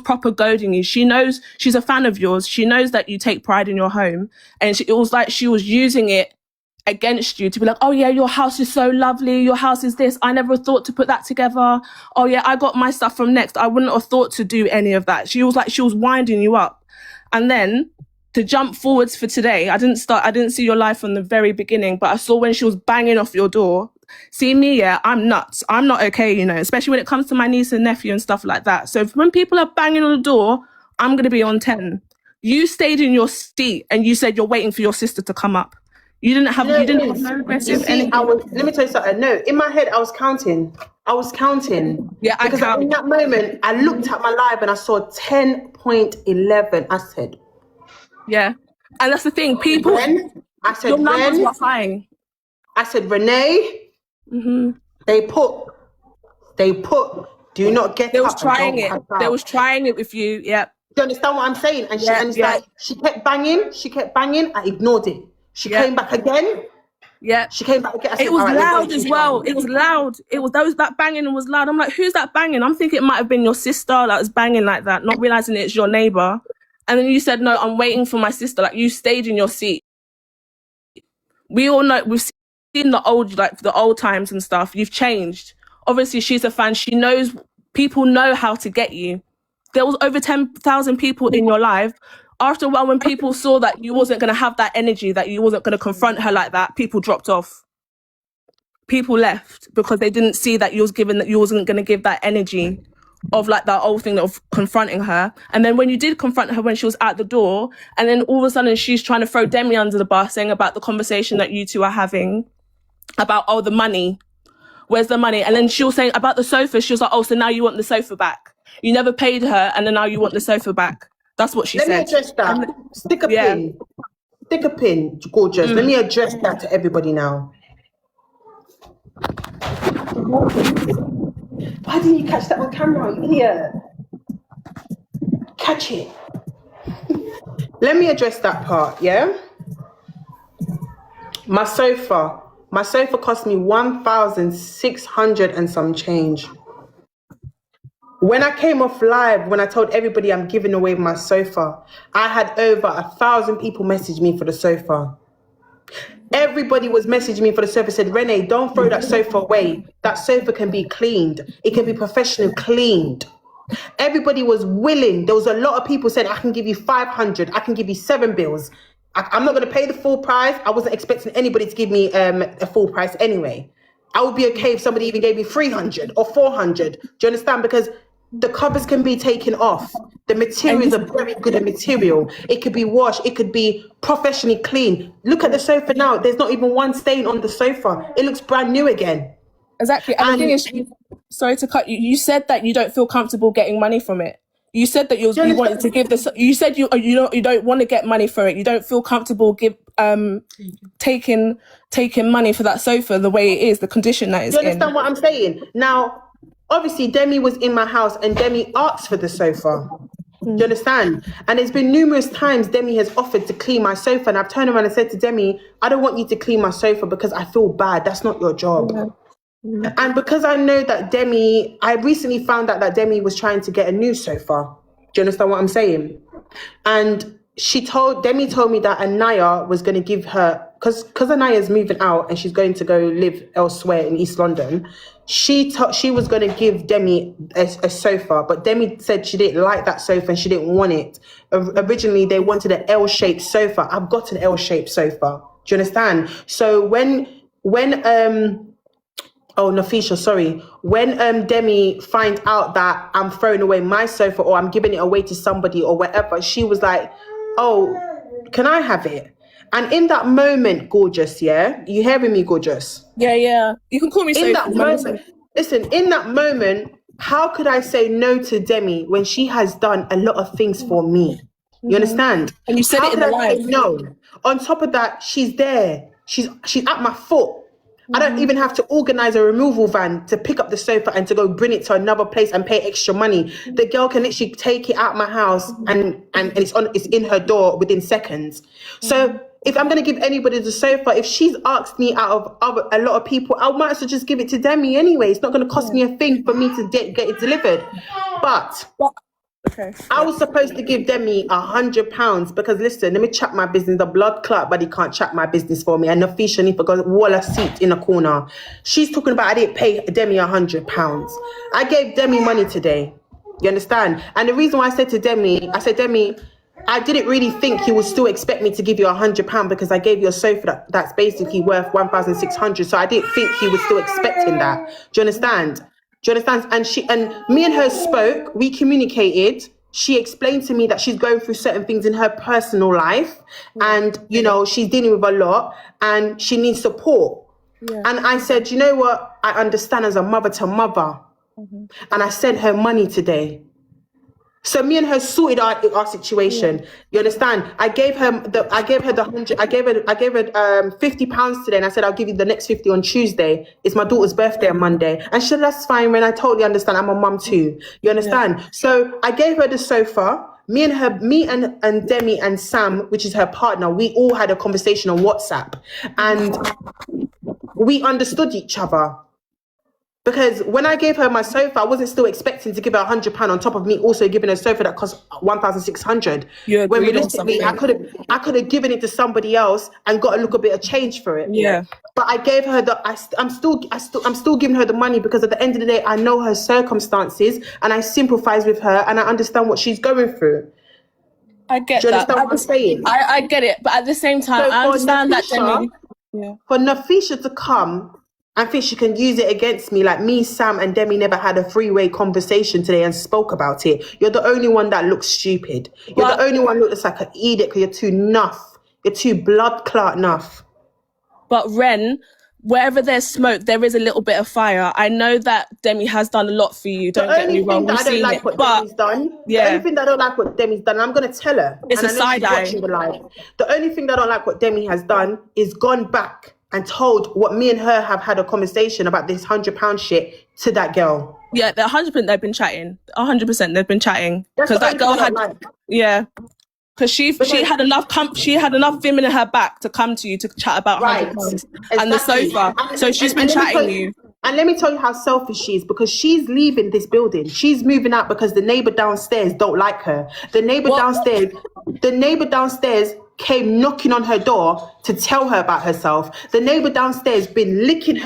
proper goading you. She knows, she's a fan of yours. She knows that you take pride in your home. And it was like she was using it against you to be like, oh yeah, your house is so lovely. Your house is this. I never thought to put that together. Oh yeah, I got my stuff from Next. I wouldn't have thought to do any of that. She was winding you up. And then to jump forwards for today, I didn't see your life from the very beginning, but I saw when she was banging off your door. See me, yeah, I'm nuts. I'm not okay, especially when it comes to my niece and nephew and stuff like that. So when people are banging on the door, I'm going to be on 10. You stayed in your seat and you said you're waiting for your sister to come up. You didn't have no aggressive energy. Let me tell you something. No, in my head, I was counting. Yeah, because in that moment, I looked at my live and I saw 10.11. I said, yeah. And that's the thing. People, I said, your numbers were fine. I said, Renee, they put, do not get up. They was trying it with you, yeah. Do you understand what I'm saying? And she kept banging, I ignored it. She came back again. Yeah. She came back again. It was loud as well. It was loud. That banging was loud. I'm like, who's that banging? I'm thinking it might have been your sister that was banging like that, not realizing it's your neighbor. And then you said, no, I'm waiting for my sister. Like, you stayed in your seat. We all know, we've seen the old times and stuff. You've changed. Obviously, she's a fan. She knows, people know how to get you. There was over 10,000 people in your live. After a while, when people saw that you wasn't going to have that energy, that you wasn't going to confront her like that, people dropped off. People left because they didn't see that you wasn't going to give that energy of like that old thing of confronting her. And then when you did confront her when she was at the door, and then all of a sudden she's trying to throw Demi under the bus, saying about the conversation that you two are having about, oh, the money. Where's the money? And then she was saying about the sofa. She was like, oh, so now you want the sofa back. You never paid her, and then now you want the sofa back. That's what she said. Let me address that. Stick a pin, gorgeous. Let me address that to everybody now. Why didn't you catch that on camera, you idiot? Catch it. Let me address that part, yeah? My sofa cost me 1,600 and some change. When I came off live, when I told everybody I'm giving away my sofa, I had over 1,000 people message me for the sofa. Everybody was messaging me for the sofa, said, Renee, don't throw that sofa away. That sofa can be cleaned. It can be professionally cleaned. Everybody was willing. There was a lot of people saying, I can give you 500. I can give you 7 bills. I'm not going to pay the full price. I wasn't expecting anybody to give me a full price anyway. I would be okay if somebody even gave me 300 or 400. Do you understand? Because the covers can be taken off. The materials are very good material. It could be washed. It could be professionally clean. Look at the sofa now. There's not even one stain on the sofa. It looks brand new again. Exactly. And the thing is, sorry to cut you. You said that you don't feel comfortable getting money from it. You said that you wanted to give this. You said you don't want to get money for it. You don't feel comfortable taking money for that sofa the way it is, the condition that it's in. Do you understand what I'm saying? Now, obviously, Demi was in my house and Demi asked for the sofa. Do you understand? And there's been numerous times Demi has offered to clean my sofa, and I've turned around and said to Demi, I don't want you to clean my sofa because I feel bad. That's not your job. And because I know that I recently found out that Demi was trying to get a new sofa. Do you understand what I'm saying? And Demi told me that Anaya was going to give her, because Anaya's moving out and she's going to go live elsewhere in East London, she was going to give Demi a sofa, but Demi said she didn't like that sofa and she didn't want it. Originally, they wanted an L-shaped sofa. I've got an L-shaped sofa. Do you understand? So when Nafisha, sorry. When Demi find out that I'm throwing away my sofa or I'm giving it away to somebody or whatever, she was like, oh, can I have it? And in that moment, gorgeous, yeah? You hearing me, gorgeous? Yeah. You can call me in that moment. Listen, in that moment, how could I say no to Demi when she has done a lot of things for me? You understand? And you said how it in could the I say live. no? On top of that, she's there. She's at my foot. I don't even have to organize a removal van to pick up the sofa and to go bring it to another place and pay extra money. The girl can literally take it out my house and it's in her door within seconds. So if I'm going to give anybody the sofa, if she's asked me out of a lot of people, I might as well just give it to Demi anyway. It's not going to cost me a thing for me to get it delivered. But I was supposed to give Demi £100 because listen, let me chat my business. The blood clot buddy can't chat my business for me. And Nafisha need to go wall a seat in a corner. She's talking about I didn't pay Demi £100. I gave Demi money today. You understand? And the reason why I said to Demi, Demi, I didn't really think you would still expect me to give you £100 because I gave you a sofa that's basically worth 1,600. So I didn't think he was still expecting that. Do you understand? Do you understand? And me and her spoke, we communicated. She explained to me that she's going through certain things in her personal life and, she's dealing with a lot and she needs support. And I said, you know what? I understand as a mother to mother. And I sent her money today. So me and her sorted our situation. You understand? I gave her the £100. I gave her £50 today, and I said I'll give you the next 50 on Tuesday. It's my daughter's birthday on Monday, and she said that's fine. When I totally understand, I'm a mum too. You understand? Yeah. So I gave her the sofa. Me and Demi and Sam, which is her partner, we all had a conversation on WhatsApp, and we understood each other. Because when I gave her my sofa, I wasn't still expecting to give her £100 on top of me also giving her a sofa that cost 1,600. When realistically, I could have given it to somebody else and got a little bit of change for it. Yeah. But I gave her I'm still giving her the money because at the end of the day, I know her circumstances and I sympathize with her and I understand what she's going through. I get Do you that. understand what I'm saying? I get it, but at the same time, I understand that Demi. For Nafisha to come and think she can use it against me, like me, Sam, and Demi never had a three-way conversation today and spoke about it. You're the only one that looks stupid. You're the only one that looks like an idiot because you're too nuff. You're too blood clot nuff. But Ren, wherever there's smoke, there is a little bit of fire. I know that Demi has done a lot for you. Don't get me wrong. The only thing that I don't like what Demi's done. The only thing that I don't like what Demi's done, and I'm going to tell her. It's a side eye. The only thing that I don't like what Demi has done is gone back and told what me and her have had a conversation about this £100 shit to that girl. Yeah, 100% they've been chatting. 100% they've been chatting. That's Because the that girl only had, thing I don't like. yeah. Because she had enough she had enough vim in her back to come to you to chat about Right. £100 and the sofa. So she's been let me chatting tell you. And let me tell you how selfish she is, because she's leaving this building. She's moving out because the neighbor downstairs don't like her. The neighbor downstairs came knocking on her door to tell her about herself. The neighbor downstairs been licking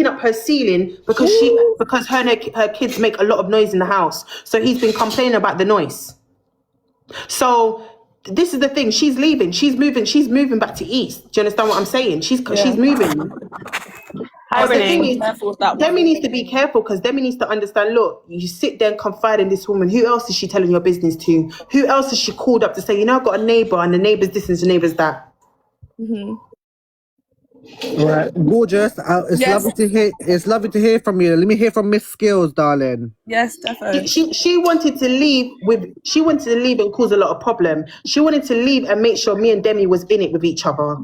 up her ceiling because her and her kids make a lot of noise in the house. So he's been complaining about the noise. So this is the thing. She's leaving. She's moving back to East. Do you understand what I'm saying? She's moving. But the thing is, Demi needs to be careful, because Demi needs to understand, look, you sit there and confide in this woman. Who else is she telling your business to? Who else is she called up to say, you know, I've got a neighbour and the neighbour's this and the neighbour's that? Right, gorgeous. It's lovely to hear. It's lovely to hear from you. Let me hear from Miss Skills, darling. Yes, definitely. She wanted to leave and cause a lot of problem. She wanted to leave and make sure me and Demi was in it with each other.